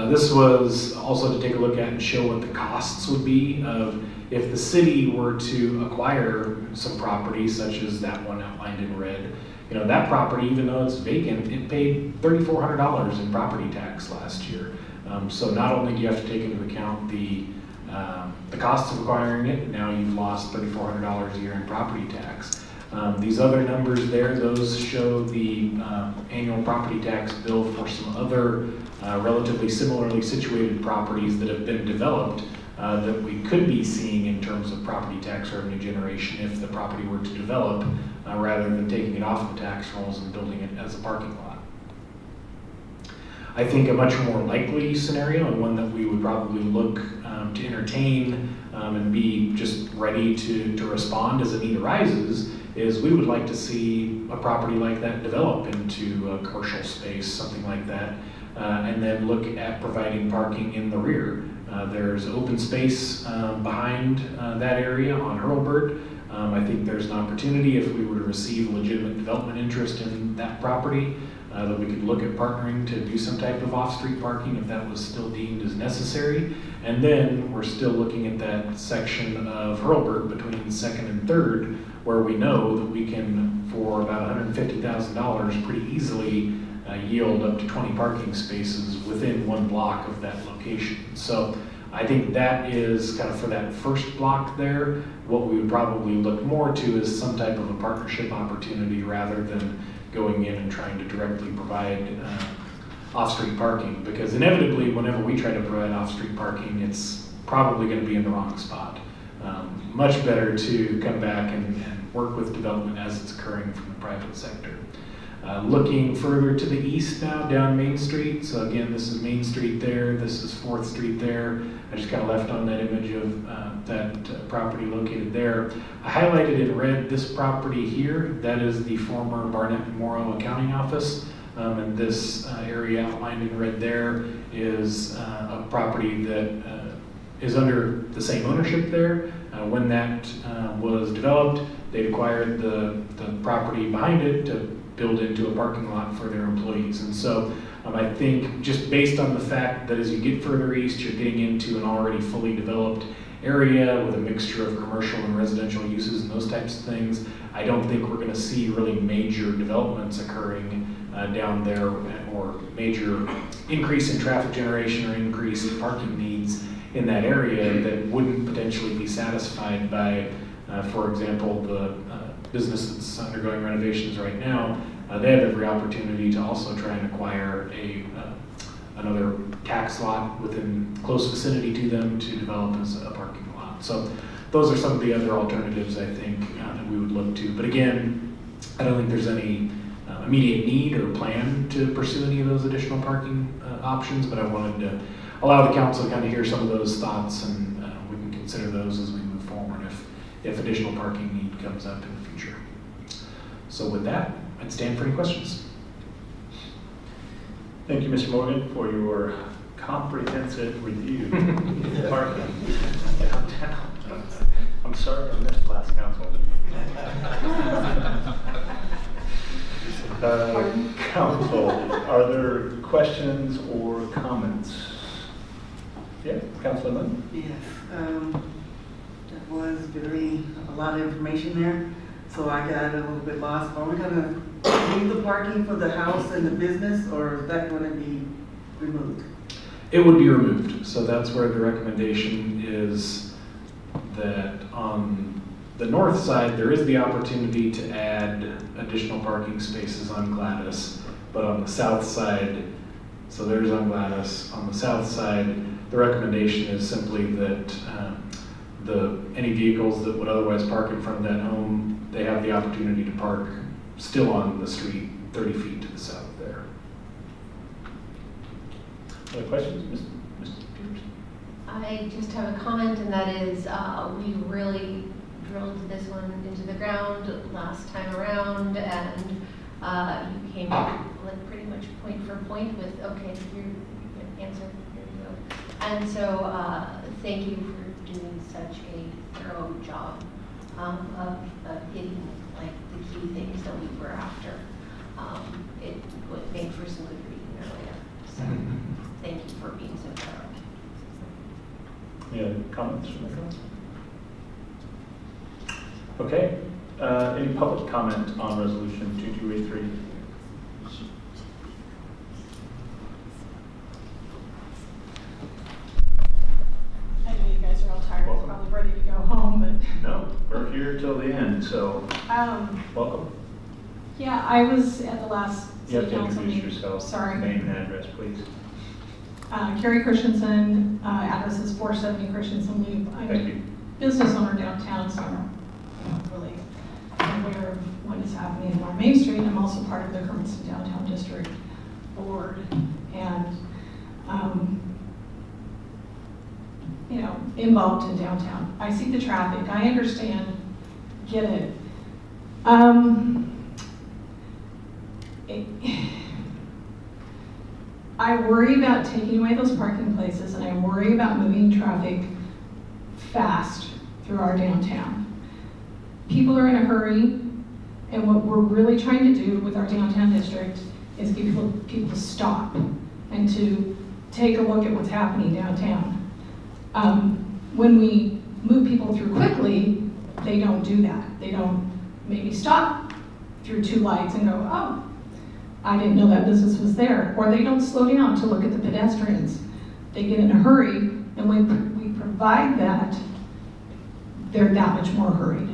Speaker 20: This was also to take a look at and show what the costs would be of if the city were to acquire some property such as that one outlined in red. That property, even though it's vacant, it paid $3,400 in property tax last year. So not only do you have to take into account the costs of acquiring it, now you've lost $3,400 a year in property tax. These other numbers there, those show the annual property tax bill for some other relatively similarly situated properties that have been developed that we could be seeing in terms of property tax revenue generation if the property were to develop rather than taking it off the tax rolls and building it as a parking lot. I think a much more likely scenario, and one that we would probably look to entertain and be just ready to respond as a need arises, is we would like to see a property like that develop into a commercial space, something like that, and then look at providing parking in the rear. There's open space behind that area on Hurlburt. I think there's an opportunity if we were to receive legitimate development interest in that property that we could look at partnering to do some type of off-street parking if that was still deemed as necessary. And then we're still looking at that section of Hurlburt between 2nd and 3rd where we know that we can, for about $150,000, pretty easily yield up to 20 parking spaces within one block of that location. So I think that is kind of for that first block there. What we would probably look more to is some type of a partnership opportunity rather than going in and trying to directly provide off-street parking, because inevitably whenever we try to provide off-street parking, it's probably going to be in the wrong spot. Much better to come back and work with development as it's occurring from the private sector. Looking further to the east now, down Main Street. So again, this is Main Street there, this is 4th Street there. I just kind of left on that image of that property located there. I highlighted in red this property here. That is the former Barnett and Morrow accounting office. And this area outlined in red there is a property that is under the same ownership there. When that was developed, they acquired the property behind it to build into a parking lot for their employees. And so I think just based on the fact that as you get further east, you're getting into an already fully developed area with a mixture of commercial and residential uses and those types of things, I don't think we're going to see really major developments occurring down there or major increase in traffic generation or increase in parking needs in that area that wouldn't potentially be satisfied by, for example, the business that's undergoing renovations right now. They have every opportunity to also try and acquire another tax lot within close vicinity to them to develop as a parking lot. So those are some of the other alternatives I think that we would look to. But again, I don't think there's any immediate need or plan to pursue any of those additional parking options, but I wanted to allow the council to kind of hear some of those thoughts, and we can consider those as we move forward if additional parking need comes up in the future. So with that, I'd stand for any questions.
Speaker 1: Thank you, Mr. Morgan, for your comprehensive review of parking downtown. I'm sorry I missed last council. Council, are there questions or comments? Yeah, Councilman.
Speaker 5: Yes, that was a lot of information there, so I got a little bit lost. Are we gonna leave the parking for the house and the business, or is that gonna be removed?
Speaker 20: It would be removed. So that's where the recommendation is that on the north side, there is the opportunity to add additional parking spaces on Gladys, but on the south side, so there's on Gladys, on the south side, the recommendation is simply that any vehicles that would otherwise park in front of that home, they have the opportunity to park still on the street 30 feet to the south there.
Speaker 1: Other questions, Mr. Peters?
Speaker 15: I just have a comment, and that is we really drilled this one into the ground last time around, and you came like pretty much point for point with, okay, your answer, here you go. And so thank you for doing such a thorough job of hitting like the key things that we were after. It would make for some good reading earlier. So thank you for being so thorough.
Speaker 1: Any other comments from the council? Okay. Any public comment on resolution 2283?
Speaker 21: I know you guys are all tired, probably ready to go home, but
Speaker 1: No, we're here till the end, so welcome.
Speaker 21: Yeah, I was at the last
Speaker 1: You have
Speaker 21: city
Speaker 1: to
Speaker 21: council
Speaker 1: introduce
Speaker 21: meeting.
Speaker 1: yourself.
Speaker 21: Sorry.
Speaker 1: Name and address, please.
Speaker 21: Carrie Christensen, address is 470 Christensen Loop. I'm
Speaker 1: Thank
Speaker 21: a
Speaker 1: you.
Speaker 21: business owner downtown, so I'm really aware of what is happening on Main Street. I'm also part of the Hermiston Downtown District Board, and you know, involved in downtown. I see the traffic. I understand. Get it. I worry about taking away those parking places, and I worry about moving traffic fast through our downtown. People are in a hurry, and what we're really trying to do with our downtown district is get people to stop and to take a look at what's happening downtown. When we move people through quickly, they don't do that. They don't maybe stop through 2 lights and go, oh, I didn't know that business was there. Or they don't slow down to look at the pedestrians. They get in a hurry, and when we provide that, they're that much more hurried.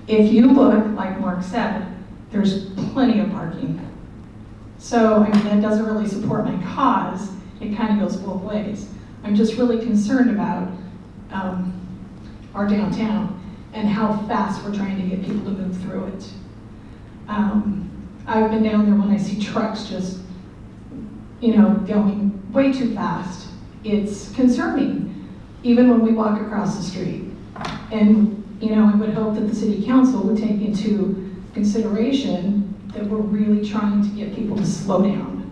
Speaker 21: If you look, like Mark said, there's plenty of parking. So, I mean, that doesn't really support my cause. It kind of goes both ways. I'm just really concerned about our downtown and how fast we're trying to get people to move through it. I've been down there when I see trucks just, you know, going way too fast. It's concerning, even when we walk across the street. And, you know, I would hope that the city council would take into consideration that we're really trying to get people to slow down.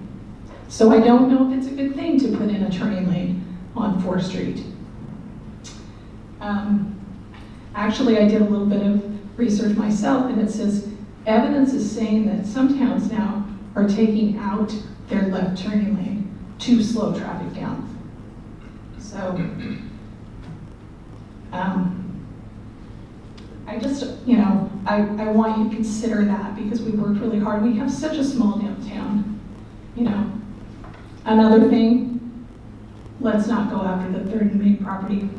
Speaker 21: So I don't know if it's a good thing to put in a turning lane on 4th Street. Actually, I did a little bit of research myself, and it says evidence is saying that some towns now are taking out their left turning lane to slow traffic down. So, I just, you know, I want you to consider that because we worked really hard. We have such a small downtown, you know. Another thing, let's not go after the 3rd and Main property.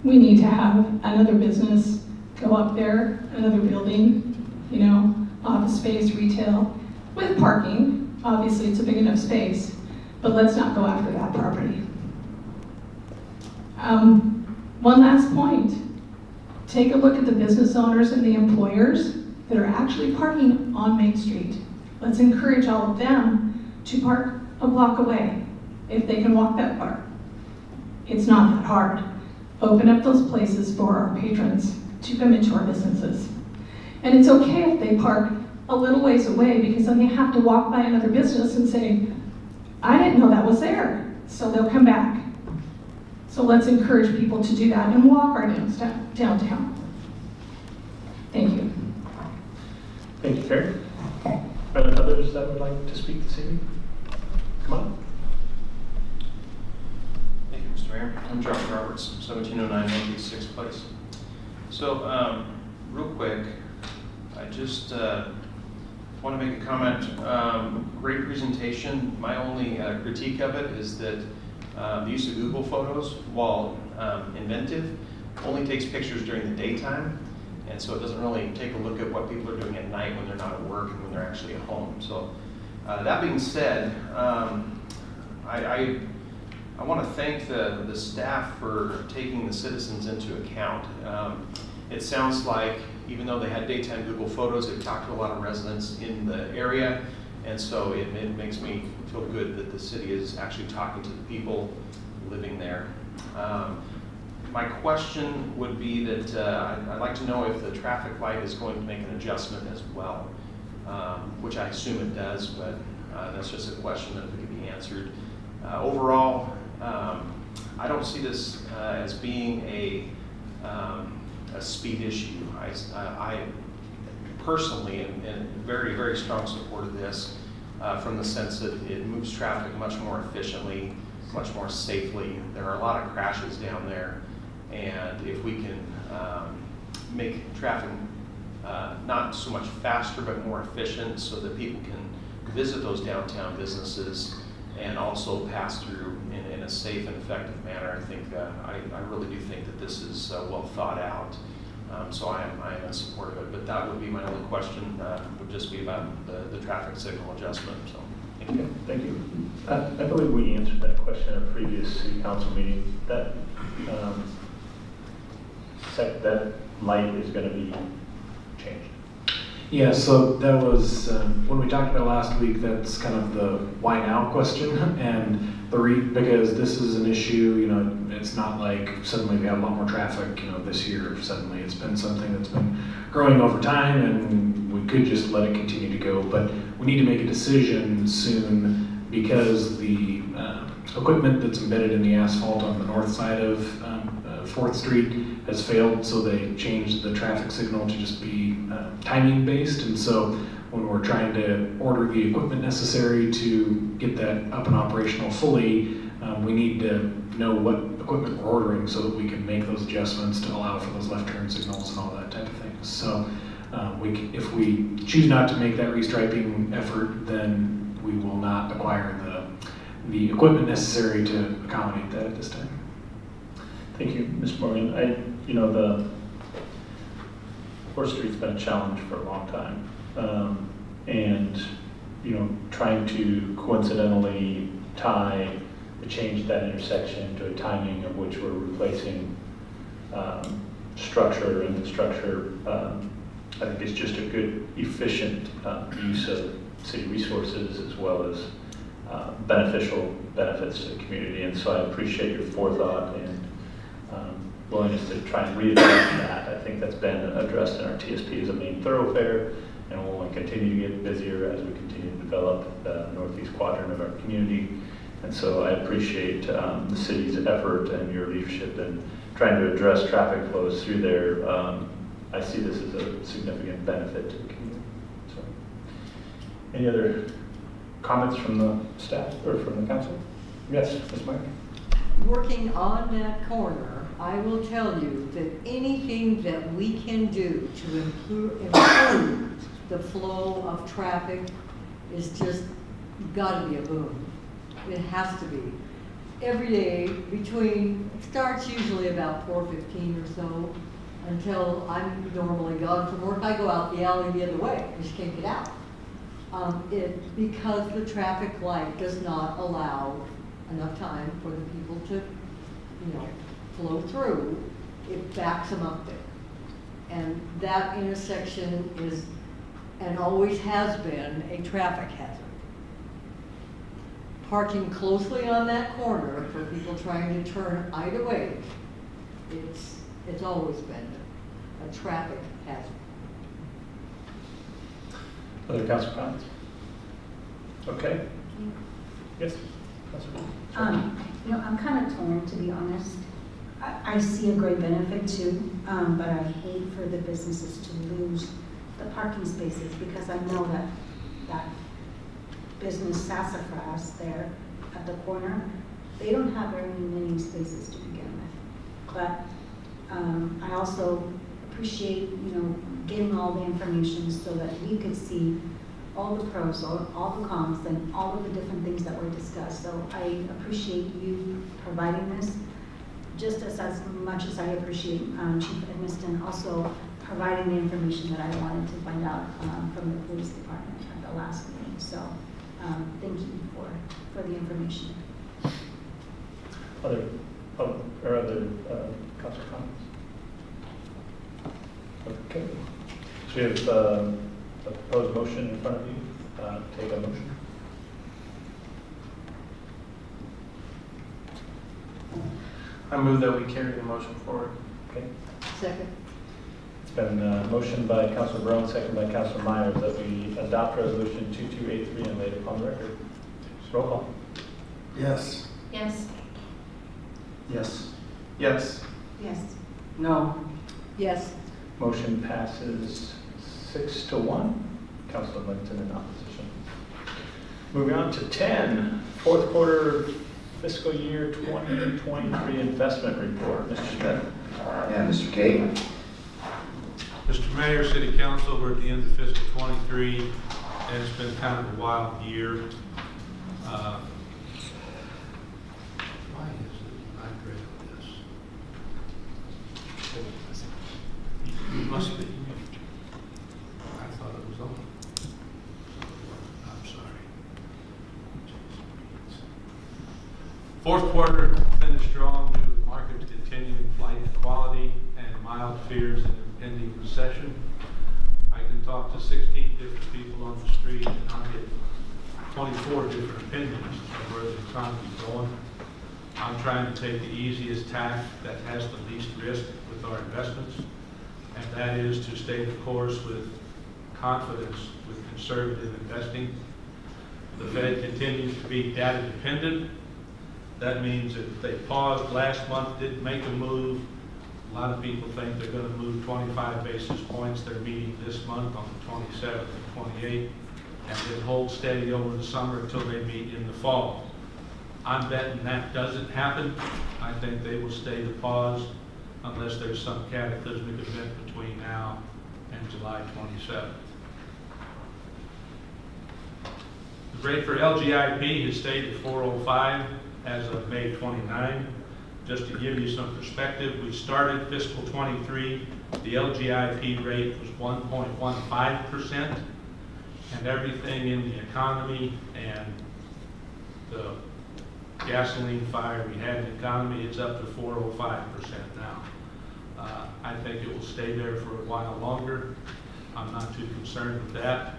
Speaker 21: We need to have another business go up there, another building, you know, office space, retail, with parking. Obviously, it's a big enough space, but let's not go after that property. One last point. Take a look at the business owners and the employers that are actually parking on Main Street. Let's encourage all of them to park a block away if they can walk that far. It's not that hard. Open up those places for our patrons to come into our businesses. And it's okay if they park a little ways away because then they have to walk by another business and say, I didn't know that was there. So they'll come back. So let's encourage people to do that and walk our downtown. Thank you.
Speaker 1: Thank you, Carrie. Are there others that would like to speak this evening? Come on.
Speaker 22: Thank you, Mr. Mayor. I'm Josh Roberts, 1709 Northeast 6th Place. So, real quick, I just want to make a comment. Great presentation. My only critique of it is that the use of Google Photos, while inventive, only takes pictures during the daytime. And so it doesn't really take a look at what people are doing at night when they're not at work and when they're actually at home. So that being said, I want to thank the staff for taking the citizens into account. It sounds like even though they had daytime Google Photos, they've talked to a lot of residents in the area. And so it makes me feel good that the city is actually talking to the people living there. My question would be that I'd like to know if the traffic light is going to make an adjustment as well, which I assume it does, but that's just a question that could be answered. Overall, I don't see this as being a speed issue. I personally am in very, very strong support of this from the sense that it moves traffic much more efficiently, much more safely. There are a lot of crashes down there. And if we can make traffic not so much faster but more efficient so that people can visit those downtown businesses and also pass through in a safe safe and effective manner. I think, I really do think that this is well thought out. So I am in support of it, but that would be my only question, would just be about the traffic signal adjustment, so. Thank you.
Speaker 1: Thank you. I believe we answered that question at a previous city council meeting. That that light is going to be changed.
Speaker 20: Yeah, so that was, when we talked about last week, that's kind of the why now question. And because this is an issue, you know, it's not like suddenly we have a lot more traffic, you know, this year suddenly. It's been something that's been growing over time, and we could just let it continue to go. But we need to make a decision soon because the equipment that's embedded in the asphalt on the north side of 4th Street has failed, so they changed the traffic signal to just be timing based. And so when we're trying to order the equipment necessary to get that up and operational fully, we need to know what equipment we're ordering so that we can make those adjustments to allow for those left turn signals and all that type of thing. So if we choose not to make that restriping effort, then we will not acquire the equipment necessary to accommodate that at this time.
Speaker 1: Thank you, Ms. Morgan. You know, the 4th Street's been a challenge for a long time. And, you know, trying to coincidentally tie the change of that intersection to a timing of which we're replacing infrastructure, I think it's just a good, efficient use of city resources as well as beneficial benefits to the community. And so I appreciate your forethought and willingness to try and readdress that. I think that's been addressed in our TSP as a main thoroughfare, and will only continue to get busier as we continue to develop the northeast quadrant of our community. And so I appreciate the city's effort and your leadership in trying to address traffic flows through there. I see this as a significant benefit to the community. So, any other comments from the staff or from the council? Yes, Ms. Meyer.
Speaker 14: Working on that corner, I will tell you that anything that we can do to improve the flow of traffic is just gotta be a boom. It has to be. Every day it starts usually about 4:15 or so until I'm normally gone from work. I go out the alley the other way, I just can't get out. Because the traffic light does not allow enough time for the people to, you know, flow through, it backs them up there. And that intersection is, and always has been, a traffic hazard. Parking closely on that corner for people trying to turn either way, it's always been a traffic hazard.
Speaker 1: Other council comments? Okay. Yes.
Speaker 4: You know, I'm kind of torn, to be honest. I see a great benefit too, but I hate for the businesses to lose the parking spaces because I know that business Sassafras there at the corner, they don't have very many spaces to begin with. But I also appreciate, you know, getting all the information so that we could see all the pros, all the cons, and all of the different things that were discussed. So I appreciate you providing this, just as much as I appreciate Chief Hermiston also providing the information that I wanted to find out from the police department at the last meeting. So thank you for the information.
Speaker 1: Other council comments? Okay. So we have a proposed motion in front of you. Take a motion.
Speaker 11: I move that we carry the motion forward.
Speaker 1: Okay.
Speaker 14: Second.
Speaker 1: It's been motioned by Councilor Brown, second by Councilor Myers, that we adopt resolution 2283 and lay it upon the record. Roll call.
Speaker 10: Yes.
Speaker 15: Yes.
Speaker 11: Yes. Yes.
Speaker 14: Yes.
Speaker 5: No.
Speaker 14: Yes.
Speaker 1: Motion passes 6-1. Councilor Linton in opposition. Moving on to 10, fourth quarter fiscal year 2023 investment report. Mr. Smith.
Speaker 2: Yeah, Mr. Kay.
Speaker 6: Mr. Mayor, City Council, we're at the end of fiscal 23, and it's been kind of a wild year. You must be. I thought it was on. I'm sorry. Fourth quarter finished strong due to the market's continuing flight to quality and mild fears of impending recession. I can talk to 16 different people on the street and I'll get 24 different opinions of where the economy's going. I'm trying to take the easiest tack that has the least risk with our investments, and that is to stay the course with confidence with conservative investing. The Fed continues to be data dependent. That means if they paused last month, didn't make a move, a lot of people think they're going to move 25 basis points. They're meeting this month on the 27th and 28th, and then hold steady over the summer until they meet in the fall. I'm betting that doesn't happen. I think they will stay the pause unless there's some cataclysmic event between now and July 27th. The rate for LGIP has stayed at 405 as of May 29. Just to give you some perspective, we started fiscal 23, the LGIP rate was 1.15%, and everything in the economy and the gasoline fire we had in the economy, it's up to 405% now. I think it will stay there for a while longer. I'm not too concerned with that.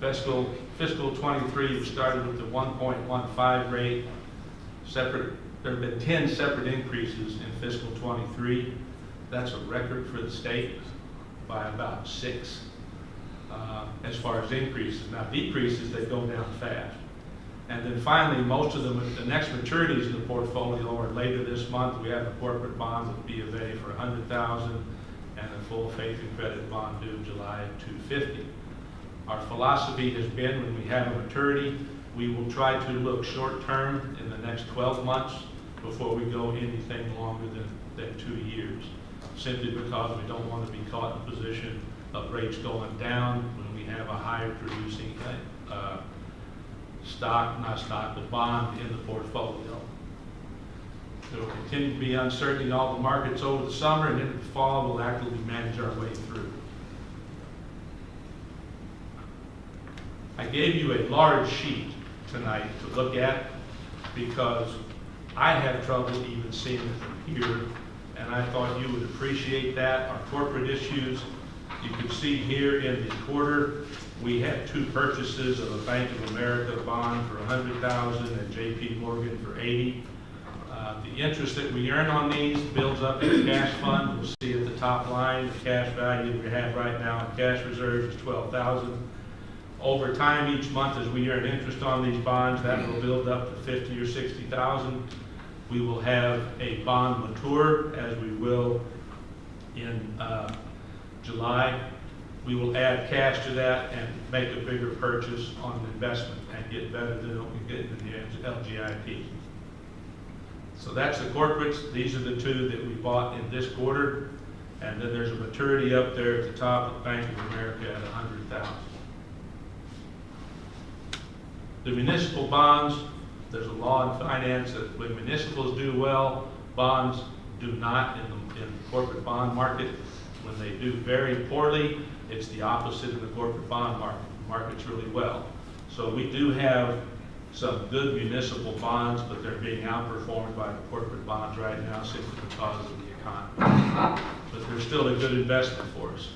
Speaker 6: Fiscal 23 we started with the 1.15 rate. There have been 10 separate increases in fiscal 23. That's a record for the state by about 6 as far as increases. Now decreases, they go down fast. And then finally, most of them, the next maturities in the portfolio are later this month. We have a corporate bond with B of A for $100,000 and a full faith and credit bond due July 250. Our philosophy has been when we have a maturity, we will try to look short term in the next 12 months before we go anything longer than 2 years, simply because we don't want to be caught in a position of rates going down when we have a higher producing the bond in the portfolio. There will continue to be uncertainty in all the markets over the summer, and in the fall we'll actively manage our way through. I gave you a large sheet tonight to look at because I have trouble even seeing it from here, and I thought you would appreciate that. Our corporate issues, you can see here in the quarter, we had 2 purchases of a Bank of America bond for $100,000 and JP Morgan for $80,000. The interest that we earn on these builds up in the cash fund. We'll see at the top line, the cash value we have right now in cash reserves is $12,000. Over time, each month as we earn interest on these bonds, that will build up to $50,000 or $60,000. We will have a bond mature, as we will in July. We will add cash to that and make a bigger purchase on an investment and get better than what we get in the LGIP. So that's the corporates. These are the 2 that we bought in this quarter. And then there's a maturity up there at the top of Bank of America at $100,000. The municipal bonds, there's a law in finance that when municipals do well, bonds do not in the corporate bond market. When they do very poorly, it's the opposite of the corporate bond market. The market's really well. So we do have some good municipal bonds, but they're being outperformed by the corporate bonds right now simply because of the economy. But they're still a good investment for us.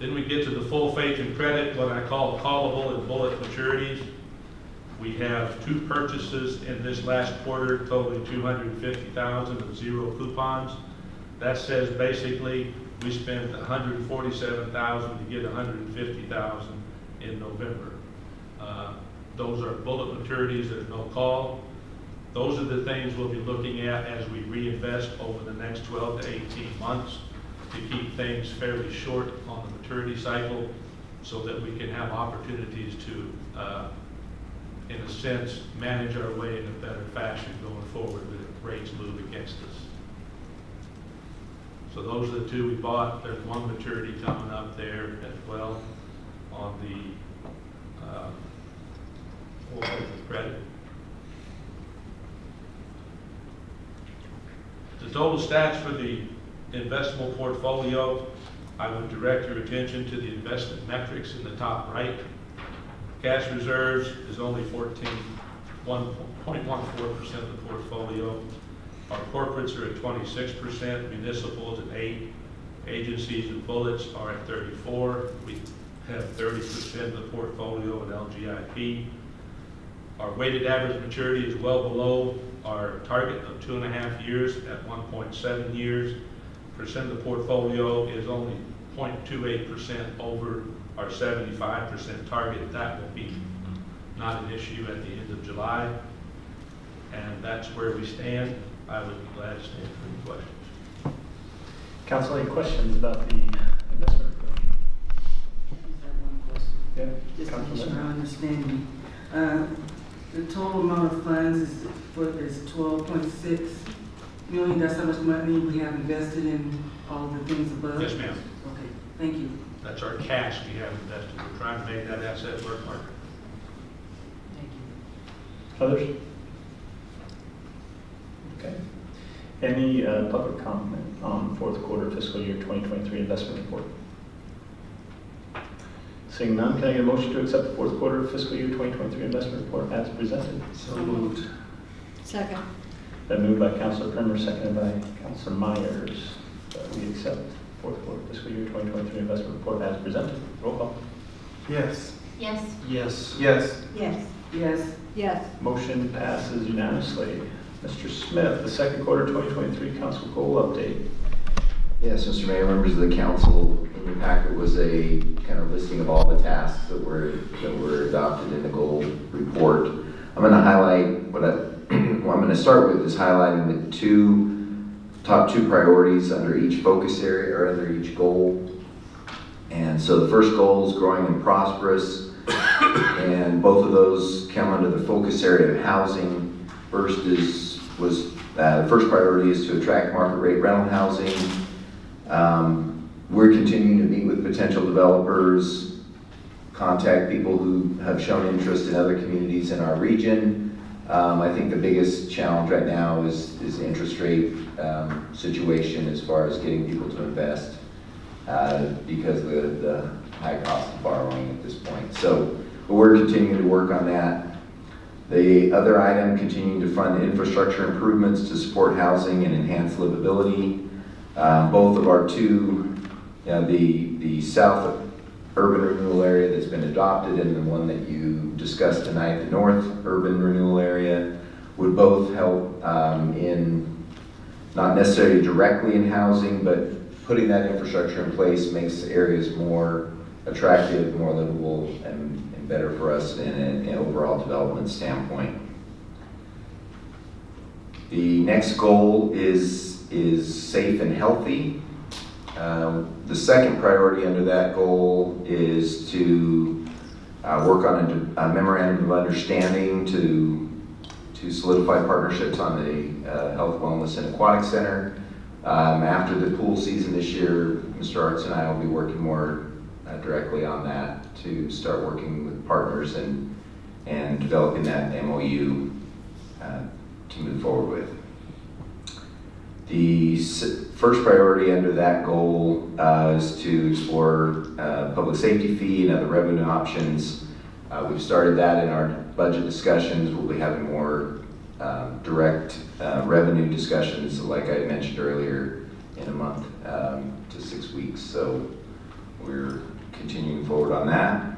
Speaker 6: Then we get to the full faith and credit, what I call callable and bullet maturities. We have 2 purchases in this last quarter totaling $250,000 with 0 coupons. That says basically we spent $147,000 to get $150,000 in November. Those are bullet maturities, there's no call. Those are the things we'll be looking at as we reinvest over the next 12 to 18 months to keep things fairly short on the maturity cycle so that we can have opportunities to, in a sense, manage our way in a better fashion going forward if rates move against us. So those are the 2 we bought. There's 1 maturity coming up there as well on the full faith and credit. The The total stats for the investable portfolio, I would direct your attention to the investment metrics in the top right. Cash reserves is only 1.14% of the portfolio. Our corporates are at 26%, municipals at 8%, agencies and bullets are at 34%. We have 30% of the portfolio at LGIP. Our weighted average maturity is well below our target of 2.5 years at 1.7 years. Percent of the portfolio is only 0.28% over our 75% target. That will be not an issue at the end of July. And that's where we stand. I would be glad to stand for any questions.
Speaker 1: Council, any questions about the investment approach?
Speaker 5: I just have one question.
Speaker 1: Yeah.
Speaker 5: Just to make
Speaker 1: Councilman.
Speaker 5: sure I understand you. The total amount of funds is 12.6 million. That's how much money we have invested in all the things above?
Speaker 6: Yes, ma'am.
Speaker 5: Okay, thank you.
Speaker 6: That's our cash we have invested. We're trying to make that asset work harder.
Speaker 5: Thank you.
Speaker 1: Others? Okay. Any public comment on fourth quarter fiscal year 2023 investment report? Seeing none, can I get a motion to accept the fourth quarter fiscal year 2023 investment report as presented?
Speaker 19: So moved.
Speaker 14: Second.
Speaker 1: Been moved by Councilor Primer, seconded by Councilor Myers, that we accept fourth quarter fiscal year 2023 investment report as presented. Roll call.
Speaker 11: Yes.
Speaker 15: Yes.
Speaker 19: Yes.
Speaker 11: Yes.
Speaker 4: Yes.
Speaker 5: Yes.
Speaker 14: Yes.
Speaker 1: Motion passes unanimously. Mr. Smith, the second quarter 2023 council goal update.
Speaker 2: Yes, Mr. Mayor, members of the council, in your packet was a kind of listing of all the tasks that were adopted in the goal report. I'm going to highlight what I'm going to start with is highlighting the top two priorities under each focus area or under each goal. And so the first goal is growing and prosperous, and both of those come under the focus area of housing. First the first priority is to attract market rate rental housing. We're continuing to meet with potential developers, contact people who have shown interest in other communities in our region. I think the biggest challenge right now is the interest rate situation as far as getting people to invest because of the high cost of borrowing at this point. So we're continuing to work on that. The other item, continuing to fund infrastructure improvements to support housing and enhance livability. Both of our two, the south urban renewal area that's been adopted and the one that you discussed tonight, the north urban renewal area, would both help in, not necessarily directly in housing, but putting that infrastructure in place makes areas more attractive, more livable, and better for us in an overall development standpoint. The next goal is safe and healthy. The second priority under that goal is to work on a memorandum of understanding to solidify partnerships on the Health, Wellness, and Aquatic Center. After the pool season this year, Mr. Arts and I will be working more directly on that to start working with partners and developing that MOU to move forward with. The first priority under that goal is to explore public safety fee and other revenue options. We've started that in our budget discussions. We'll be having more direct revenue discussions, like I mentioned earlier, in a month to 6 weeks. So we're continuing forward on that.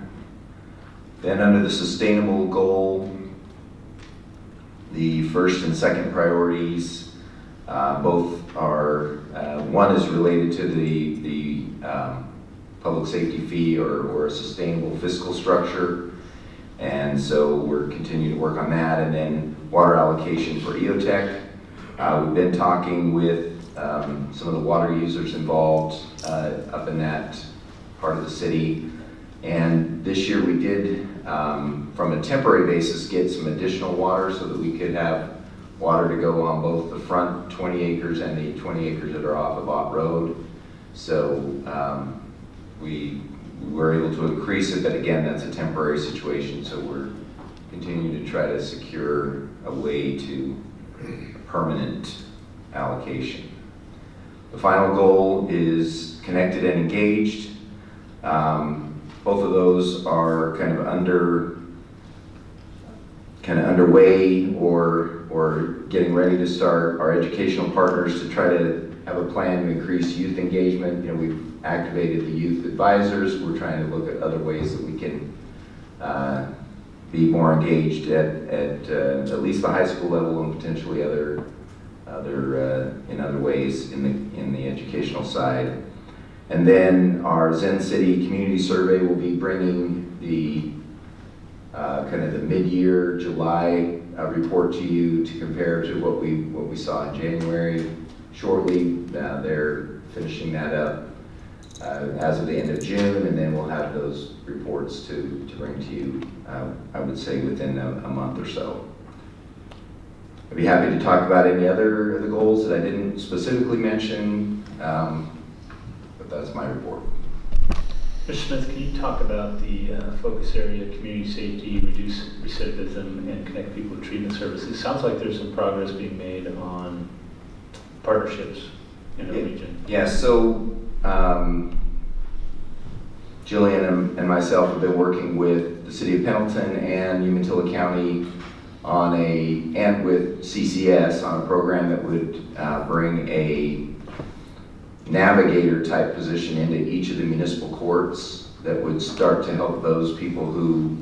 Speaker 2: Then under the sustainable goal, the first and second priorities both are, one is related to the public safety fee or a sustainable fiscal structure. And so we're continuing to work on that. And then water allocation for EOTech. We've been talking with some of the water users involved up in that part of the city. And this year we did, from a temporary basis, get some additional water so that we could have water to go on both the front 20 acres and the 20 acres that are off of Ott Road. So we were able to increase it, but again, that's a temporary situation. So we're continuing to try to secure a way to permanent allocation. The final goal is connected and engaged. Both of those are kind of underway or getting ready to start. Our educational partners to try to have a plan to increase youth engagement. You know, we've activated the youth advisors. We're trying to look at other ways that we can be more engaged at least the high school level and potentially in other ways in the educational side. And then our Zen City Community Survey will be bringing the kind of the mid-year July report to you to compare to what we saw in January. Shortly, they're finishing that up as of the end of June, and then we'll have those reports to bring to you, I would say within a month or so. I'd be happy to talk about any other of the goals that I didn't specifically mention, but that's my report.
Speaker 1: Mr. Smith, can you talk about the focus area, community safety, reduce recidivism, and connect people with treatment services? Sounds like there's some progress being made on partnerships in the region.
Speaker 2: Yeah, so Jillian and myself have been working with the City of Pendleton and Umatilla County and with CCS on a program that would bring a navigator type position into each of the municipal courts that would start to help those people who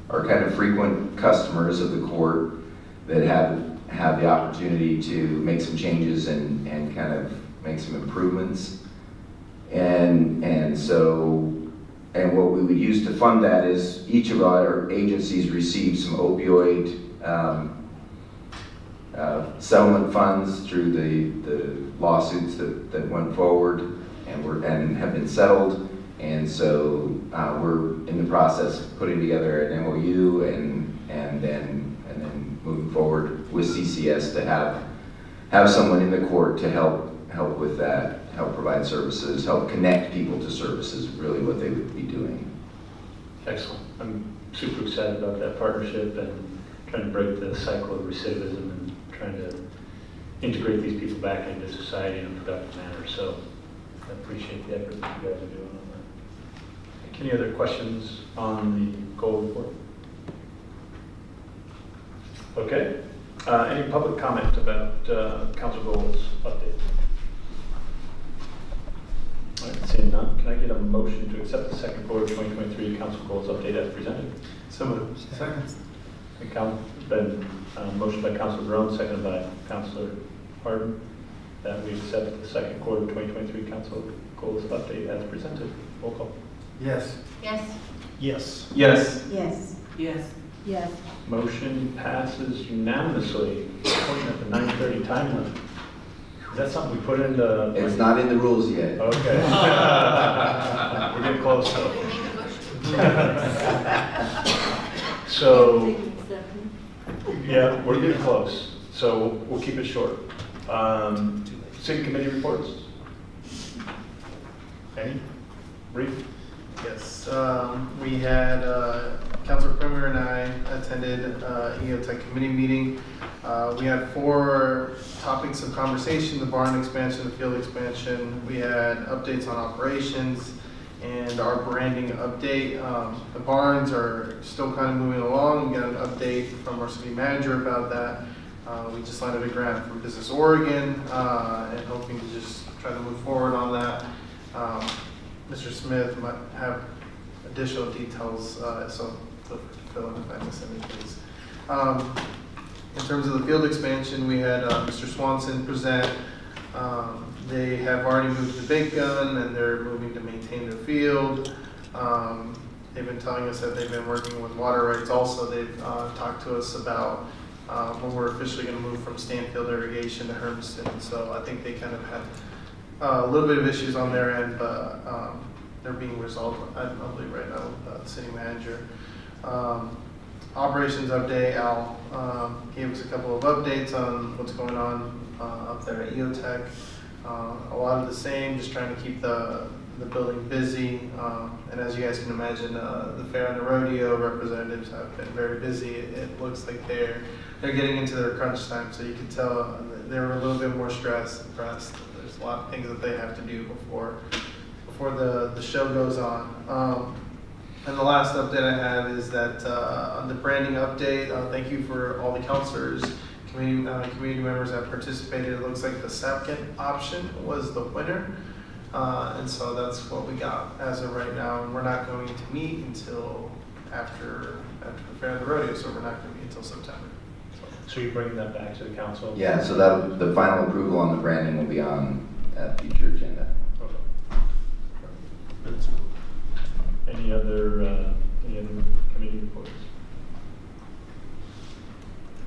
Speaker 2: are kind of frequent customers of the court that have the opportunity to make some changes and kind of make some improvements. And what we would use to fund that is each of our agencies received some opioid settlement funds through the lawsuits that went forward and have been settled. And so we're in the process of putting together an MOU and then moving forward with CCS to have someone in the court to help with that, help provide services, help connect people to services, really what they would be doing.
Speaker 1: Excellent. I'm super excited about that partnership and trying to break the cycle of recidivism and trying to integrate these people back into society in a productive manner. So I appreciate the effort that you guys are doing on that. Any other questions on the goal report? Okay. Any public comment about council goals update? All right, seeing none, can I get a motion to accept the second quarter 2023 council goals update as presented?
Speaker 11: So moved. Second.
Speaker 1: Been motion by Councilor Barone, seconded by Councilor Harden, that we accept the second quarter 2023 council goals update as presented. Roll call.
Speaker 11: Yes.
Speaker 15: Yes.
Speaker 11: Yes.
Speaker 5: Yes. Yes. Yes.
Speaker 9: Yes.
Speaker 1: Motion passes unanimously, according at the 9:30 time limit. Is that something we put into?
Speaker 2: It's not in the rules yet.
Speaker 1: Okay. We're getting close though. So, yeah, we're getting close. So we'll keep it short. City committee reports? Any? Brief?
Speaker 11: Yes, we had, Councilor Premier and I attended EOTech committee meeting. We had 4 topics of conversation: the barn expansion, the field expansion. We had updates on operations and our branding update. The barns are still kind of moving along. We got an update from our city manager about that. We just landed a grant from Business Oregon and hoping to just try to move forward on that. Mr. Smith might have additional details, so feel free to fill in if I miss any, please. In terms of the field expansion, we had Mr. Swanson present. They have already moved the big gun and they're moving to maintain the field. They've been telling us that they've been working with water rights also. They've talked to us about when we're officially going to move from Stanfield irrigation to Hermiston. So I think they kind of had a little bit of issues on their end, but they're being resolved, I believe, right now with the city manager. Operations update, Al gave us a couple of updates on what's going on up there at EOTech. A lot of the same, just trying to keep the building busy. And as you guys can imagine, the fair and the rodeo representatives have been very busy. It looks like they're they're getting into their crunch time, so you can tell they were a little bit more stressed and pressed. There's a lot of things that they have to do before the show goes on. And the last update I have is that on the branding update, thank you for all the counselors, community members that participated. It looks like the second option was the winner. And so that's what we got as of right now. And we're not going to meet until after the Fair of the Rodeo, so we're not going to meet until September.
Speaker 1: So you're bringing that back to the council?
Speaker 2: Yeah, so that, the final approval on the branding will be on a future agenda.
Speaker 1: Any other committee reports?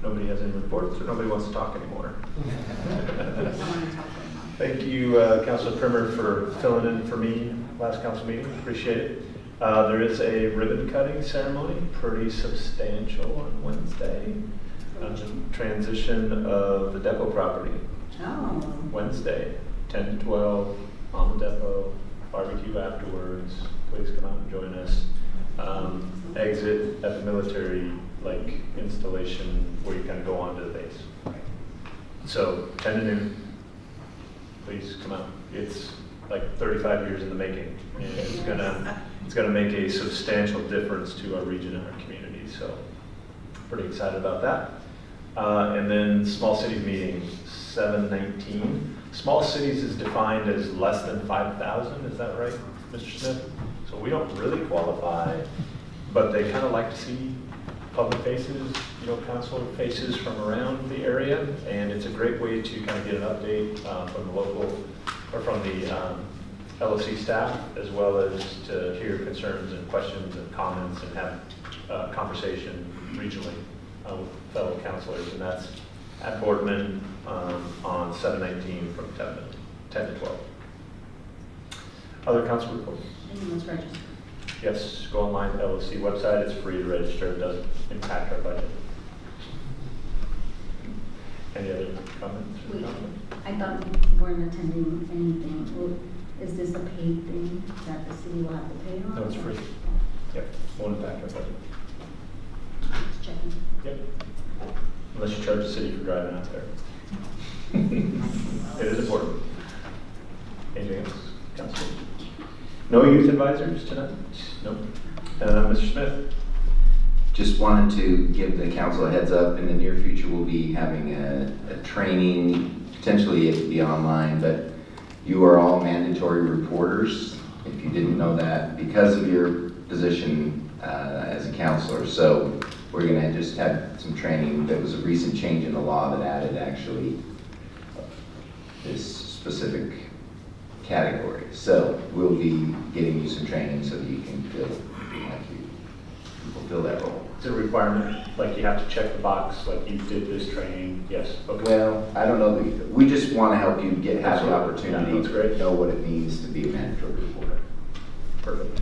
Speaker 1: Nobody has any reports, or nobody wants to talk anymore? Thank you, Councilor Primer, for filling in for me last council meeting. Appreciate it. There is a ribbon cutting ceremony, pretty substantial, on Wednesday. Transition of the depot property.
Speaker 4: Oh.
Speaker 1: Wednesday, 10 to 12 on the depot. Barbecue afterwards. Please come out and join us. Exit at the military installation where you kind of go onto the base. So 10 to noon. Please come out. It's like 35 years in the making, and it's gonna make a substantial difference to our region and our community. So pretty excited about that. And then small cities meeting, 7/19. Small cities is defined as less than 5,000. Is that right, Mr. Smith? So we don't really qualify, but they kind of like to see public faces, council faces from around the area, and it's a great way to kind of get an update from the local, or from the LFC staff, as well as to hear concerns and questions and comments and have conversation regionally with fellow councilors, and that's at Boardman on 7/19 from 10 to 12. Other council reports?
Speaker 4: Anyone's registered?
Speaker 1: Yes, go online to the LFC website. It's free to register. It doesn't impact our budget. Any other comments?
Speaker 4: Wait, I thought we weren't attending anything. Well, is this a paid thing that the city will have to pay on?
Speaker 1: No, it's free. Yep, won't impact our budget.
Speaker 4: Just checking.
Speaker 1: Yep. Unless you charge the city for driving out there. It is important. Anything else, Council? No youth advisors tonight? No. Mr. Smith?
Speaker 2: Just wanted to give the council a heads up. In the near future, we'll be having a training, potentially it will be online, but you are all mandatory reporters, if you didn't know that, because of your position as a counselor. So we're going to just have some training. There was a recent change in the law that added actually this specific category. So we'll be getting you some training so that you can feel like you fulfill that role.
Speaker 1: It's a requirement, like you have to check the box, like you did this training, yes, okay.
Speaker 2: Well, I don't know, we just want to help you have the opportunity
Speaker 1: to know
Speaker 2: what it means to be a mandatory reporter.
Speaker 1: Perfect.